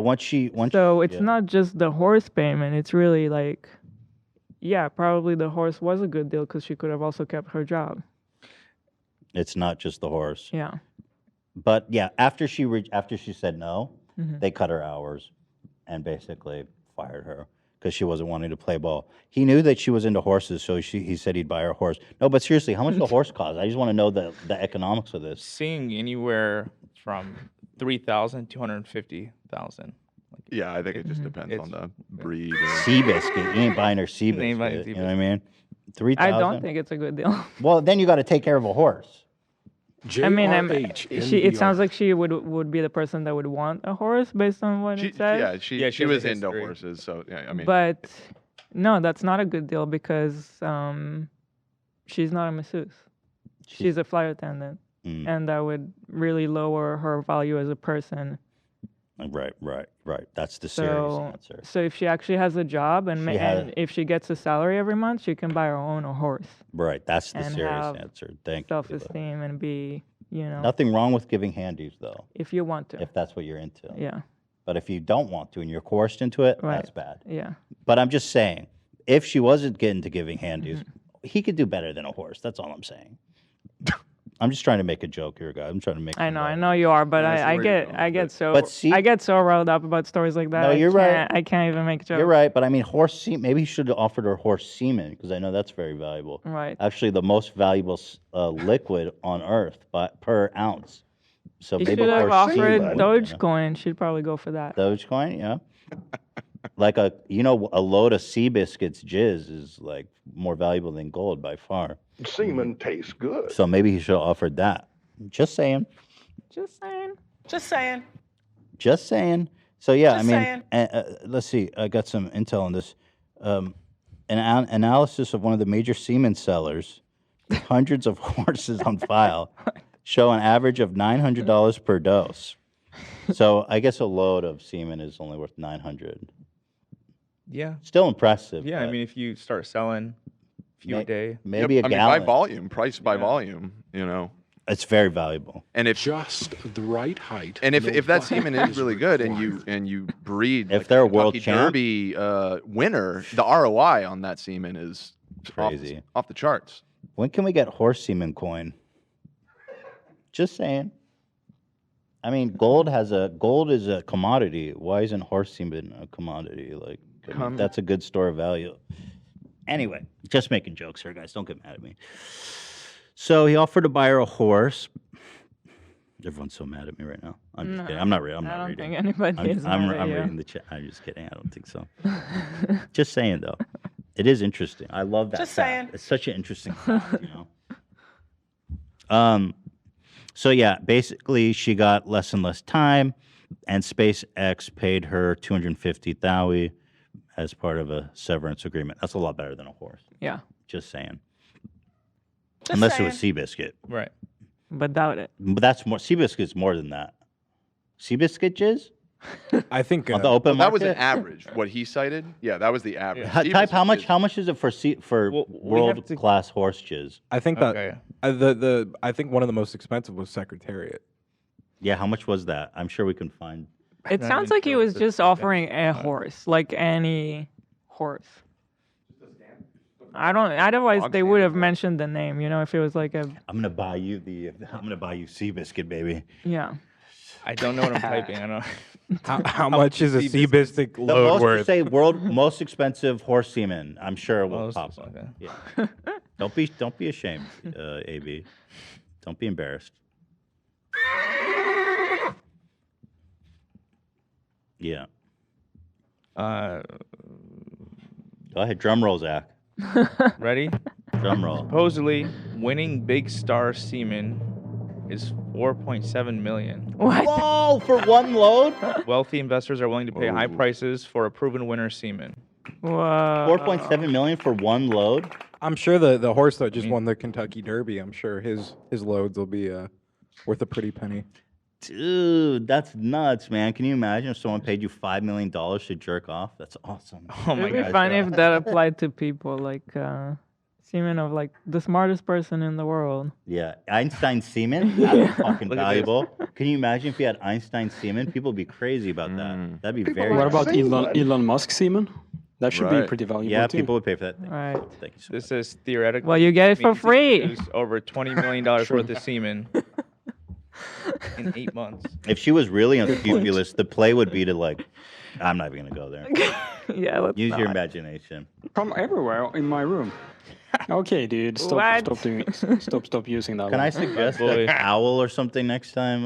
once she So it's not just the horse payment, it's really like, yeah, probably the horse was a good deal because she could have also kept her job. It's not just the horse. Yeah. But yeah, after she said no, Mhm. they cut her hours and basically fired her because she wasn't wanting to play ball. He knew that she was into horses, so he said he'd buy her a horse. No, but seriously, how much does a horse cost? I just want to know the economics of this. Seeing anywhere from 3,000 to 150,000. Yeah, I think it just depends on the breed. Seabiscuit. You ain't buying her You ain't buying Seabiscuit. You know what I mean? 3,000. I don't think it's a good deal. Well, then you got to take care of a horse. I mean, it sounds like she would be the person that would want a horse based on what it says. She was into horses, so yeah, I mean. But no, that's not a good deal because she's not a masseuse. She's a flight attendant, and that would really lower her value as a person. Right. That's the serious answer. So if she actually has a job and if she gets a salary every month, she can buy her own a horse. Right, that's the and serious have answer. Thank you. self-esteem and be, Nothing wrong with giving handies, though. if you want to. If that's what you're into. Yeah. But if you don't want to and you're coerced into it, that's bad. Yeah. But I'm just saying, if she wasn't getting to giving handies, he could do better than a horse. That's all I'm saying. I'm just trying to make a joke here, guys. I'm trying to make. I know you are, but I get so riled up about stories like that. No, you're right. I can't even make jokes. You're right, but I mean, horse semen. Maybe he should have offered her horse semen because I know that's very valuable. Right. Actually, the most valuable liquid on Earth per ounce. So He maybe should have horse offered semen. Dogecoin. She'd probably go for that. Dogecoin, yeah. Like a load of Seabiscuit's jizz is like more valuable than gold by far. Semen tastes good. So maybe he should have offered that. Just saying. Just saying. Just saying. Just saying. So yeah, Just I mean, let's see. I got some intel on this. An analysis of one of the major semen sellers, with hundreds of horses on file, show an average of $900 per dose. So I guess a load of semen is only worth $900. Yeah. Still impressive. Yeah, I but mean, if you start selling a few a day. maybe a I gallon. mean, by volume, priced by volume, It's very valuable. And if just the right height. And if that semen is really good and you breed If like they're a Kentucky world champ? Derby winner, the ROI on that semen is Crazy. off the charts. When can we get horse semen coin? Just saying. I mean, gold is a commodity. Why isn't horse semen a commodity? Like, I mean, that's a good store of value. Anyway, just making jokes here, guys. Don't get mad at me. So he offered to buy her a horse. Everyone's so mad at me right now. I'm just kidding. I'm not reading. I don't think anybody is I'm mad at you. reading the chat. I'm just kidding. I don't think so. Just saying, though. It is interesting. I love that. Just fact. saying. It's such an interesting fact, So yeah, basically she got less and less time, and SpaceX paid her $250,000 as part of a severance agreement. That's a lot better than a horse. Yeah. Just saying. Just Unless saying. it was Seabiscuit. Right. But doubt it. But that's more. Seabiscuit's more than that. Seabiscuit jizz? I think On the open That was an market? average. What he cited, yeah, that was the average. Type how much is it for world class horse jizz? I think that I think one of the most expensive was Secretariat. Yeah, how much was that? I'm sure we can find. It sounds like he was just offering a horse, like any horse. I don't. Otherwise, they would have mentioned the name. You know, if it was like a. I'm gonna buy you Seabiscuit, baby. Yeah. I don't know what I'm typing. I don't. How much is a Seabiscuit load worth? Say most expensive horse semen. I'm sure it will pop up. Yeah. Don't be ashamed, AB. Don't be embarrassed. Yeah. Go ahead, drum roll, Zach. Ready? Drum roll. Supposedly, winning Big Star semen is 4.7 million. What? Whoa, for one load? Wealthy investors are willing to pay high prices for a proven winner semen. Whoa. 4.7 million for one load? I'm sure the horse that just won the Kentucky Derby, I'm sure his loads will be worth a pretty penny. Dude, that's nuts, man. Can you imagine if someone paid you $5 million to jerk off? That's awesome. Oh my It'd be funny if that applied to people like semen of like the smartest person in the world. Yeah, Einstein semen? That's fucking valuable. Can you imagine if you had Einstein semen? People would be crazy about that. That'd be very What about Elon Musk semen? That should be pretty valuable Yeah, too. people would pay for that. Right. Thank you so This is theoretical. Well, you get it for free. Over $20 million worth of semen in 8 months. If she was really unscrupulous, the play would be to like, I'm not even gonna go there. Yeah, let's Use your not. imagination. From everywhere in my room. Okay, dude, stop using that. Can one. I suggest an owl or something next time,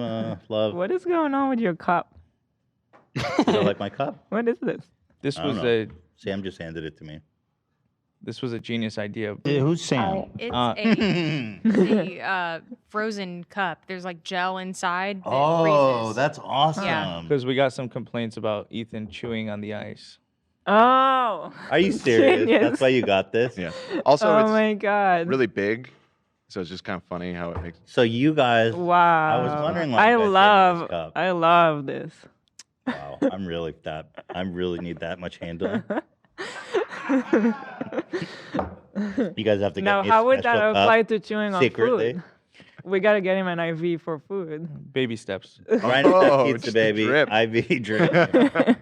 love? What is going on with your cup? You don't like my cup? What is this? This I don't was know. Sam just handed it to me. This was a genius idea. Who's Sam? It's a frozen cup. There's like gel inside. That freezes. That's awesome. Yeah. Because we got some complaints about Ethan chewing on the ice. Oh. Are you serious? Genius. That's why you got this? Yeah. Also, Oh it's my God. really big, so it's just kind of funny how it makes. So you guys. Wow. I was wondering why. I love this. Wow, I really need that much handling. You guys have to Now, get me a how would that special cup apply to chewing on secretly. food? We gotta get him an IV for food. Baby steps. Right at that pizza, baby. IV drip.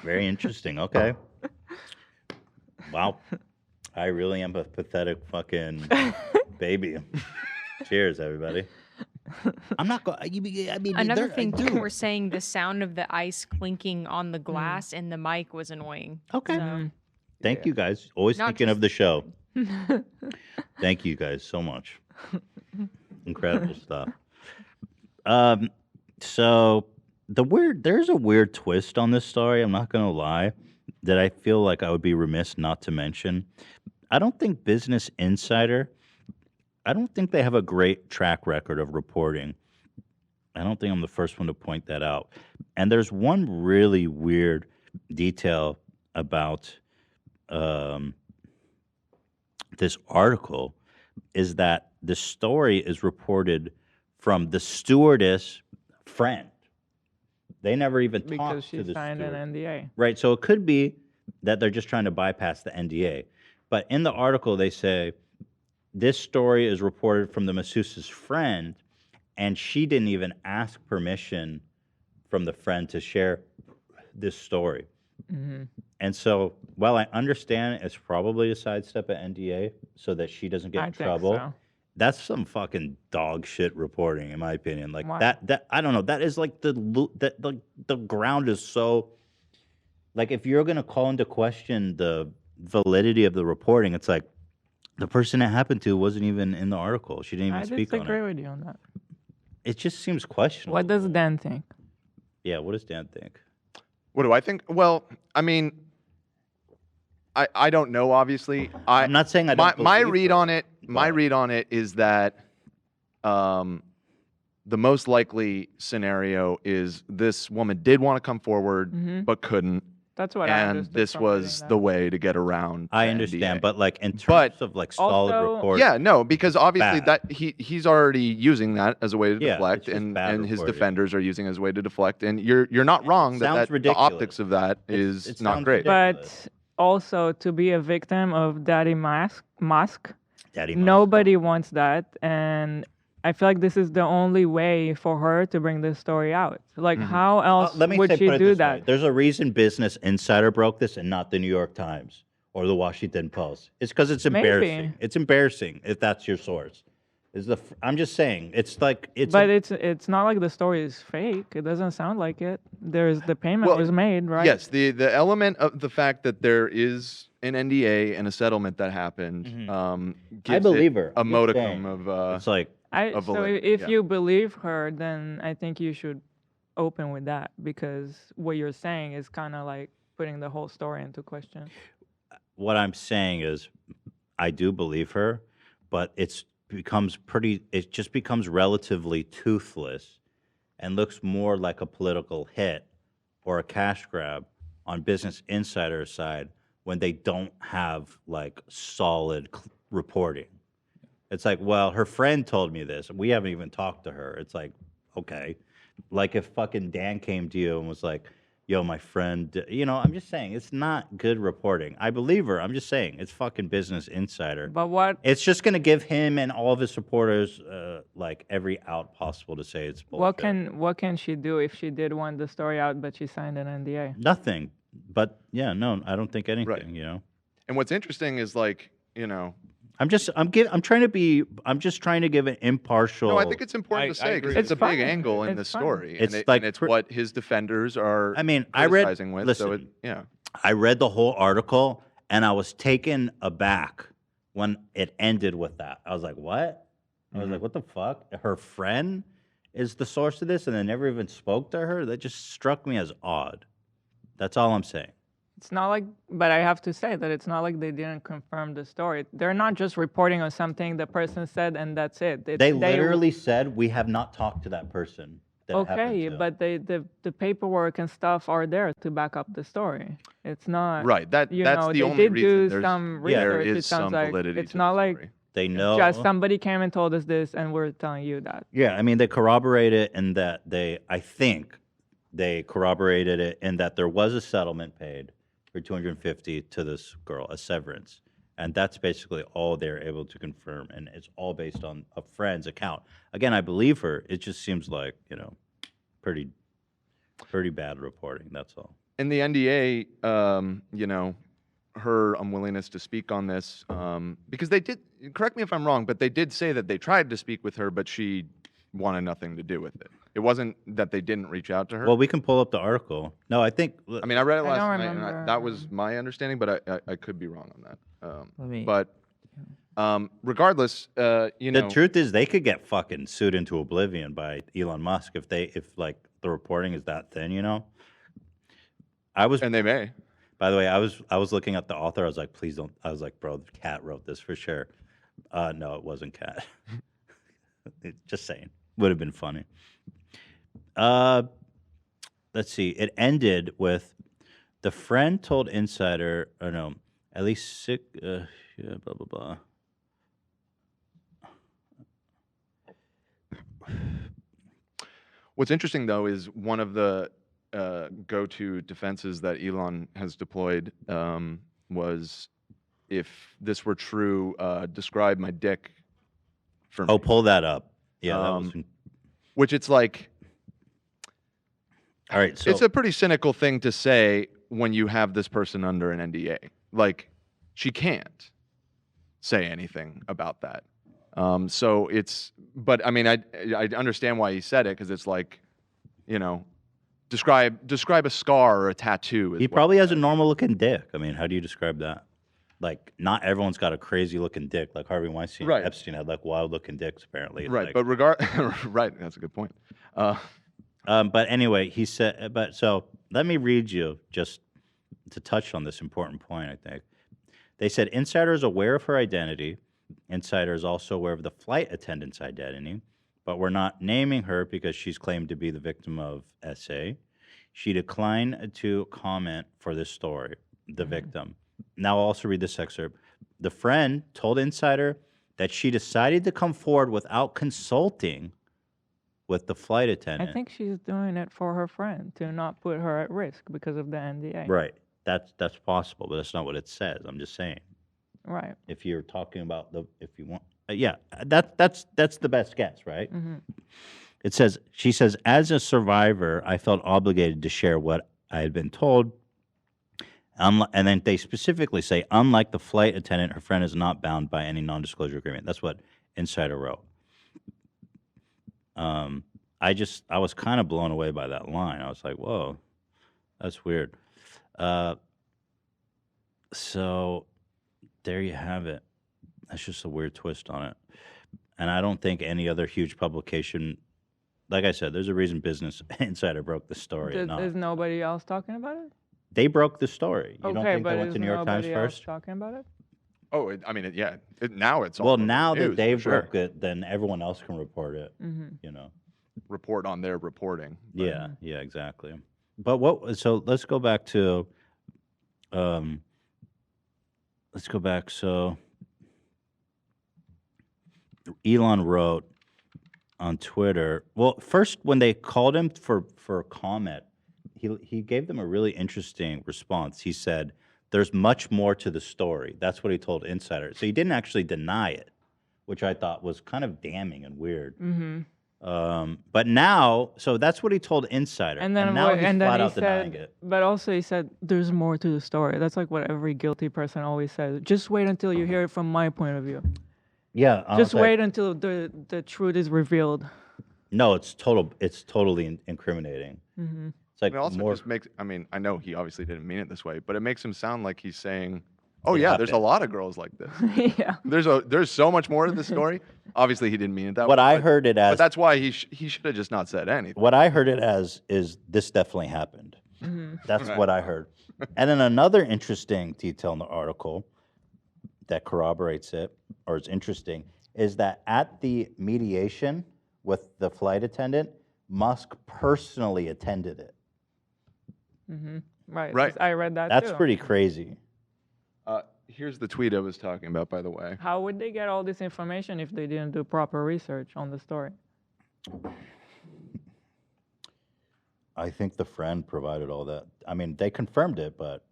Very interesting. Okay. Wow. I really am a pathetic fucking baby. Cheers, everybody. I'm not going. I mean, Another thing too, we're saying the sound of the ice clinking on the Mm. glass and the mic was annoying. Okay. So. Thank you guys. Always Not thinking just- of the show. Thank you guys so much. Incredible stuff. So there's a weird twist on this story. I'm not gonna lie, that I feel like I would be remiss not to mention. I don't think Business Insider. I don't think they have a great track record of reporting. I don't think I'm the first one to point that out. And there's one really weird detail about this article is that the story is reported from the stewardess friend. They never even Because talked she to the signed steward. an NDA. Right, so it could be that they're just trying to bypass the NDA. But in the article, they say this story is reported from the masseuse's friend, and she didn't even ask permission from the friend to share this story. Mm-hmm. And so, while I understand it's probably a sidestep at NDA so that she doesn't get I in think trouble, so. that's some fucking dog shit reporting, in my opinion. Like Why? that I don't know. That is like the ground is so. Like if you're gonna call into question the validity of the reporting, it's like the person it happened to wasn't even in the article. She didn't even I speak on disagree it. with you on that. It just seems questionable. What does Dan think? Yeah, what does Dan think? What do I think? Well, I mean, I don't know. Obviously, I'm not saying I don't. My believe read her, on it. My but- read on it is that the most likely scenario is this woman did want to come forward Mhm. but couldn't. That's what I and understood this from was reading the that. way to get around. I the understand, NDA. but like in terms of like solid Also- reporting. Yeah, no, because obviously bad. that he's already using that as a way to Yeah, deflect, it's just and bad his reporting. defenders are using it as a way to deflect. And you're not wrong sounds that the ridiculous. optics of that is it not sounds great. ridiculous. But also to be a victim of Daddy Musk. Daddy Musk. Nobody wants that, and I feel like this is the only way for her to bring this story out. Like, how else Let me would say, she put it do this that? way. There's a reason Business Insider broke this and not the New York Times or the Washington Post. It's because it's embarrassing. Maybe. It's embarrassing if that's your source. I'm just saying. It's like But it's not like the story is fake. It doesn't sound like it. There's the payment was made, right? Yes, the element of the fact that there is an NDA and a settlement that happened gives I believe it her. a I'm just modicum saying. of It's like of So validity, if yeah. you believe her, then I think you should open with that, because what you're saying is kind of like putting the whole story into question. what I'm saying is, I do believe her, but it just becomes relatively toothless and looks more like a political hit or a cash grab on Business Insider's side when they don't have like solid reporting. It's like, well, her friend told me this. We haven't even talked to her. It's like, okay. Like if fucking Dan came to you and was like, yo, my friend, I'm just saying, it's not good reporting. I believe her. I'm just saying, it's fucking Business Insider. But what? It's just going to give him and all of his supporters like every out possible to say it's bullshit. What can she do if she did want the story out, but she signed an NDA? Nothing. But yeah, no, I don't think anything, And what's interesting is like, I'm just trying to give an impartial. No, I think it's important to say because it's a big angle in this story, and it's what his defenders are. I mean, criticizing with. So I read the whole article and I was taken aback when it ended with that. I was like, "What?" I was like, "What the fuck?" Her friend is the source of this, and they never even spoke to her. That just struck me as odd. That's all I'm saying. It's not like, but I have to say that it's not like they didn't confirm the story. They're not just reporting on something the person said and that's it. They literally said, we have not talked to that person. That it happened Okay, to." but the paperwork and stuff are there to back up the story. It's not Right, that's you the know, they only did reason. do There's- some yeah, there research. is It sounds some like validity it's to not the like story. They know. just somebody came and told us this and we're telling you that. Yeah, I mean, they corroborate it in that I think they corroborated it in that there was a settlement paid for $250 to this girl, a severance. And that's basically all they're able to confirm. And it's all based on a friend's account. Again, I believe her. It just seems like, pretty bad reporting. That's all. In the NDA, her unwillingness to speak on this, because they did, correct me if I'm wrong, but they did say that they tried to speak with her, but she wanted nothing to do with it. It wasn't that they didn't reach out to her. Well, we can pull up the article. No, I think. I mean, I read it last don't night, and remember. that was my understanding, but I could be wrong on that. Let me- But regardless, The truth is, they could get fucking sued into oblivion by Elon Musk if like the reporting is that thin. And they may. By the way, I was looking at the author. I was like, please don't. I was like, bro, Cat wrote this for sure. No, it wasn't Cat. Just saying, would have been funny. Let's see. It ended with the friend told Insider, or no, at least six. Yeah, blah blah blah. What's interesting though is one of the go-to defenses that Elon has deployed was, if this were true, describe my dick for me. Oh, pull that up. Yeah, that was. Which it's like, all right, so it's a pretty cynical thing to say when you have this person under an NDA. Like, she can't say anything about that. So it's, but I mean, I understand why he said it, because it's like, describe a scar or a tattoo. He probably has a normal looking dick. I mean, how do you describe that? Like, not everyone's got a crazy looking dick. Like Harvey Weinstein, Right. Epstein had like wild looking dicks. Apparently, It's Right, like- but right, that's a good point. But anyway, he said. But so let me read you just to touch on this important point. I think they said Insider is aware of her identity. Insider is also aware of the flight attendant's identity, but we're not naming her because she's claimed to be the victim of SA. She declined to comment for this story, the victim. Now I'll also read this excerpt. The friend told Insider that she decided to come forward without consulting with the flight attendant. I think she's doing it for her friend to not put her at risk because of the NDA. Right. that's possible, but that's not what it says. I'm just saying. Right. If you're talking about if you want, yeah, that's the best guess, right? Mm-hmm. It says, she says, as a survivor, I felt obligated to share what I had been told. And then they specifically say, unlike the flight attendant, her friend is not bound by any non-disclosure agreement. That's what Insider wrote. I was kind of blown away by that line. I was like, whoa, that's weird. So there you have it. That's just a weird twist on it. And I don't think any other huge publication, like I said, there's a reason Business Insider broke the story. Is nobody else talking about it? They broke the story. You don't Okay, think but they went is to New York Times nobody else first? talking about it? Oh, now it's all Well, over the now that news, they for sure. broke it, then everyone else can report it. Mhm. You know, report on their reporting. but- yeah, exactly. But what? So let's go back to. Let's go back. So Elon wrote on Twitter. Well, first when they called him for a comment, he gave them a really interesting response. He said, "There's much more to the story." That's what he told Insider. So he didn't actually deny it, which I thought was kind of damning and weird. Mm-hmm. But now, so that's what he told Insider, And then now what- he's and then flat he out denying said, it. but also he said, "There's more to the story." That's like what every guilty person always says. Just wait until you hear it from my point of view. Yeah, I Just was like, wait until the truth is revealed. No, it's totally incriminating. Mm-hmm. It's like it also more. just makes. I mean, I know he obviously didn't mean it this way, but it makes him sound like he's saying, "Oh It yeah, there's a happened." lot of girls like this." Yeah. There's so much more to the story. Obviously, he didn't mean it that What way. I but- heard it as- But that's why he should have just not said anything. What I heard it as is this definitely happened. Mhm. That's Right. what I heard. And then another interesting detail in the article that corroborates it, or is interesting, is that at the mediation with the flight attendant, Musk personally attended it. Mm-hmm. Right. Right. I read that That's too. pretty crazy. Here's the tweet I was talking about, by the way. How would they get all this information if they didn't do proper research on the story? I think the friend provided all that. I mean, they confirmed it, but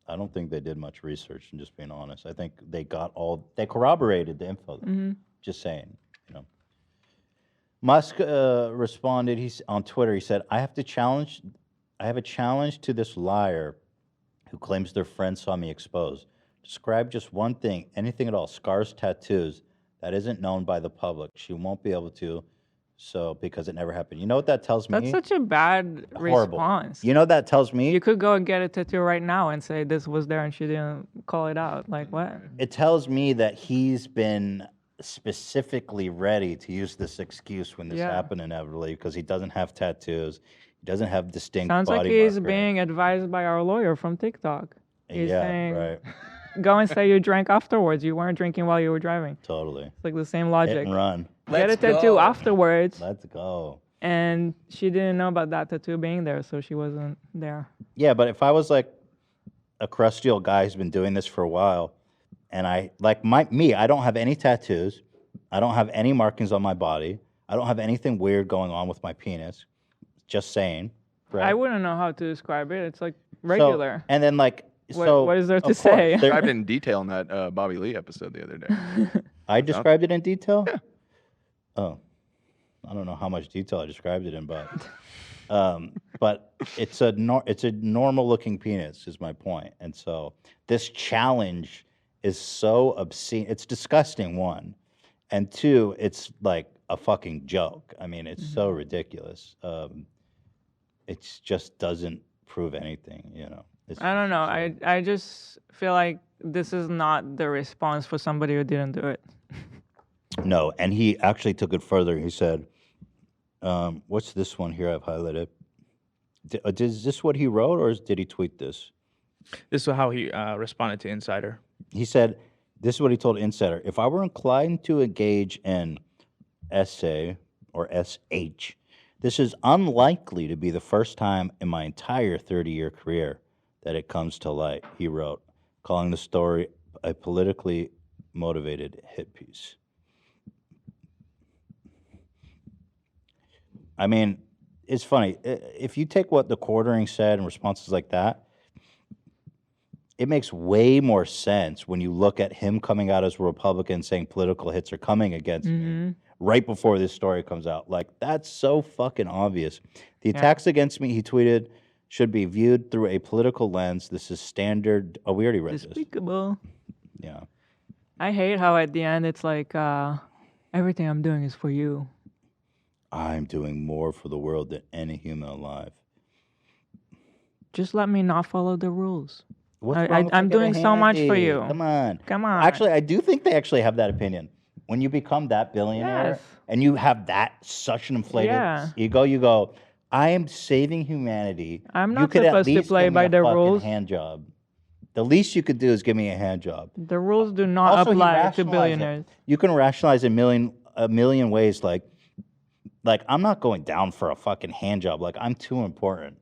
I don't think they did much research, and just being honest. I think they corroborated the info. Mhm. Just saying, you know. Musk responded, on Twitter, he said, I have a challenge to this liar who claims their friend saw me exposed. Describe just one thing, anything at all, scars, tattoos, that isn't known by the public. She won't be able to, because it never happened. You know what that tells me? That's such a bad Horrible. response. You know what that tells me? You could go and get a tattoo right now and say this was there and she didn't call it out. Like what? It tells me that he's been specifically ready to use this excuse when this Yeah. happened inevitably because he doesn't have tattoos, he doesn't have distinct Sounds like body he's marker. being advised by our lawyer from TikTok. He's Yeah, saying, right. go and say you drank afterwards. You weren't drinking while you were driving. Totally. It's like the same logic. Hit and run. Get a tattoo afterwards. Let's go. And she didn't know about that tattoo being there, so she wasn't there. Yeah, but if I was like a crusty old guy who's been doing this for a while, and I don't have any tattoos, I don't have any markings on my body, I don't have anything weird going on with my penis. Just saying. Right? I wouldn't know how to describe it. It's like regular. And then what is there to say? Described in detail in that Bobby Lee episode the other day. I described it in detail? Yeah. Oh. I don't know how much detail I described it in, but it's a normal looking penis is my point. And so this challenge is so obscene. It's disgusting, one. And two, it's like a fucking joke. I mean, it's so ridiculous. It just doesn't prove anything, you know. I don't know. I just feel like this is not the response for somebody who didn't do it. No, and he actually took it further. He said, what's this one here I've highlighted? Is this what he wrote, or did he tweet this? This is how he responded to Insider. He said, this is what he told Insider. If I were inclined to engage in essay or SH, this is unlikely to be the first time in my entire 30-year career that it comes to light, he wrote, calling the story a politically motivated hit piece. I mean, it's funny. If you take what the quartering said and responses like that, it makes way more sense when you look at him coming out as a Republican saying political hits are coming against me right before this story comes out. Like, that's so fucking obvious. The attacks against me, he tweeted, should be viewed through a political lens. This is standard. Oh, we already read this. Despicable. Yeah. I hate how at the end it's like, everything I'm doing is for you. I'm doing more for the world than any human alive. Just let me not follow the rules. What's wrong with I'm doing so much for handy? you. Come on. Come on. Actually, I do think they actually have that opinion. When you become that billionaire Yes. and you have that such an inflated ego, you go, I am saving humanity. I'm You not could at supposed to least play give me by a the fucking rules. hand job. The least you could do is give me a hand job. The rules do not Also, he apply to rationalized it. billionaires. You can rationalize a million ways. Like I'm not going down for a fucking hand job. Like, I'm too important.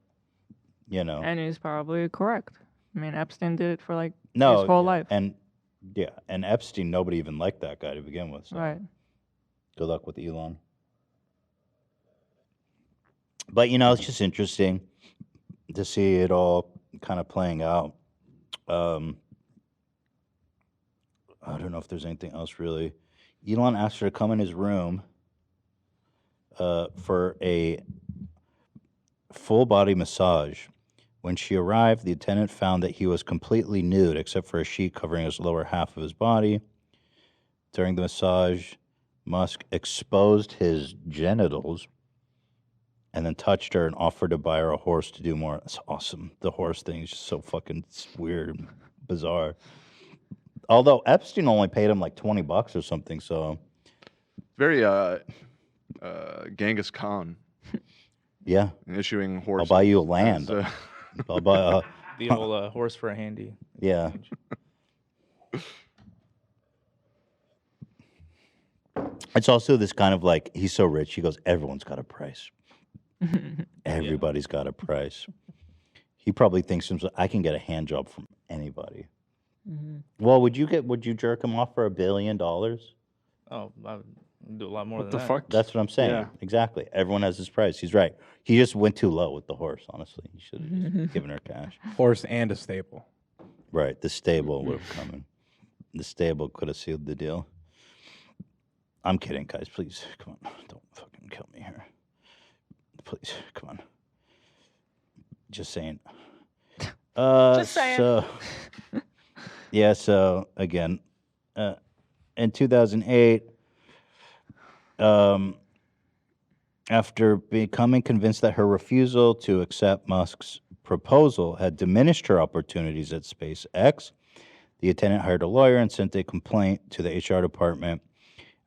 You know. And he's probably correct. I mean, Epstein did it for like No, his whole life. and Epstein, nobody even liked that guy to begin with. So. Right. Good luck with Elon. But it's just interesting to see it all kind of playing out. I don't know if there's anything else really. Elon asked her to come in his room for a full body massage. When she arrived, the attendant found that he was completely nude except for a sheet covering his lower half of his body. During the massage, Musk exposed his genitals and then touched her and offered to buy her a horse to do more. That's awesome. The horse thing is just so fucking weird and bizarre. Although Epstein only paid him like $20 or something, so. Very Genghis Khan. Yeah. Issuing horses. I'll buy you a land. I'll buy the old horse for a handy. Yeah. It's also this kind of like, he's so rich, he goes, everyone's got a price. Everybody's got a price. He probably thinks himself, I can get a hand job from anybody. Well, would you jerk him off for $1 billion? Oh, I would do a lot more than that. That's what I'm saying. Yeah. Exactly. Everyone has his price. He's right. He just went too low with the horse, honestly. He should have just given her cash. Horse and a stable. Right. The stable would have come in. The stable could have sealed the deal. I'm kidding, guys. Please, come on. Don't fucking kill me here. Please, come on. Just saying. Just saying. So, yeah, so, again, in 2008, after becoming convinced that her refusal to accept Musk's proposal had diminished her opportunities at SpaceX, the attendant hired a lawyer and sent a complaint to the HR department.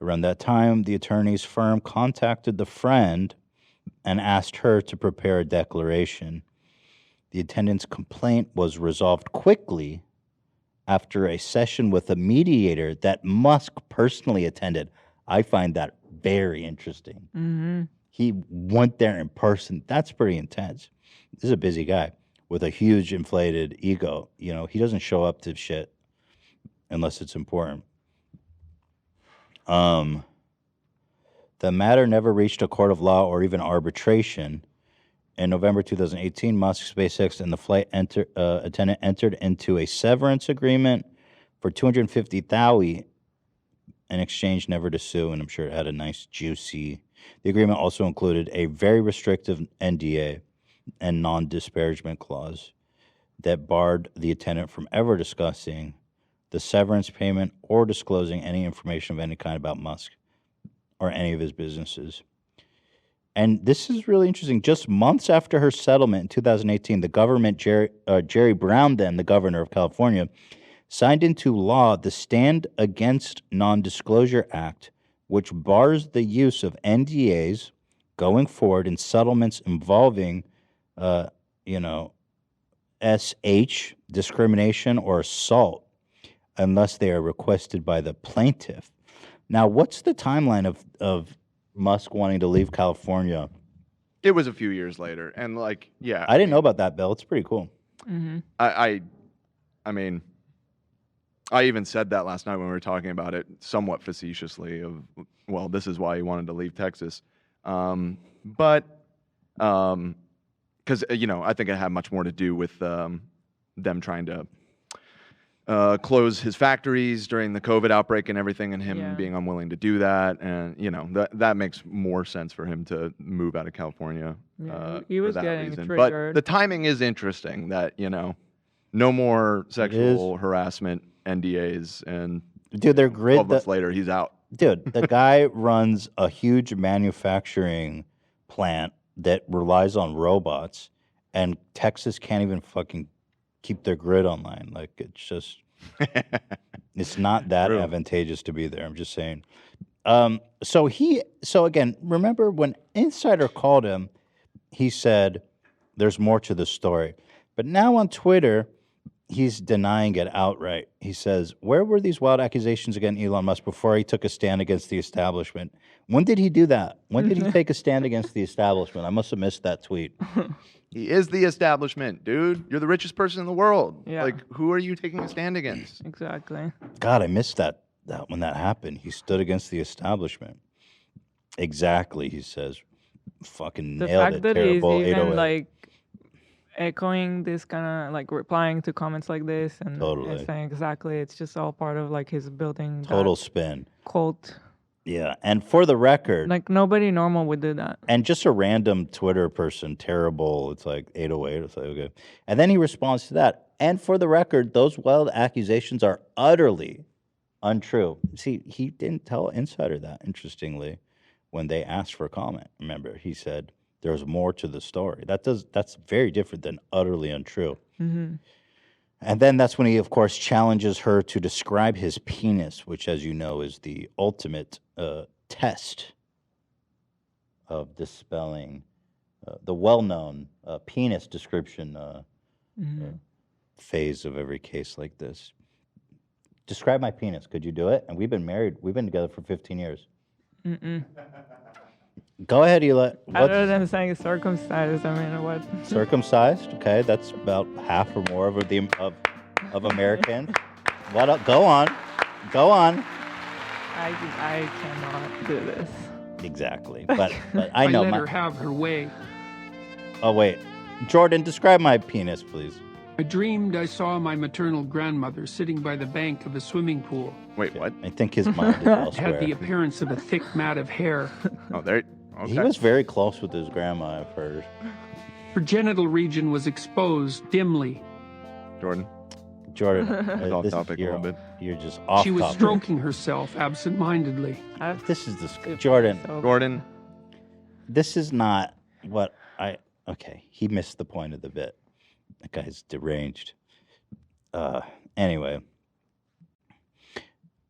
Around that time, the attorney's firm contacted the friend and asked her to prepare a declaration. The attendant's complaint was resolved quickly after a session with a mediator that Musk personally attended. I find that very interesting. He went there in person. That's pretty intense. This is a busy guy with a huge inflated ego. He doesn't show up to shit unless it's important. The matter never reached a court of law or even arbitration. In November 2018, Musk, SpaceX, and the flight attendant entered into a severance agreement for $250,000 in exchange never to sue, and I'm sure it had a nice juicy. The agreement also included a very restrictive NDA and non-disparagement clause that barred the attendant from ever discussing the severance payment or disclosing any information of any kind about Musk or any of his businesses. And this is really interesting. Just months after her settlement in 2018, the government, Jerry Brown, then the governor of California, signed into law the Stand Against Non-Disclosure Act, which bars the use of NDAs going forward in settlements involving, SH, discrimination, or assault, unless they are requested by the plaintiff. Now, what's the timeline of Musk wanting to leave California? It was a few years later, and yeah. I didn't know about that, Bill. It's pretty cool. I mean, I even said that last night when we were talking about it, somewhat facetiously. This is why he wanted to leave Texas, but because I think it had much more to do with them trying to close his factories during the COVID outbreak and everything, and him Yeah. being unwilling to do that, and that makes more sense for him to move out of California. Yeah, he for was that getting reason. triggered. But the timing is interesting. That no more sexual harassment NDAs, and Dude, they're grid. 12 months later, he's out. Dude, the guy runs a huge manufacturing plant that relies on robots, and Texas can't even fucking keep their grid online. Like, it's just, it's not that advantageous to be there. I'm just saying. So again, remember when Insider called him, he said, there's more to the story. But now on Twitter, he's denying it outright. He says, where were these wild accusations against Elon Musk before he took a stand against the establishment? When did he do that? When did he take a stand against the establishment? I must have missed that tweet. He is the establishment, dude. You're the richest person in the world. Yeah. Like, who are you taking a stand against? Exactly. God, I missed that when that happened. He stood against the establishment. Exactly, he says. Fucking The nailed fact it. that he's Terrible even 808. like echoing this kind of like replying to comments like this and saying exactly, it's just all part of like his building Total that spin. cult. Yeah, and for the record, Like nobody normal would do that. and just a random Twitter person, terrible. It's like 808. It's like, okay. And then he responds to that. And for the record, those wild accusations are utterly untrue. See, he didn't tell Insider that, interestingly, when they asked for a comment. Remember, he said there's more to the story. That's very different than utterly untrue. Mm-hmm. And then that's when he, of course, challenges her to describe his penis, which, as you know, is the ultimate test of dispelling the well-known penis description phase of every case like this. Describe my penis. Could you do it? And we've been married. We've been together for 15 years. Mm-mm. Go ahead, Eli. Other than saying circumcised, I mean, what? Circumcised? Okay, that's about half or more of Americans. What up? Go on. Go on. I cannot do this. Exactly. But I know. let her have her way. Oh, wait. Jordan, describe my penis, please. I dreamed I saw my maternal grandmother sitting by the bank of a swimming pool. Wait, what? I think his mind is It elsewhere. had the appearance of a thick mat of hair. Oh, there. Okay. He was very close with his grandma, I've heard. Her genital region was exposed dimly. Jordan, off this topic a little bit. You're just off She was topic. stroking herself absent-mindedly. This is Jordan. Gordon. This is not what okay, he missed the point of the bit. That guy's deranged. Anyway.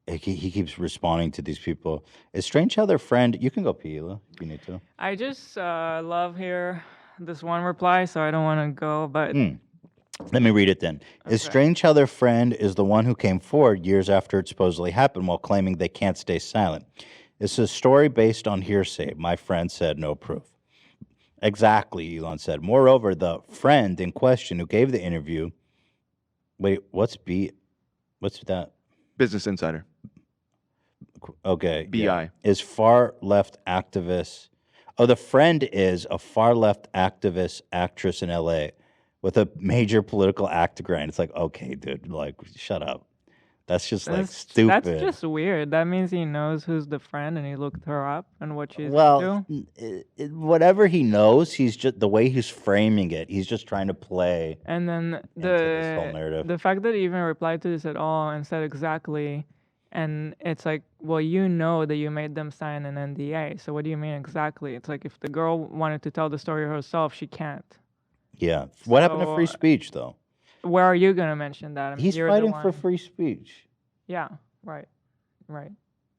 He keeps responding to these people. It's strange how their friend... You can go pee, Hila, if you need to. I just love here this one reply, so I don't want to go, but... Let me read it then. It's strange how their friend is the one who came forward years after it supposedly happened while claiming they can't stay silent. It's a story based on hearsay. My friend said no proof. Exactly, Elon said. Moreover, the friend in question who gave the interview... Wait, what's that? Business Insider. Okay. BI. Yeah. Is far left activist. Oh, the friend is a far left activist actress in LA with a major political act to grind. It's like, okay, dude, like, shut up. That's just like stupid. That's just weird. That means he knows who's the friend and he looked her up and what she's well, into. Whatever he knows, he's just the way he's framing it. He's just trying to play. And then whole narrative. the fact that he even replied to this at all and said exactly, and it's like, well, you know that you made them sign an NDA. So what do you mean exactly? It's like if the girl wanted to tell the story herself, she can't. Yeah. What happened to free speech, though? Where are you gonna mention that? I mean, He's you're the fighting for one- free speech. Yeah. Right.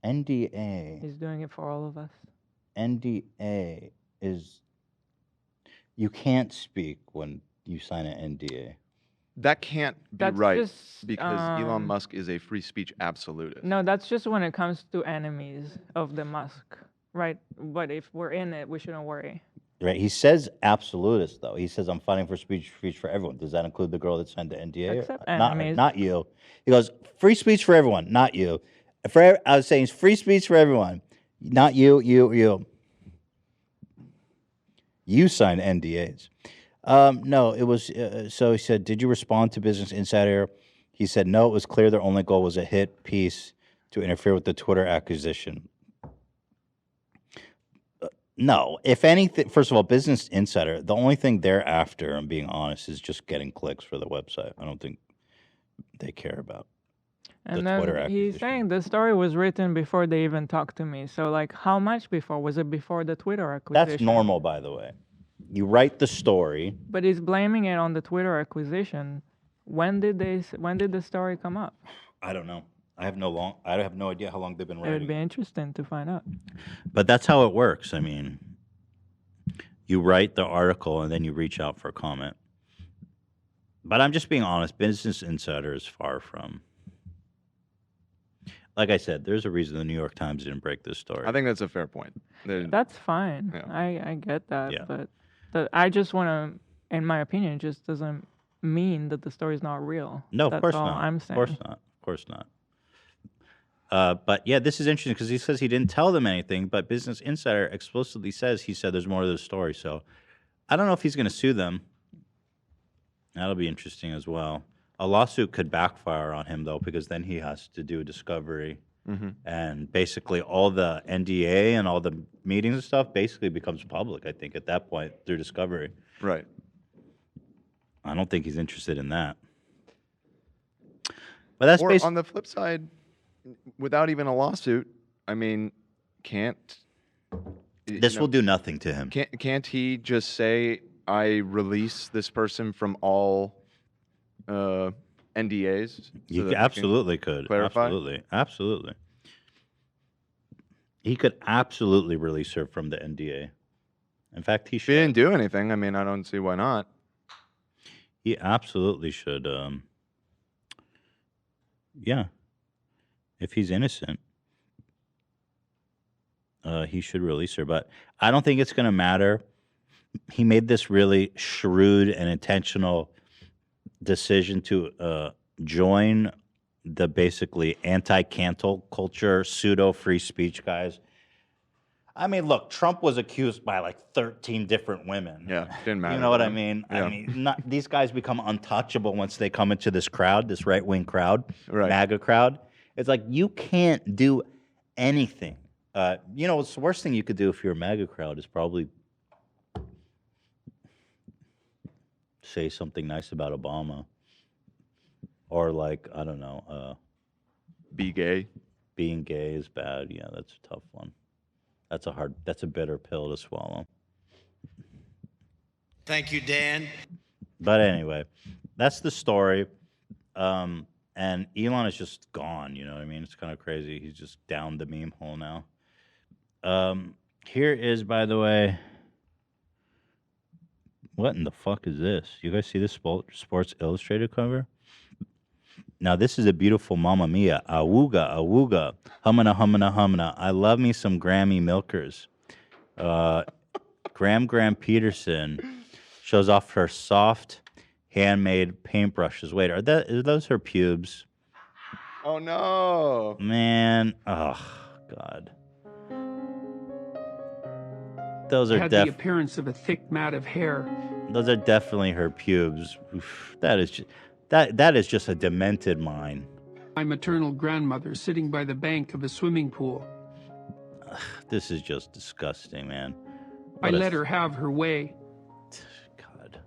NDA. He's doing it for all of us. NDA is you can't speak when you sign an NDA. That can't be That's right just, because Elon Musk is a free speech absolutist. No, that's just when it comes to enemies of the Musk, right? But if we're in it, we shouldn't worry. Right. He says absolutist, though. He says, I'm fighting for speech for everyone. Does that include the girl that signed the NDA? Except Not, enemies. not you. He goes, free speech for everyone, not you. I was saying free speech for everyone, not you. You signed NDAs. No, it was, so he said, did you respond to Business Insider? He said, no, it was clear their only goal was a hit piece to interfere with the Twitter acquisition. No, if anything, first of all, Business Insider, the only thing they're after, I'm being honest, is just getting clicks for the website. I don't think they care about And the Twitter then acquisition. he's saying the story was written before they even talked to me. So, like, how much before? Was it before the Twitter acquisition? That's normal, by the way. You write the story. But he's blaming it on the Twitter acquisition. When did the story come up? I don't know. I have no idea how long they've been It writing. would be interesting to find out. But that's how it works. I mean, you write the article and then you reach out for a comment. But I'm just being honest. Business Insider is far from. Like I said, there's a reason the New York Times didn't break this story. I think that's a fair point. That's fine. Yeah. I get that. But I just want to, in my opinion, it just doesn't mean that the story's not real. No, of That's course all not. I'm Of saying. course not. Of course not. But yeah, this is interesting because he says he didn't tell them anything, but Business Insider explicitly says he said there's more to the story. So I don't know if he's going to sue them. That'll be interesting as well. A lawsuit could backfire on him, though, because then he has to do a discovery. Mhm. And basically all the NDA and all the meetings and stuff basically becomes public, I think, at that point through discovery. Right. I don't think he's interested in that. But that's or based on the flip side, without even a lawsuit, I mean, can't This will do nothing to him. Can't he just say, I release this person from all NDAs? so You that we absolutely can could. clarify? Absolutely. He could absolutely release her from the NDA. In fact, he If should. he didn't do anything, I mean, I don't see why not. He absolutely should. Yeah. If he's innocent, he should release her. But I don't think it's going to matter. He made this really shrewd and intentional decision to join the basically anti-cancel culture, pseudo-free speech guys. I mean, look, Trump was accused by like 13 different women. Yeah, didn't matter. You know what to I them. mean? Yeah. I mean, these guys become untouchable once they come into this crowd, this right-wing crowd, MAGA crowd. It's like you can't do anything. You know, it's the worst thing you could do if you're a MAGA crowd is probably say something nice about Obama. Or like, I don't know. Be gay. Being gay is bad. Yeah, that's a tough one. That's a bitter pill to swallow. Thank you, Dan. But anyway, that's the story. And Elon is just gone, you know what I mean? It's kind of crazy. He's just down the meme hole now. Here is, by the way, what in the fuck is this? You guys see this Sports Illustrated cover? Now, this is a beautiful Mamma Mia. Awooga, awooga. Humana, humana, humana. I love me some Grammy milkers. Graham Peterson shows off her soft, handmade paintbrushes. Wait, are those her pubes? Oh, no. Man. Oh, God. Those It are had the appearance of a thick mat of hair. Those are definitely her pubes. Oof, that is just a demented mind. My maternal grandmother sitting by the bank of a swimming pool. This is just disgusting, man. I let her have her way. God.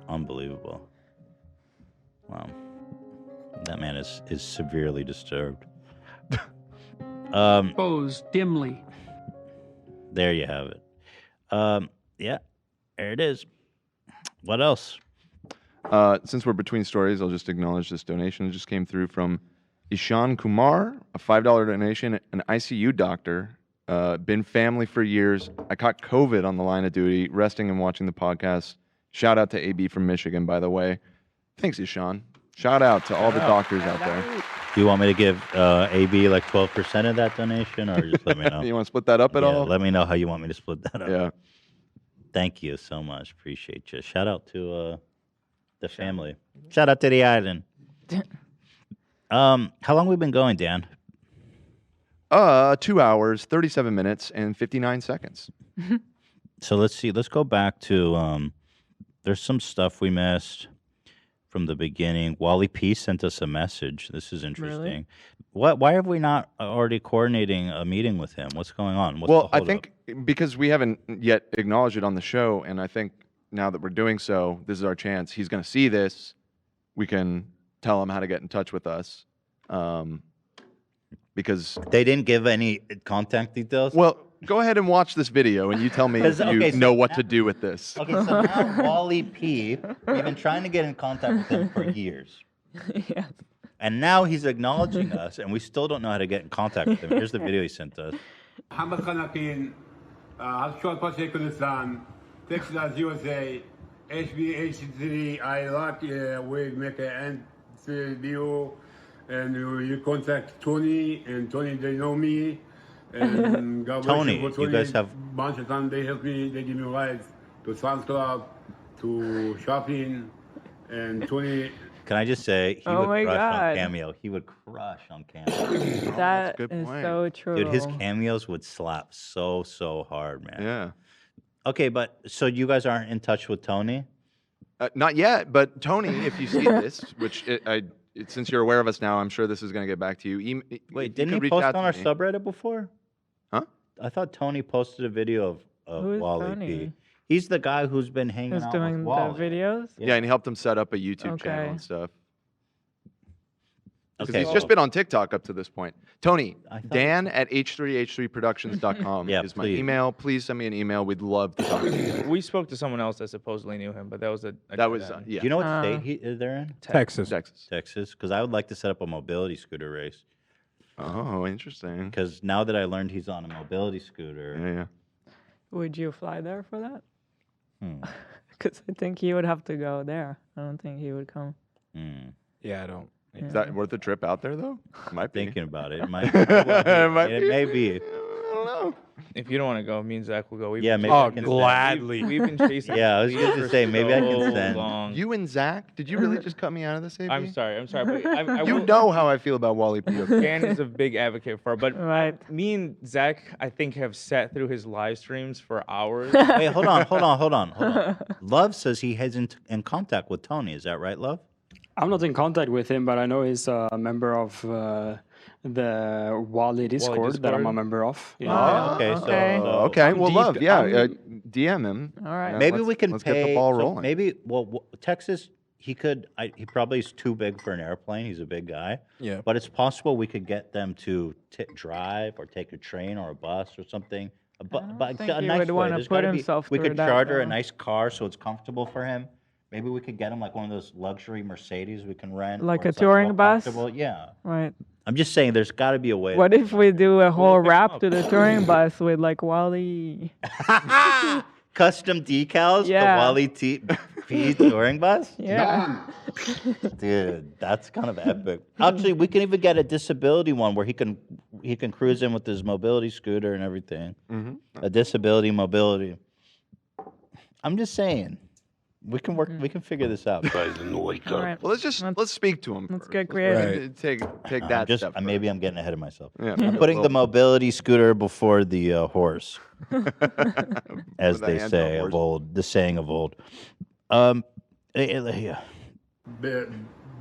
Unbelievable. Wow. That man is severely disturbed. Exposed dimly. There you have it. Yeah, there it is. What else? Since we're between stories, I'll just acknowledge this donation. It just came through from Ishan Kumar, a $5 donation, an ICU doctor, been family for years. I caught COVID on the line of duty, resting and watching the podcast. Shout out to AB from Michigan, by the way. Thanks, Ishan. Shout out to all the doctors out there. Do you want me to give AB like 12% of that donation, or just let me know? You want to split that up at all? Let me know how you want me to split that up. Yeah. Thank you so much. Appreciate you. Shout out to the family. Shout out to the island. How long we been going, Dan? 2 hours, 37 minutes, and 59 seconds. So let's see. Let's go back to there's some stuff we missed. from the beginning. Wally P sent us a message. This is interesting. Why have we not already coordinating a meeting with him? What's going on? What's Well, the I holdup? think because we haven't yet acknowledged it on the show, and I think now that we're doing so, this is our chance. He's going to see this. We can tell him how to get in touch with us. Because they didn't give any contact details. Well, go ahead and watch this video, and you tell me if you know what to do with this. Okay, so now Wally P, we've been trying to get in contact with him for years. Yes. And now he's acknowledging us, and we still don't know how to get in contact with him. Here's the video he sent us. محمد خناقين هالشوط باشا كردستان Texas USA HBH3 I like we make an video and you contact Tony and Tony they know me and God bless Tony, for you guys have bunch of time they help me, they give me rides to Sam's Club, to shopping, and Tony. Can I just say, he Oh my would crush on God. Cameo. He would crush on Cameo. That is so true. Dude, his cameos would slap so hard, man. Yeah. Okay, but so you guys aren't in touch with Tony? Not yet, but Tony, if you see this, which since you're aware of us now, I'm sure this is going to get back to you. Wait, didn't he post on our subreddit before? Huh? I thought Tony posted a video of Who is Wally Tony? P. He's the guy who's been hanging Who's out doing with the Wally. videos? Yeah, and he helped him set up a YouTube Okay. channel and stuff. Because Okay. he's just been on TikTok up to this point. Tony, I thought- Dan at h3h3productions.com Yeah, is my please. email. Please send me an email. We'd love to talk to you. We spoke to someone else that supposedly knew him, but that was That was, yeah. Do you know what state they're in? Texas. Texas, because I would like to set up a mobility scooter race. Oh, interesting. Because now that I learned he's on a mobility scooter, yeah. Would you fly there for that? Hmm. Because I think he would have to go there. I don't think he would come. Yeah, I don't. Is that worth a trip out there, though? Might be. Thinking about it. It might be. It may be. I don't know. If you don't want to go, me and Zach will go. We've Yeah, been maybe chasing- I can gladly. We've been chasing. Yeah, I was going to for say, maybe I can so send. long. You and Zach, did you really just cut me out of this, AB? I'm sorry. But I You will- know how I feel about Wally P. Dan is a big advocate for it, but me and Zach, I think, have sat through his live streams for hours. Wait, hold on. Love says he has in contact with Tony. Is that right, Love? I'm not in contact with him, but I know he's a member of the Wally Discord that I'm a member of. Oh, okay. So, okay, well, deep- Love, yeah, I'm- DM him. All right. maybe we can let's pay. get the ball so rolling. maybe, Texas, he could. He probably is too big for an airplane. He's a big guy. Yeah. But it's possible we could get them to drive or take a train or a bus or something. But think a he nice would way. wanna There's put gotta be- himself We through could that, charter a though. nice car so it's comfortable for him. Maybe we could get him like one of those luxury Mercedes we can rent. Like where a it's, touring real bus? comfortable. Yeah. Right. I'm just saying there's got to be a way. What if we do a whole rap to the touring bus with like Wally? Custom decals? Yeah. The Wally P touring bus? Yeah. Dude, that's kind of epic. Actually, we can even get a disability one where he can cruise in with his mobility scooter and everything. A disability mobility. I'm just saying, we can work. We can figure this out. All right. Well, let's speak to him. Let's first. get creative. Right. Take that Just step. maybe I'm getting ahead of myself. Yeah, I'm putting the mobility scooter before the horse, as the they handheld say horse. of old. The saying of old. Yeah.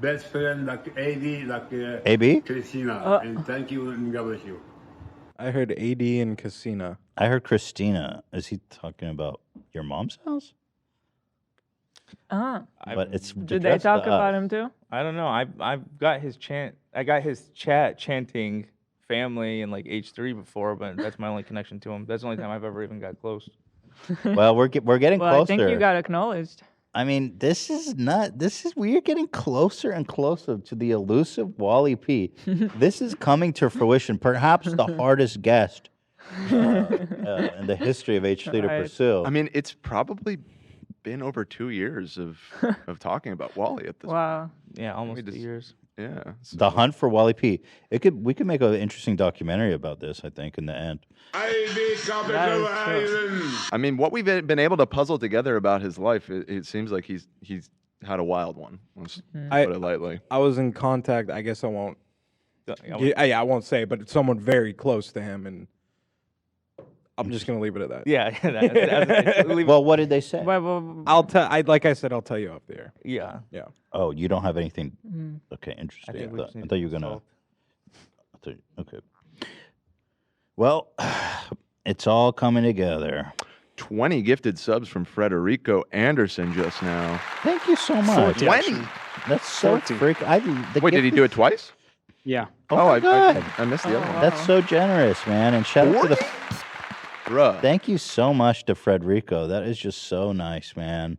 Best friend like AB, like AB? Christina, and thank you and God bless you. I heard AD and Casina. I heard Christina. Is he talking about your mom's house? But it's Did they addressed talk to about us. him too? I don't know. I've got his chant. I got his chat chanting family and like H3 before, but that's my only connection to him. That's the only time I've ever even got close. Well, we're getting Well, closer. I think you got acknowledged. I mean, we're getting closer and closer to the elusive Wally P. This is coming to fruition. Perhaps the hardest guest in the history of H3 to Right. pursue. I mean, it's probably been over 2 years of talking about Wally at this Wow. Yeah, almost We 2 just- years. point. Yeah. The hunt for Wally P. We could make an interesting documentary about this, I think, in the end. I mean, what we've been able to puzzle together about his life, it seems like he's had a wild one. Let's put it lightly. I was in contact. I guess I won't. Yeah, I won't say, but someone very close to him, and I'm just gonna leave it at that. Yeah. Well, what did they say? I'll tell. Like I said, I'll tell you off the air. Yeah. Yeah. Oh, you don't have anything. Mm. Okay, interesting. think we just I need thought to you were gonna. consult. Okay. Well, it's all coming together. 20 gifted subs from Frederico Anderson just now. Thank you so much. 20. That's so 40. freak. Wait, did he do it twice? Yeah. Oh, my God. I missed the other one. That's so generous, man. And shout out to the. 40? Bruh. Thank you so much to Frederico. That is just so nice, man.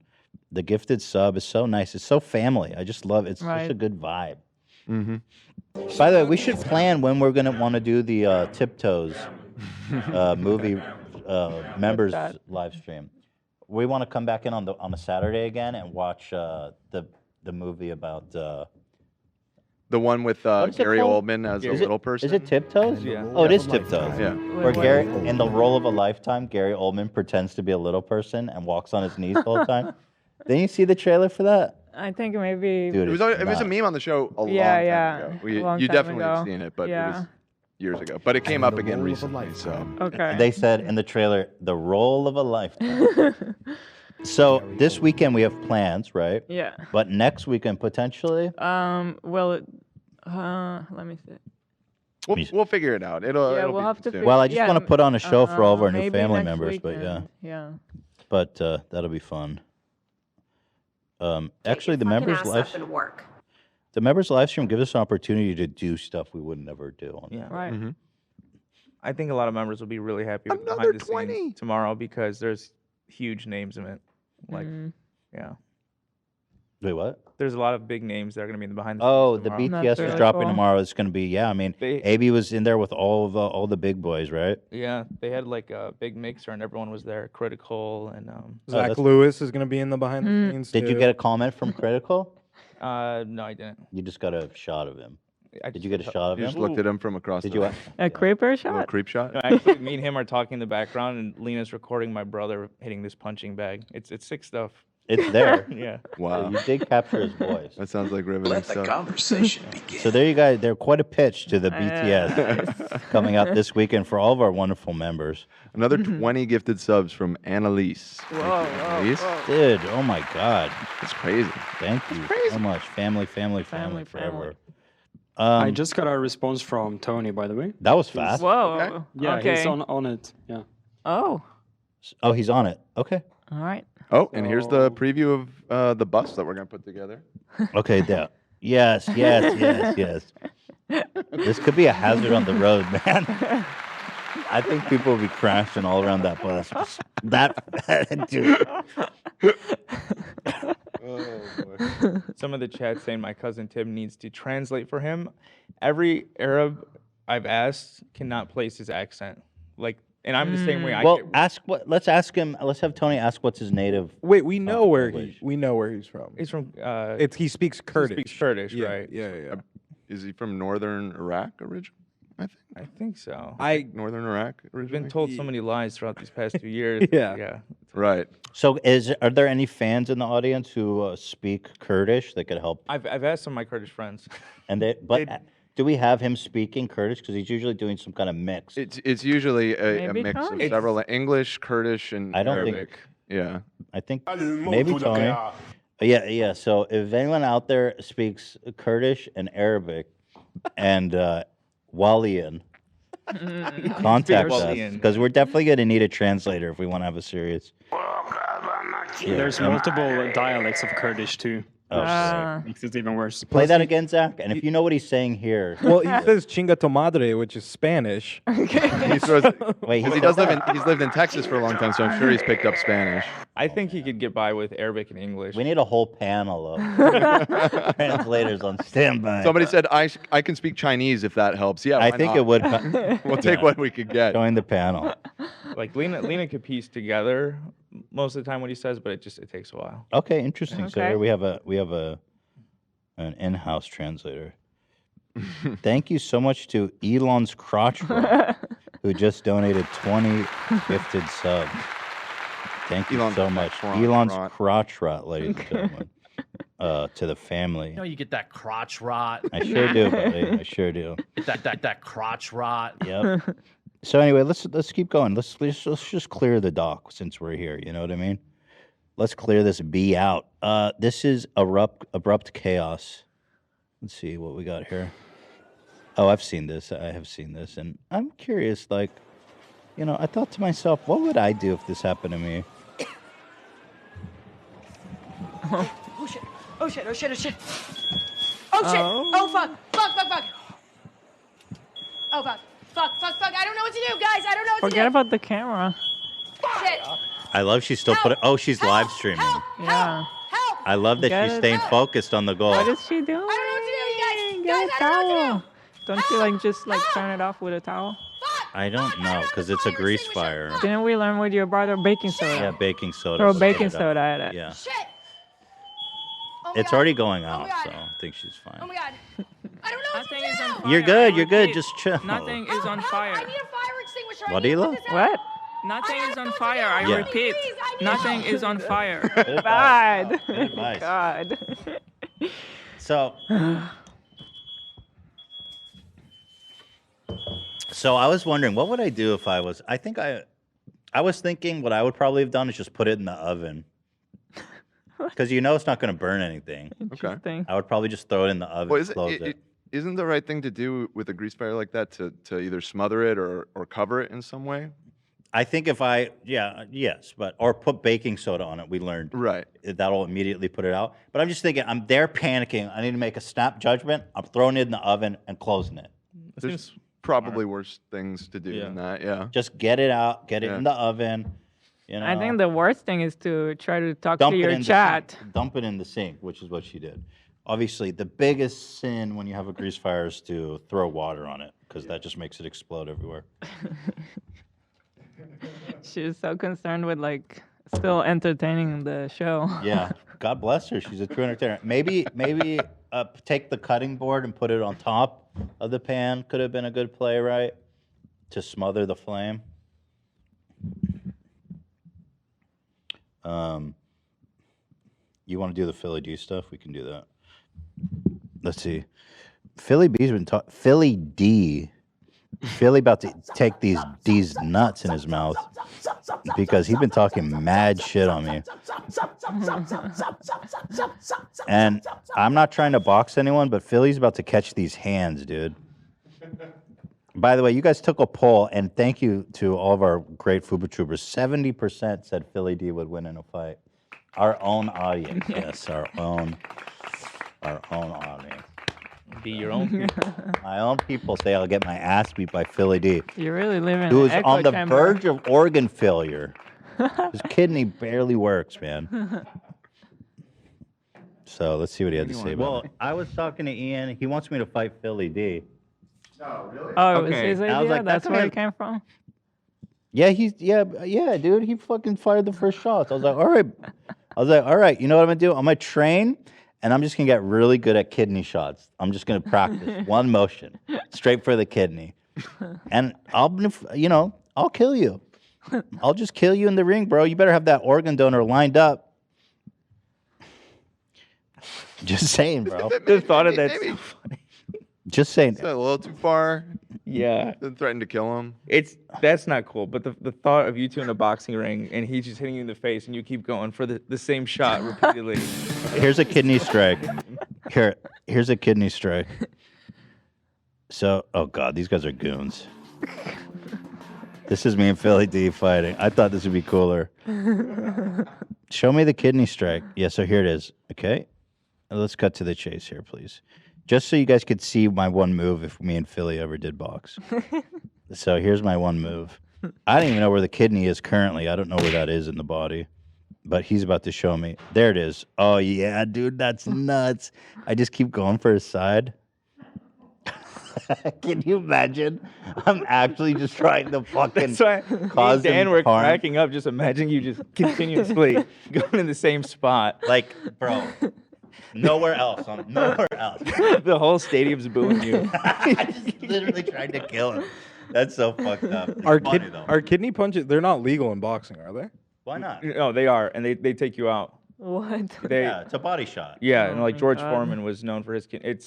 The gifted sub is so nice. It's so family. I just love it. It's such a good vibe. Mm-hmm. By the way, we should plan when we're gonna want to do the Tiptoes movie members live stream. We want to come back in on a Saturday again and watch the movie about. The one with What is it Gary called? Oldman as a Is little it- person? Is it Tiptoes? Yeah. Oh, it is Tiptoes. Yeah. Where Gary, in the role of a lifetime, Gary Oldman pretends to be a little person and walks on his knees all the time. Didn't you see the trailer for that? I think maybe. Dude, It was a meme on the show a long time ago. Long You time definitely have ago. seen it, but it Yeah. was years ago. But it came up again recently. So Okay. They said in the trailer, the role of a lifetime. So this weekend we have plans, right? Yeah. But next weekend potentially. Well, let me see. we'll figure it out. It'll we'll be have to. soon. Well, I just want to put on a show for all of our new maybe family next members, but weekend. Yeah. But that'll be fun. Actually, the members live stream gives us an opportunity to do stuff we would never do. Yeah. Right. Mm-hmm. I think a lot of members will be really happy with Another behind the 20. scenes tomorrow because there's huge names in it. Like, yeah. Wait, what? There's a lot of big names that are going to be in the behind the Oh, scenes the tomorrow. BTS is dropping tomorrow. It's going to be, yeah. I mean, AB was in there with all the big boys, right? Yeah, they had like a big mixer and everyone was there. Critical and Zach Lewis is gonna be in the behind the scenes. Did you too. get a comment from Critical? no, I didn't. You just got a shot of him. I Did you get a shot of You him? just looked at him from across Did the you? A creeper little shot. creep shot. No, actually, me and him are talking in the background, and Lena's recording my brother hitting this punching bag. It's sick stuff. It's there. Yeah. Wow. You did capture his voice. That sounds like riveting stuff. Conversation begin. So there you guys. They're quite a pitch to the BTS coming out this weekend for all of our wonderful members. Another 20 gifted subs from Annalise. Whoa, Annalise. Dude, oh my God. That's crazy. Thank you so much. Family forever. I just got a response from Tony, by the way. That was fast. Whoa. Yeah, Okay. he's on it. Yeah. Oh. Oh, he's on it. Okay. All right. Oh, and here's the preview of the bus that we're going to put together. Okay, there. Yes. This could be a hazard on the road, man. I think people will be crashing all around that bus. Dude. Oh, boy. Some of the chat saying my cousin Tim needs to translate for him. Every Arab I've asked cannot place his accent. Like, and I'm the same way. Well, let's ask him. Let's have Tony ask what's his native. Wait, we know where language. we know where he's from. He's from. He speaks Kurdish. He speaks Kurdish, Yeah, right? Yeah. Is he from northern Iraq originally? I think so. Northern Iraq I've originally? been told so many lies throughout these past 2 years. Yeah. Right. So, are there any fans in the audience who speak Kurdish that could help? I've asked some of my Kurdish friends. And do we have him speaking Kurdish? Because he's usually doing some kind of mix. It's usually a Maybe mix Tony. of several English, Kurdish, and I don't think- Arabic. Yeah. I think maybe Tony. Yeah. So if anyone out there speaks Kurdish and Arabic and Walian, contact us Walian. because we're definitely going to need a translator if we want to have a serious. There's multiple dialects of Kurdish too. Oh, which makes it even worse. Play that again, Zach. And if you know what he's saying here, Well, he says chinga tu madre, which is Spanish. He throws, wait, he does live in he's lived in Texas for a long time, so I'm sure he's picked up Spanish. I think he could get by with Arabic and English. we need a whole panel of translators on standby. Somebody said I can speak Chinese if that helps. Yeah, I why think not? it would. We'll take what we could get. Join the panel. Like Lena could piece together most of the time what he says, but it takes a while. Okay, interesting. So Okay. here we have an in-house translator. Thank you so much to Elon's crotch rot, who just donated 20 gifted subs. Thank you Elon's so got much. that crotch Elon's rot. crotch rot, ladies and gentlemen. To the family. You know, you get that crotch rot. I sure do, buddy. I sure do. Get that crotch rot. Yep. So anyway, let's keep going. Let's just clear the dock since we're here. You know what I mean? Let's clear this B out. This is abrupt chaos. Let's see what we got here. Oh, I've seen this. I have seen this, and I'm curious. Like, you know, I thought to myself, what would I do if this happened to me? Oh shit! Oh shit! Oh shit! Oh shit! Oh shit! Oh fuck! Fuck! Fuck! Fuck! Oh fuck! Fuck! Fuck! Fuck! I don't know what to do, guys. I don't know what to do. Forget about the camera. Shit! I love she's still putting. Oh, she's live streaming. Yeah. I love that she's staying focused on the goal. What is she doing? I don't know what to do, you guys. Get Guys, a I don't know what to towel. Don't you like just like turn it off with a towel? I don't know because it's a grease fire. Didn't we learn with your brother baking soda? Yeah, baking soda. Throw Let's baking put it out. soda at it. Yeah. Shit! It's already going out, so I think she's fine. Oh my god! I don't know what to do. Is on fire. You're good. You're good. Just chill. Nothing is on fire. I need a fire extinguisher. What, Ela? What? Nothing is on fire. I Yeah. repeat, nothing is on fire. Good Bad. Good advice. God. So I was wondering, what would I do if I was? I was thinking what I would probably have done is just put it in the oven. Because you know it's not going to burn anything. Okay. I would probably just throw it in the oven, Well, close it. isn't the right thing to do with a grease fire like that to either smother it or cover it in some way? I think yes, or put baking soda on it. We learned right. That'll immediately put it out. But I'm just thinking, I'm there panicking. I need to make a snap judgment. I'm throwing it in the oven and closing it. There's probably worse things to do than that. Yeah. Just get it out, get it in the oven. You know, I think the worst thing is to try to talk dump to it your in chat. The sink. Dump it in the sink, which is what she did. Obviously, the biggest sin when you have a grease fire is to throw water on it because that just makes it explode everywhere. She was so concerned with like still entertaining the show. Yeah, God bless her. She's a true entertainer. Maybe take the cutting board and put it on top of the pan. Could have been a good play, right? To smother the flame. You want to do the Philly D stuff? We can do that. Let's see. Philly B's been talking. Philly D. Philly about to take these nuts in his mouth because he's been talking mad shit on me. And I'm not trying to box anyone, but Philly's about to catch these hands, dude. By the way, you guys took a poll, and thank you to all of our great Fuba Troopers. 70% said Philly D would win in a fight. Our own audience, yes, our own audience. Be your own people. My own people say I'll get my ass beat by Philly D. You really live in Who's an on the echo chamber. verge of organ failure. His kidney barely works, man. So let's see what he had to say about it. I was talking to Ian. He wants me to fight Philly D. Oh, really? Oh, it was his I was idea? like, That's where it came from? Yeah, dude. He fucking fired the first shots. I was like, all right. You know what I'm gonna do? I'm gonna train, and I'm just gonna get really good at kidney shots. I'm just gonna practice one motion, straight for the kidney, and I'll kill you. I'll just kill you in the ring, bro. You better have that organ donor lined up. Just saying, bro. The thought of that's so funny. Just saying. Is that a little too far? Yeah. Threatened to kill him. That's not cool. But the thought of you two in a boxing ring and he's just hitting you in the face and you keep going for the same shot repeatedly. Here's a kidney strike. Here's a kidney strike. So, oh God, these guys are goons. This is me and Philly D fighting. I thought this would be cooler. Show me the kidney strike. Yeah, so here it is. Okay. Let's cut to the chase here, please. Just so you guys could see my one move if me and Philly ever did box. So here's my one move. I don't even know where the kidney is currently. I don't know where that is in the body. But he's about to show me. There it is. Oh, yeah, dude, that's nuts. I just keep going for his side. Can you imagine? I'm actually just trying to fucking That's why cause me and Dan him were harm. cracking up just imagining you just continuously going in the same spot. Like, bro, nowhere else. Nowhere else. The whole stadium's booing you. I just literally tried to kill him. That's so fucked up. It's funny, though. Are kidney punches, they're not legal in boxing, are they? Why not? No, they are, and they take you out. What? Yeah, it's a body shot. Yeah, and like George God. Foreman was known for his kidney.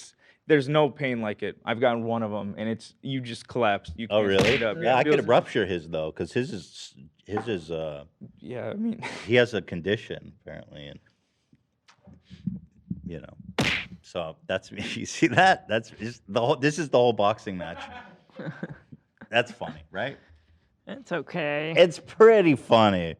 There's no pain like it. I've gotten one of them, and it's you just collapse. You Oh, can't really? stand up. Yeah, It I could feels- rupture his though, because his is Yeah, I mean, he has a condition apparently, and you know, so that's me. You see that? That's just the whole. This is the whole boxing match. That's funny, right? It's okay. It's pretty funny.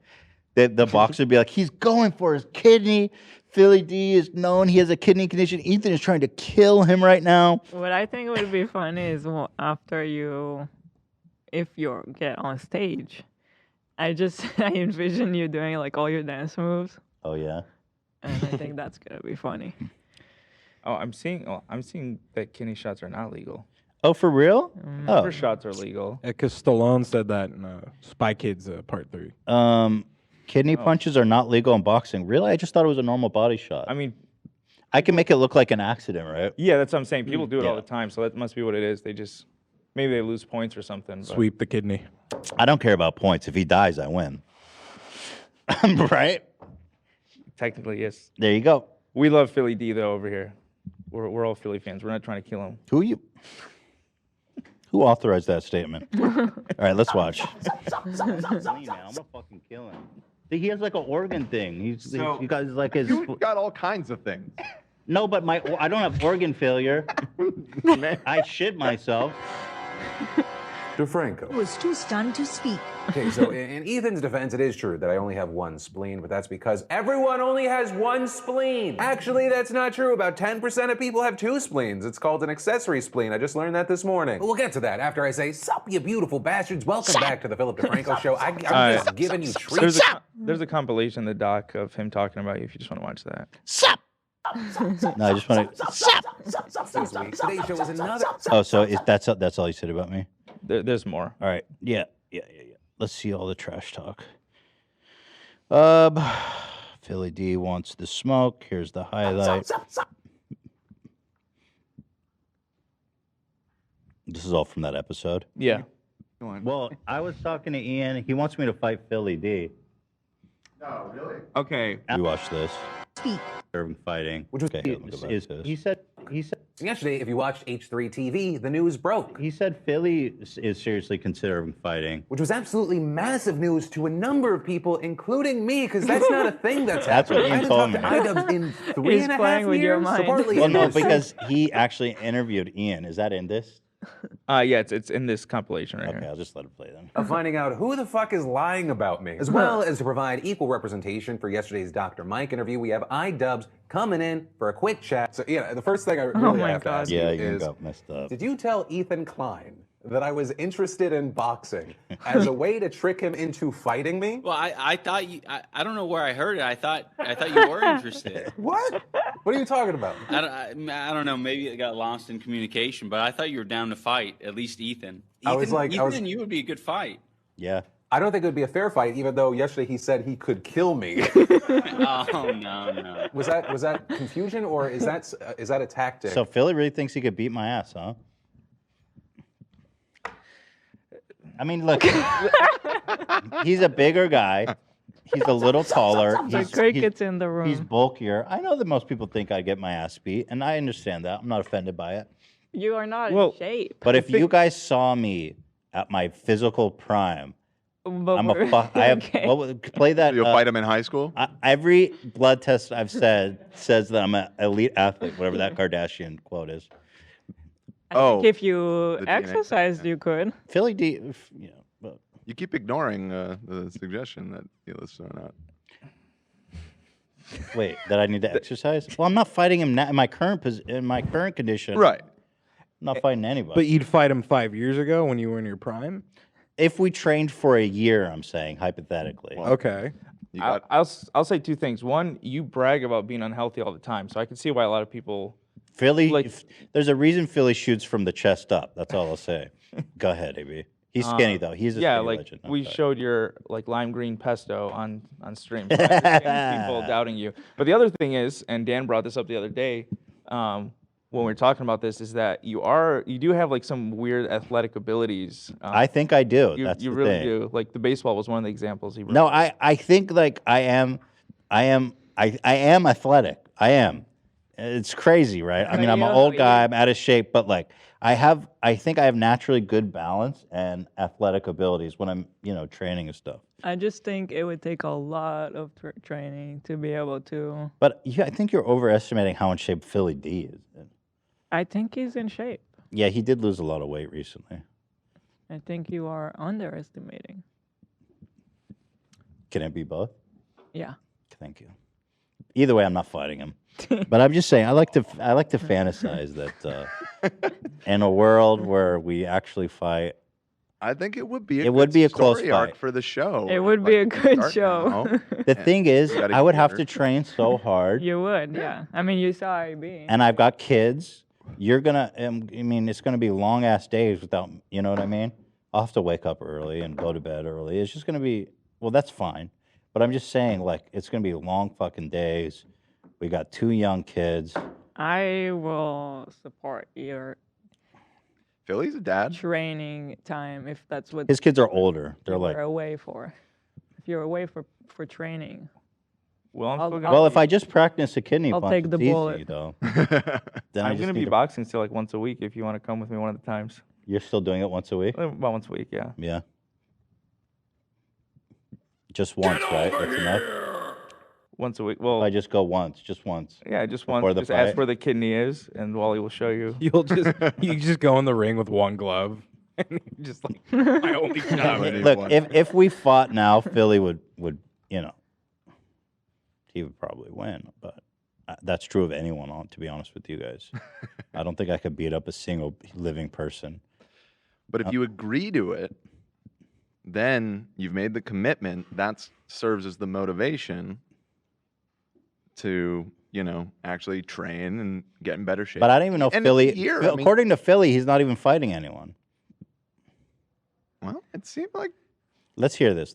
The boxer would be like, he's going for his kidney. Philly D is known he has a kidney condition. Ethan is trying to kill him right now. What I think would be funny is after if you get on stage, I envision you doing like all your dance moves, Oh yeah. and I think that's gonna be funny. Oh, I'm seeing that kidney shots are not legal. Oh, for real? Oh. Liver shots are legal. Because Stallone said that in Spy Kids Part 3. Kidney punches are not legal in boxing. Really? I just thought it was a normal body shot. I mean, I can make it look like an accident, right? Yeah, that's what I'm saying. People do it all Yeah. the time, so that must be what it is. They just maybe they lose points or something. But. Sweep the kidney. I don't care about points. If he dies, I win. Right? Technically, yes. There you go. We love Philly D though over here. We're all Philly fans. We're not trying to kill him. Who authorized that statement? All right, let's watch. I'm gonna fucking kill him. He has like an organ thing. You guys like his. You got all kinds of things. No, but I don't have organ failure. I shit myself. DeFranco was too stunned to speak. Okay, so in Ethan's defense, it is true that I only have one spleen, but that's because everyone only has one spleen. Actually, that's not true. About 10% of people have two spleens. It's called an accessory spleen. I just learned that this morning. But we'll get to that after I say, sup, you beautiful bastards. Welcome back to the Philip DeFranco Show. I'm just giving you treats. There's a compilation in the doc of him talking about you if you just want to watch that. Sup! No, I just want to. This week, today's show is another. Oh, so that's all you said about me? There's more. All right. Yeah. Let's see all the trash talk. Philly D wants the smoke. Here's the highlight. This is all from that episode. Yeah. Well, I was talking to Ian. He wants me to fight Philly D. Oh, really? Okay. We watch this. Irving fighting. Which was he said yesterday, if you watched H3 TV, the news broke. He said Philly is seriously considering fighting. Which was absolutely massive news to a number of people, including me, because that's not a thing that's That's what happening. you told me. I haven't talked to iDubbbz in 3.5 He's playing with your years. So mind. partly Well, no, it is- because he actually interviewed Ian. Is that in this? Yeah, it's in this compilation right Okay, here. I'll just let it play then. of finding out who the fuck is lying about me, as well as to provide equal representation for yesterday's Dr. Mike interview. We have iDubbbz coming in for a quick chat. So, yeah, the first thing I really my have to ask Yeah, you you is, got messed up. did you tell Ethan Klein that I was interested in boxing as a way to trick him into fighting me? Well, I thought you. I don't know where I heard it. I thought you were interested. What? What are you talking about? I don't know. Maybe it got lost in communication, but I thought you were down to fight. At least Ethan. Ethan and you would be a good fight. Yeah. I don't think it would be a fair fight, even though yesterday he said he could kill me. Oh no. Was that confusion, or is that a tactic? So Philly really thinks he could beat my ass, huh? I mean, look, he's a bigger guy. He's a little taller. The cricket's in the room. He's bulkier. I know that most people think I get my ass beat, and I understand that. I'm not offended by it. You are not in shape. But if you guys saw me at my physical prime, I'm a I have play that. You'll fight him in high school? Every blood test I've said says that I'm an elite athlete, whatever that Kardashian quote is. If you exercised, you could. Philly D, You keep ignoring the suggestion that Eli's throwing out. Wait, that I need to exercise? Well, I'm not fighting him now in my current condition. Right. I'm not fighting anybody. But you'd fight him 5 years ago when you were in your prime? If we trained for a year, I'm saying, hypothetically. Okay. I'll say two things. One, you brag about being unhealthy all the time, so I can see why a lot of people. Philly, there's a reason Philly shoots from the chest up. That's all I'll say. Go ahead, AB. He's skinny though. He's a skinny legend. We showed your lime green pesto on stream. So I understand people doubting you. But the other thing is, and Dan brought this up the other day when we were talking about this, is that you do have some weird athletic abilities. I think I do. You really do. Like the baseball was one of the examples he brought. No, I think I am athletic. I am. It's crazy, right? I mean, I'm an Yeah, old guy. I'm out of shape, but like I think I have naturally good balance and athletic abilities when I'm, training and stuff. I just think it would take a lot of training to be able to. But yeah, I think you're overestimating how in shape Philly D is. I think he's in shape. Yeah, he did lose a lot of weight recently. I think you are underestimating. Can it be both? Yeah. Thank you. Either way, I'm not fighting him. But I'm just saying, I like to fantasize that in a world where we actually fight. I think it would be. It would be a close story arc fight for the show. It would be a good show. The thing is, I would have to train so hard, You would, yeah. I mean, you saw IB. and I've got kids. You're gonna, I mean, it's gonna be long ass days without, you know what I mean? I'll have to wake up early and go to bed early. It's just gonna be, well, that's fine. But I'm just saying, like, it's gonna be long fucking days. We got 2 young kids. I will support your Philly's a dad. training time if that's what His kids are older. They're you're like, away for. If you're away for training. well, if I just practice a kidney I'll punch, take the it's easy, bullet. though. Then I I'm just gonna need be to- boxing still like once a week if you want to come with me one of the times. You're still doing it once a week? About once a week, yeah. Yeah. Just once, right? That's enough? Once a week. Well, If I just go once, just once. yeah, just before once. the Just ask fight. where the kidney is, and Wally will show you. You just go in the ring with one glove, and you just like my only job. Look, if we fought now, Philly would he would probably win. But that's true of anyone. To be honest with you guys, I don't think I could beat up a single living person. But if you agree to it, then you've made the commitment. That serves as the motivation to, actually train and get in better shape. But I don't even know if And Philly. it's a year, I mean- According to Philly, he's not even fighting anyone. Well, it seemed like. Let's hear this.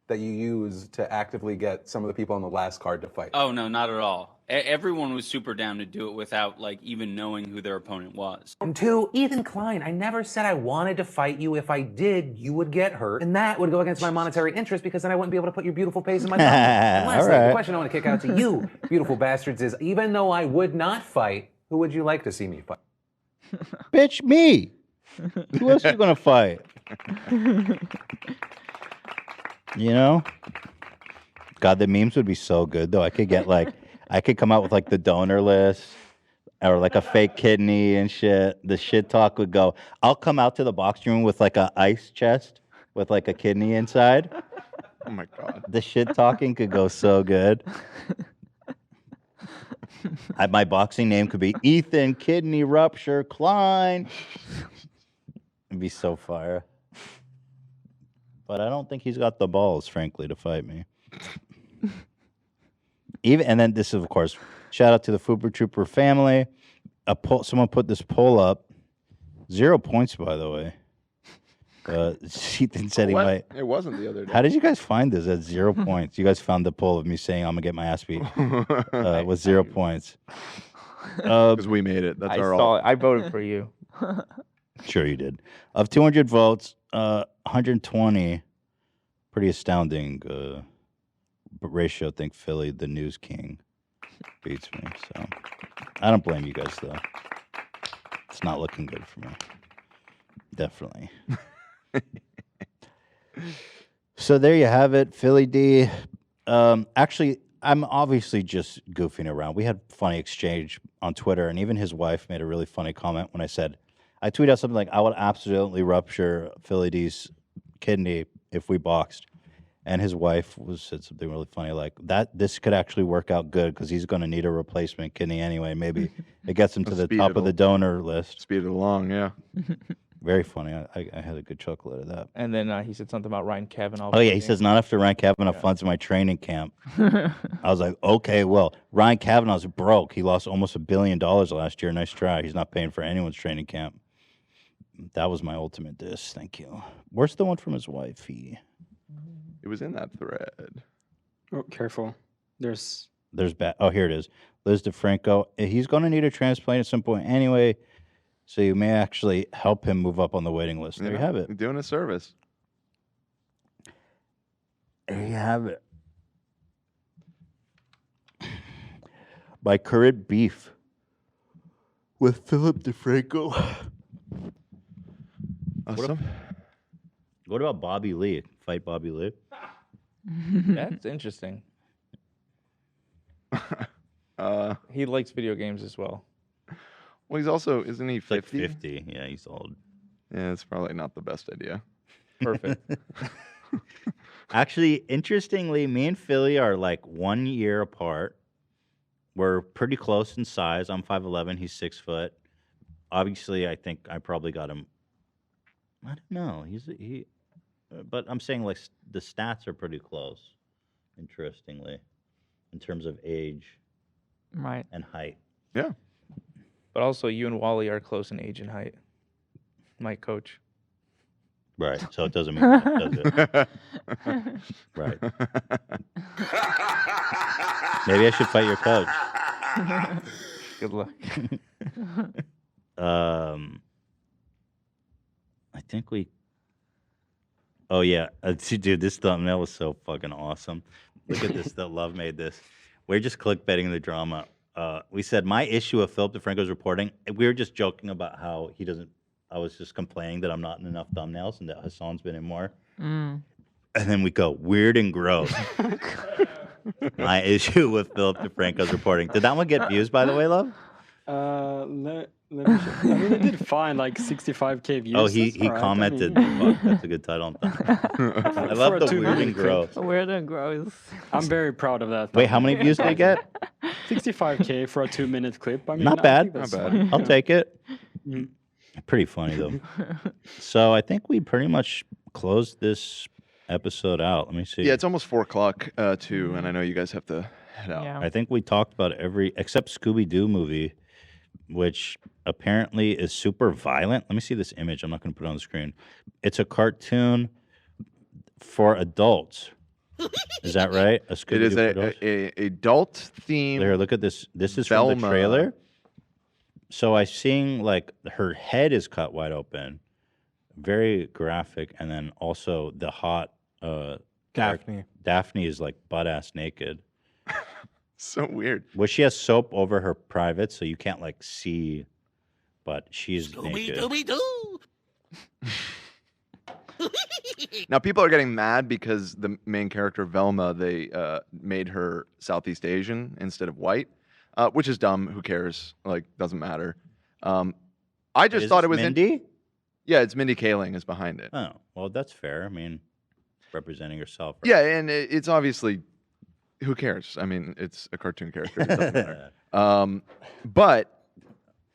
That you use to actively get some of the people on the last card to fight. Oh no, not at all. Everyone was super down to do it without like even knowing who their opponent was. And 2, Ethan Klein, I never said I wanted to fight you. If I did, you would get hurt. And that would go against my monetary interest because then I wouldn't be able to put your beautiful face in my mouth. And lastly, All right. the question I want to kick out to you, beautiful bastards, is even though I would not fight, who would you like to see me fight? Bitch, me. Who else are you gonna fight? God, the memes would be so good though. I could get I could come out with like the donor list or like a fake kidney and shit. The shit talk would go. I'll come out to the boxing room with like a ice chest with like a kidney inside. Oh my God. The shit talking could go so good. My boxing name could be Ethan Kidney Rupture Klein. It'd be so fire. But I don't think he's got the balls, frankly, to fight me. And then this is, of course, shout out to the Fooper Trooper family. Someone put this poll up. 0 points, by the way. Ethan said he might. It wasn't the other day. How did you guys find this at 0 points? You guys found the poll of me saying I'm gonna get my ass beat with 0 points. Because we made it. That's I our saw all. it. I voted for you. Sure you did. Of 200 votes, 120, pretty astounding ratio. I think Philly, the news king, beats me. So I don't blame you guys, though. It's not looking good for me. Definitely. So there you have it, Philly D. Actually, I'm obviously just goofing around. We had funny exchange on Twitter, and even his wife made a really funny comment when I tweeted out something like, I would absolutely rupture Philly D's kidney if we boxed. And his wife said something really funny like, this could actually work out good because he's going to need a replacement kidney anyway. Maybe it gets him to the top of the donor list. Speed it along, yeah. Very funny. I had a good chuckle out of that. And then he said something about Ryan Kavanaugh. Oh, yeah. He says, not after Ryan Kavanaugh funds my training camp. I was like, okay, well, Ryan Kavanaugh's broke. He lost almost $1 billion last year. Nice try. He's not paying for anyone's training camp. That was my ultimate diss. Thank you. Where's the one from his wife? It was in that thread. Oh, careful. There's Oh, here it is. Liz DeFranco. He's going to need a transplant at some point anyway, so you may actually help him move up on the waiting list. There you have it. Doing a service. There you have it. My current beef with Philip DeFranco. Awesome. What about Bobby Lee? Fight Bobby Lee? That's interesting. He likes video games as well. Well, he's also, isn't he 50? Like 50. Yeah, he's old. Yeah, it's probably not the best idea. Perfect. Actually, interestingly, me and Philly are like 1 year apart. We're pretty close in size. I'm 5'11", he's 6 foot. Obviously, I think I probably got him. I don't know. But I'm saying like the stats are pretty close. Interestingly, in terms of age, right, and height. Yeah. But also, you and Wally are close in age and height. My coach. Right. So it doesn't mean that, does it? Right. Maybe I should fight your coach. Good luck. I think we. Oh yeah, dude, this thumbnail was so fucking awesome. Look at this. That Love made this. We're just clickbaiting the drama. We said my issue with Philip DeFranco's reporting. We were just joking about how he doesn't. I was just complaining that I'm not in enough thumbnails and that Hassan's been in more. Mm. And then we go weird and gross. My issue with Philip DeFranco's reporting. Did that one get views, by the way, Love? Let me check. I mean, it did fine, like 65K views. Oh, he That's all right. commented. I mean, Fuck, that's a good title. I love For a the 2 weird minute and clip. gross. Weird and gross. I'm very proud of that. Wait, how many views did he get? 65K for a 2 minute clip. I mean, Not I bad. think that's Not fine. bad. I'll take it. Mm. Pretty funny though. So I think we pretty much closed this episode out. Let me see. Yeah, it's almost 4 o'clock too, and I know you guys have to head out. Yeah. I think we talked about every except Scooby-Doo movie, which apparently is super violent. Let me see this image. I'm not going to put it on the screen. It's a cartoon for adults. Is that right? A Scooby-Doo It is for adults? a adult theme. There, look at this. This is from the Velma. trailer. So I seeing like her head is cut wide open, very graphic, and then also the hot Daphne. Daphne is like butt ass naked. So weird. Well, she has soap over her private, so you can't like see, but she's naked. Now people are getting mad because the main character Velma, they made her Southeast Asian instead of white, which is dumb. Who cares? Like, doesn't matter. I just thought it was Mindy. Yeah, it's Mindy Kaling is behind it. Oh, well, that's fair. I mean, representing herself. Right? Yeah, and it's obviously, who cares? I mean, it's a cartoon character. It doesn't matter. But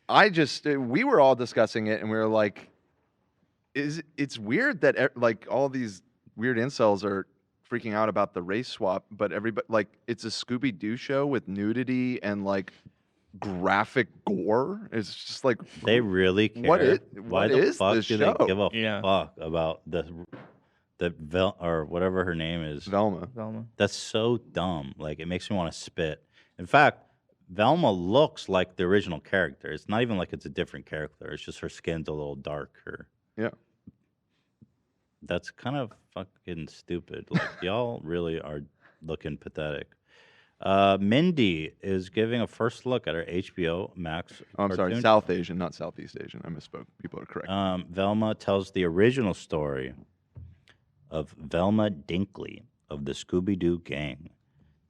I just, we were all discussing it, and we were like, it's weird that like all these weird incels are freaking out about the race swap, but everybody, like, it's a Scooby-Doo show with nudity and like graphic gore. It's just like, They really care. What is fuck this do show? they give a fuck about the or whatever her name is? Velma. That's so dumb. Like, it makes me want to spit. In fact, Velma looks like the original character. It's not even like it's a different character. It's just her skin's a little darker. Yeah. That's kind of fucking stupid. Like, y'all really are looking pathetic. Mindy is giving a first look at her HBO Max. Oh, I'm sorry, cartoon. South Asian, not Southeast Asian. I misspoke. People are correct. Velma tells the original story of Velma Dinkley of the Scooby-Doo gang.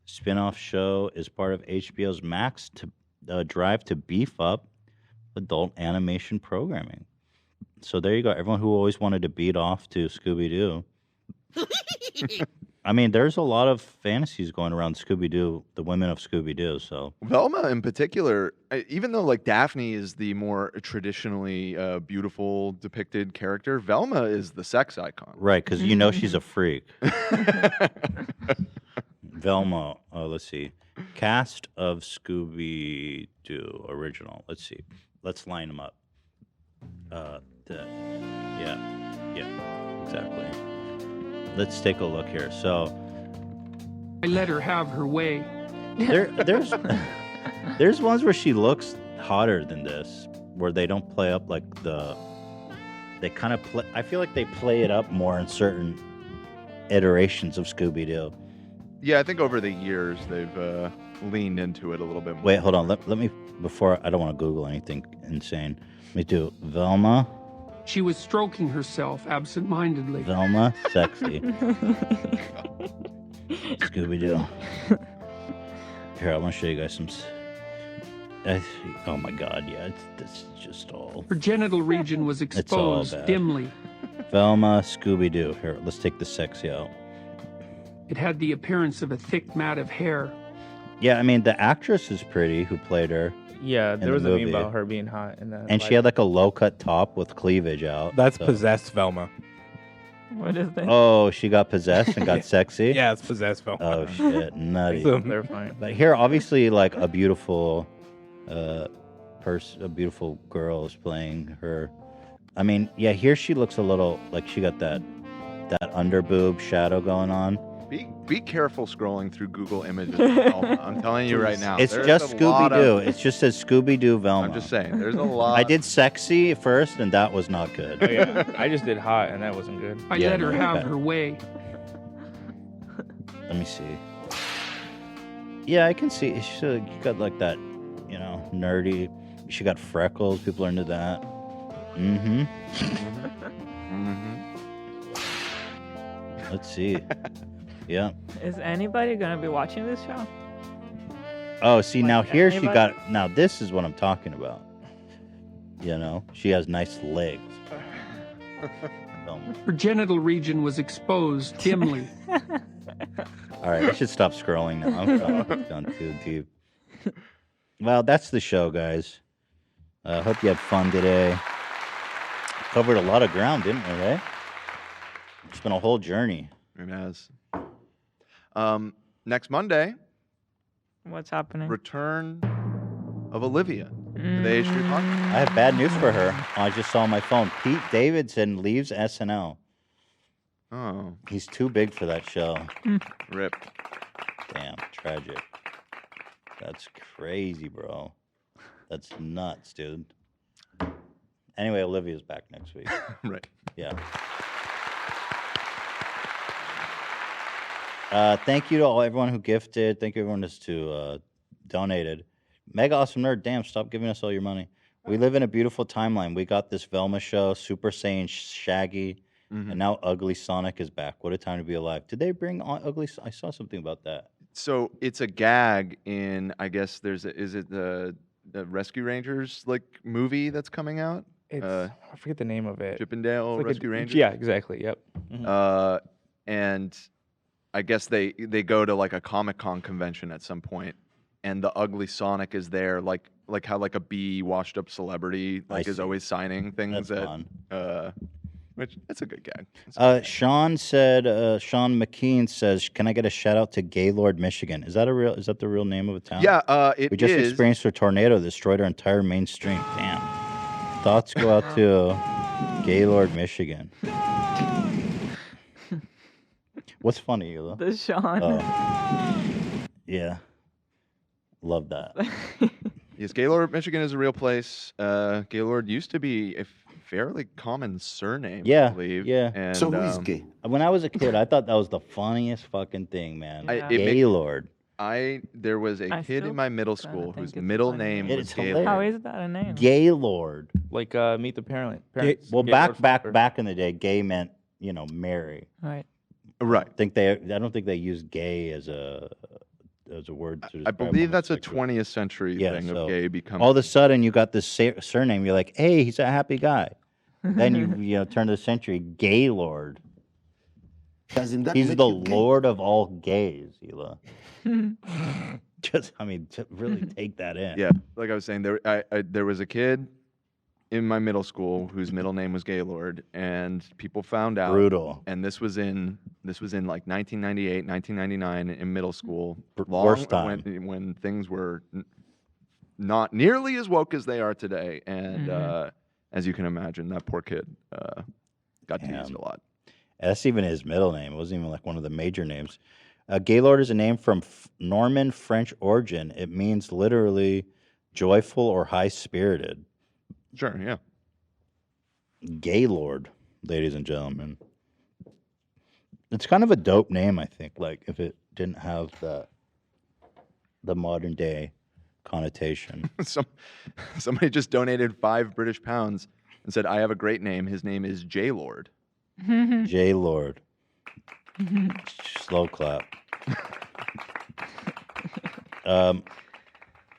Spin-off show is part of HBO's Max drive to beef up adult animation programming. So there you go. Everyone who always wanted to beat off to Scooby-Doo. I mean, there's a lot of fantasies going around Scooby-Doo, the women of Scooby-Doo. So Velma in particular, even though like Daphne is the more traditionally beautiful depicted character, Velma is the sex icon. right, because you know she's a freak. Velma. Let's see. Cast of Scooby-Doo original. Let's see. Let's line them up. Yeah, exactly. Let's take a look here. So I let her have her way. there's ones where she looks hotter than this, where they don't play up like they kind of play. I feel like they play it up more in certain iterations of Scooby-Doo. Yeah, I think over the years they've leaned into it a little bit more. Wait, hold on. Let me, before, I don't want to Google anything insane. Let me do Velma. She was stroking herself absent-mindedly. Velma, sexy. Scooby-Doo. Here, I want to show you guys some... oh my God, yeah, it's just all... Her genital region was It's all exposed bad. dimly. Velma, Scooby-Doo. Here, let's take the sexy out. It had the appearance of a thick mat of hair. Yeah, I mean, the actress is pretty who played her. Yeah, in there the was a meme movie. about her being hot in that. And she had like a low-cut top with cleavage out. That's so- possessed Velma. What is that? Oh, she got possessed and got sexy? Yeah, it's possessed Velma. Oh, shit. Nutty. They're fine. But here, obviously, like a beautiful a beautiful girl is playing her. I mean, yeah, here she looks a little like she got that under boob shadow going on. Be careful scrolling through Google Images. Velma. I'm telling you right now. It's there's just a lot Scooby-Doo. of- It just says Scooby-Doo Velma. I'm just saying, there's a lot. I did sexy at first, and that was not good. Oh, yeah. I just did hot, and that wasn't good. I Yeah, let her no, have okay. her way. Let me see. Yeah, I can see. She got like that, you know, nerdy. She got freckles. People are into that. Mm-hmm. Let's see. Yeah. Is anybody gonna be watching this show? Oh, see, now here she anybody? got... Now, this is what I'm talking about. You know? She has nice legs. Her genital region was exposed dimly. All right, I should stop scrolling now. I'm gone too deep. Well, that's the show, guys. I hope you had fun today. Covered a lot of ground, didn't we, eh? It's been a whole journey. It has. Next Monday, What's happening? return of Olivia. Today should be fun. I have bad news for her. I just saw on my phone. Pete Davidson leaves SNL. Oh. He's too big for that show. Rip. Damn, tragic. That's crazy, bro. That's nuts, dude. Anyway, Olivia's back next week. Right. Yeah. Thank you to everyone who gifted. Thank you everyone who donated. Mega Awesome Nerd, damn, stop giving us all your money. We live in a beautiful timeline. We got this Velma show, Super Saiyan Shaggy, and now Ugly Sonic is back. What a time to be alive. Did they bring on Ugly I saw something about that. So it's a gag in, I guess is it the Rescue Rangers like movie that's coming out? It's, I forget the name of it. Chippendale It's like Rescue Rangers? Yeah, exactly. Yep. Mhm. And I guess they go to like a Comic-Con convention at some point, and the Ugly Sonic is there, like how like a B washed up celebrity like is see. always signing things That's at fun. which that's a good gag. Sean McKean says, "Can I get a shout out to Gaylord, Michigan? Is that the real name of a town?" Yeah, it we just is. experienced a tornado that destroyed our entire mainstream. Damn. Thoughts go out to Gaylord, Michigan. What's funny, Eula? The Sean. Yeah. Love that. Yes, Gaylord, Michigan is a real place. Gaylord used to be a fairly common surname, Yeah, I believe. yeah. And, gay? When I was a kid, I thought that was the funniest fucking thing, man. it makes- Gaylord. There was a I kid still in my middle school whose middle name was It's Gaylord. How is that a name? Gaylord. Like Meet the Parents. Well, Gaylord Flopper. back in the day, gay meant marry. Right. Right. I don't think they use gay as a word. To I describe believe that's a homosexual. 20th century thing so of gay becoming. all of a sudden you got this surname. You're like, hey, he's a happy guy. Then you turn to the century, Gaylord. He's the lord of all gays, Hila. To really take that in. Yeah, like I was saying, there was a kid in my middle school whose middle name was Gaylord, and people found out. Brutal. And this was in like 1998, 1999 in middle school. Worst time. when things were not nearly as woke as they are today, and as you can imagine, that poor kid got teased a lot. That's even his middle name. It wasn't even like one of the major names. Gaylord is a name from Norman French origin. It means literally joyful or high-spirited. Sure, yeah. Gaylord, ladies and gentlemen. It's kind of a dope name, I think. Like if it didn't have that. the modern day connotation. Somebody just donated £5 and said, "I have a great name. His name is J Lord." J Lord. Slow clap.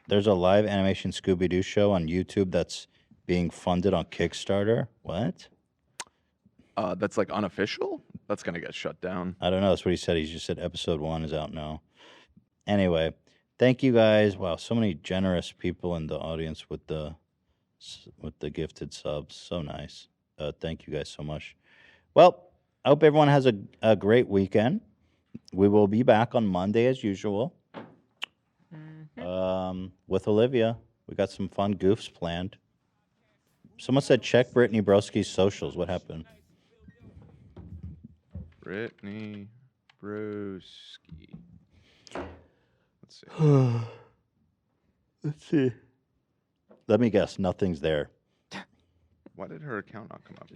There's a live animation Scooby-Doo show on YouTube that's being funded on Kickstarter. What? That's like unofficial? That's going to get shut down. I don't know. That's what he said. He just said episode 1 is out now. Anyway, thank you guys. Wow, so many generous people in the audience with the gifted subs. So nice. Thank you guys so much. Well, I hope everyone has a great weekend. We will be back on Monday as usual. With Olivia. We got some fun goofs planned. Someone said check Brittany Broski's socials. What happened? Brittany Broski. Let's see. Let's see. Let me guess. Nothing's there. Why did her account not come up?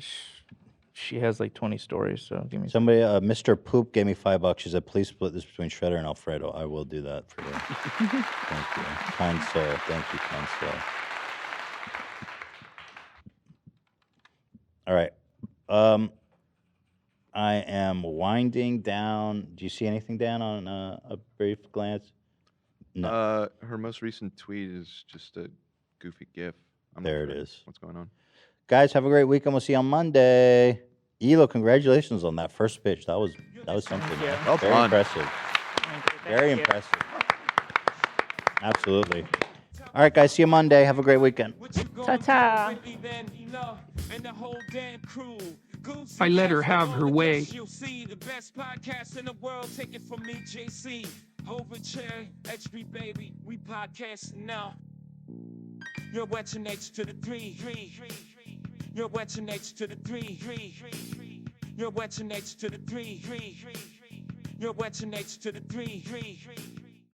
She has like 20 stories, so give me Somebody, Mr. Poop gave me $5. She said, please split this between Shredder and Alfredo. I will do that for you. Thank you. Kind soul. Thank you, kind soul. All right. I am winding down. Do you see anything, Dan, on a brief glance? No. Her most recent tweet is just a goofy GIF. There it is. What's going on? Guys, have a great weekend. We'll see you on Monday. Elo, congratulations on that first pitch. That was something. Well Very done. impressive. Very impressive. Absolutely. All right, guys. See you Monday. Have a great weekend. Ta-ta. I let her have her way. You'll see the best podcast in the world. Take it from me, JC. Overture, HP baby. We podcasting now. You're watching H to the 3. You're watching H to the 3. You're watching H to the 3. You're watching H to the 3.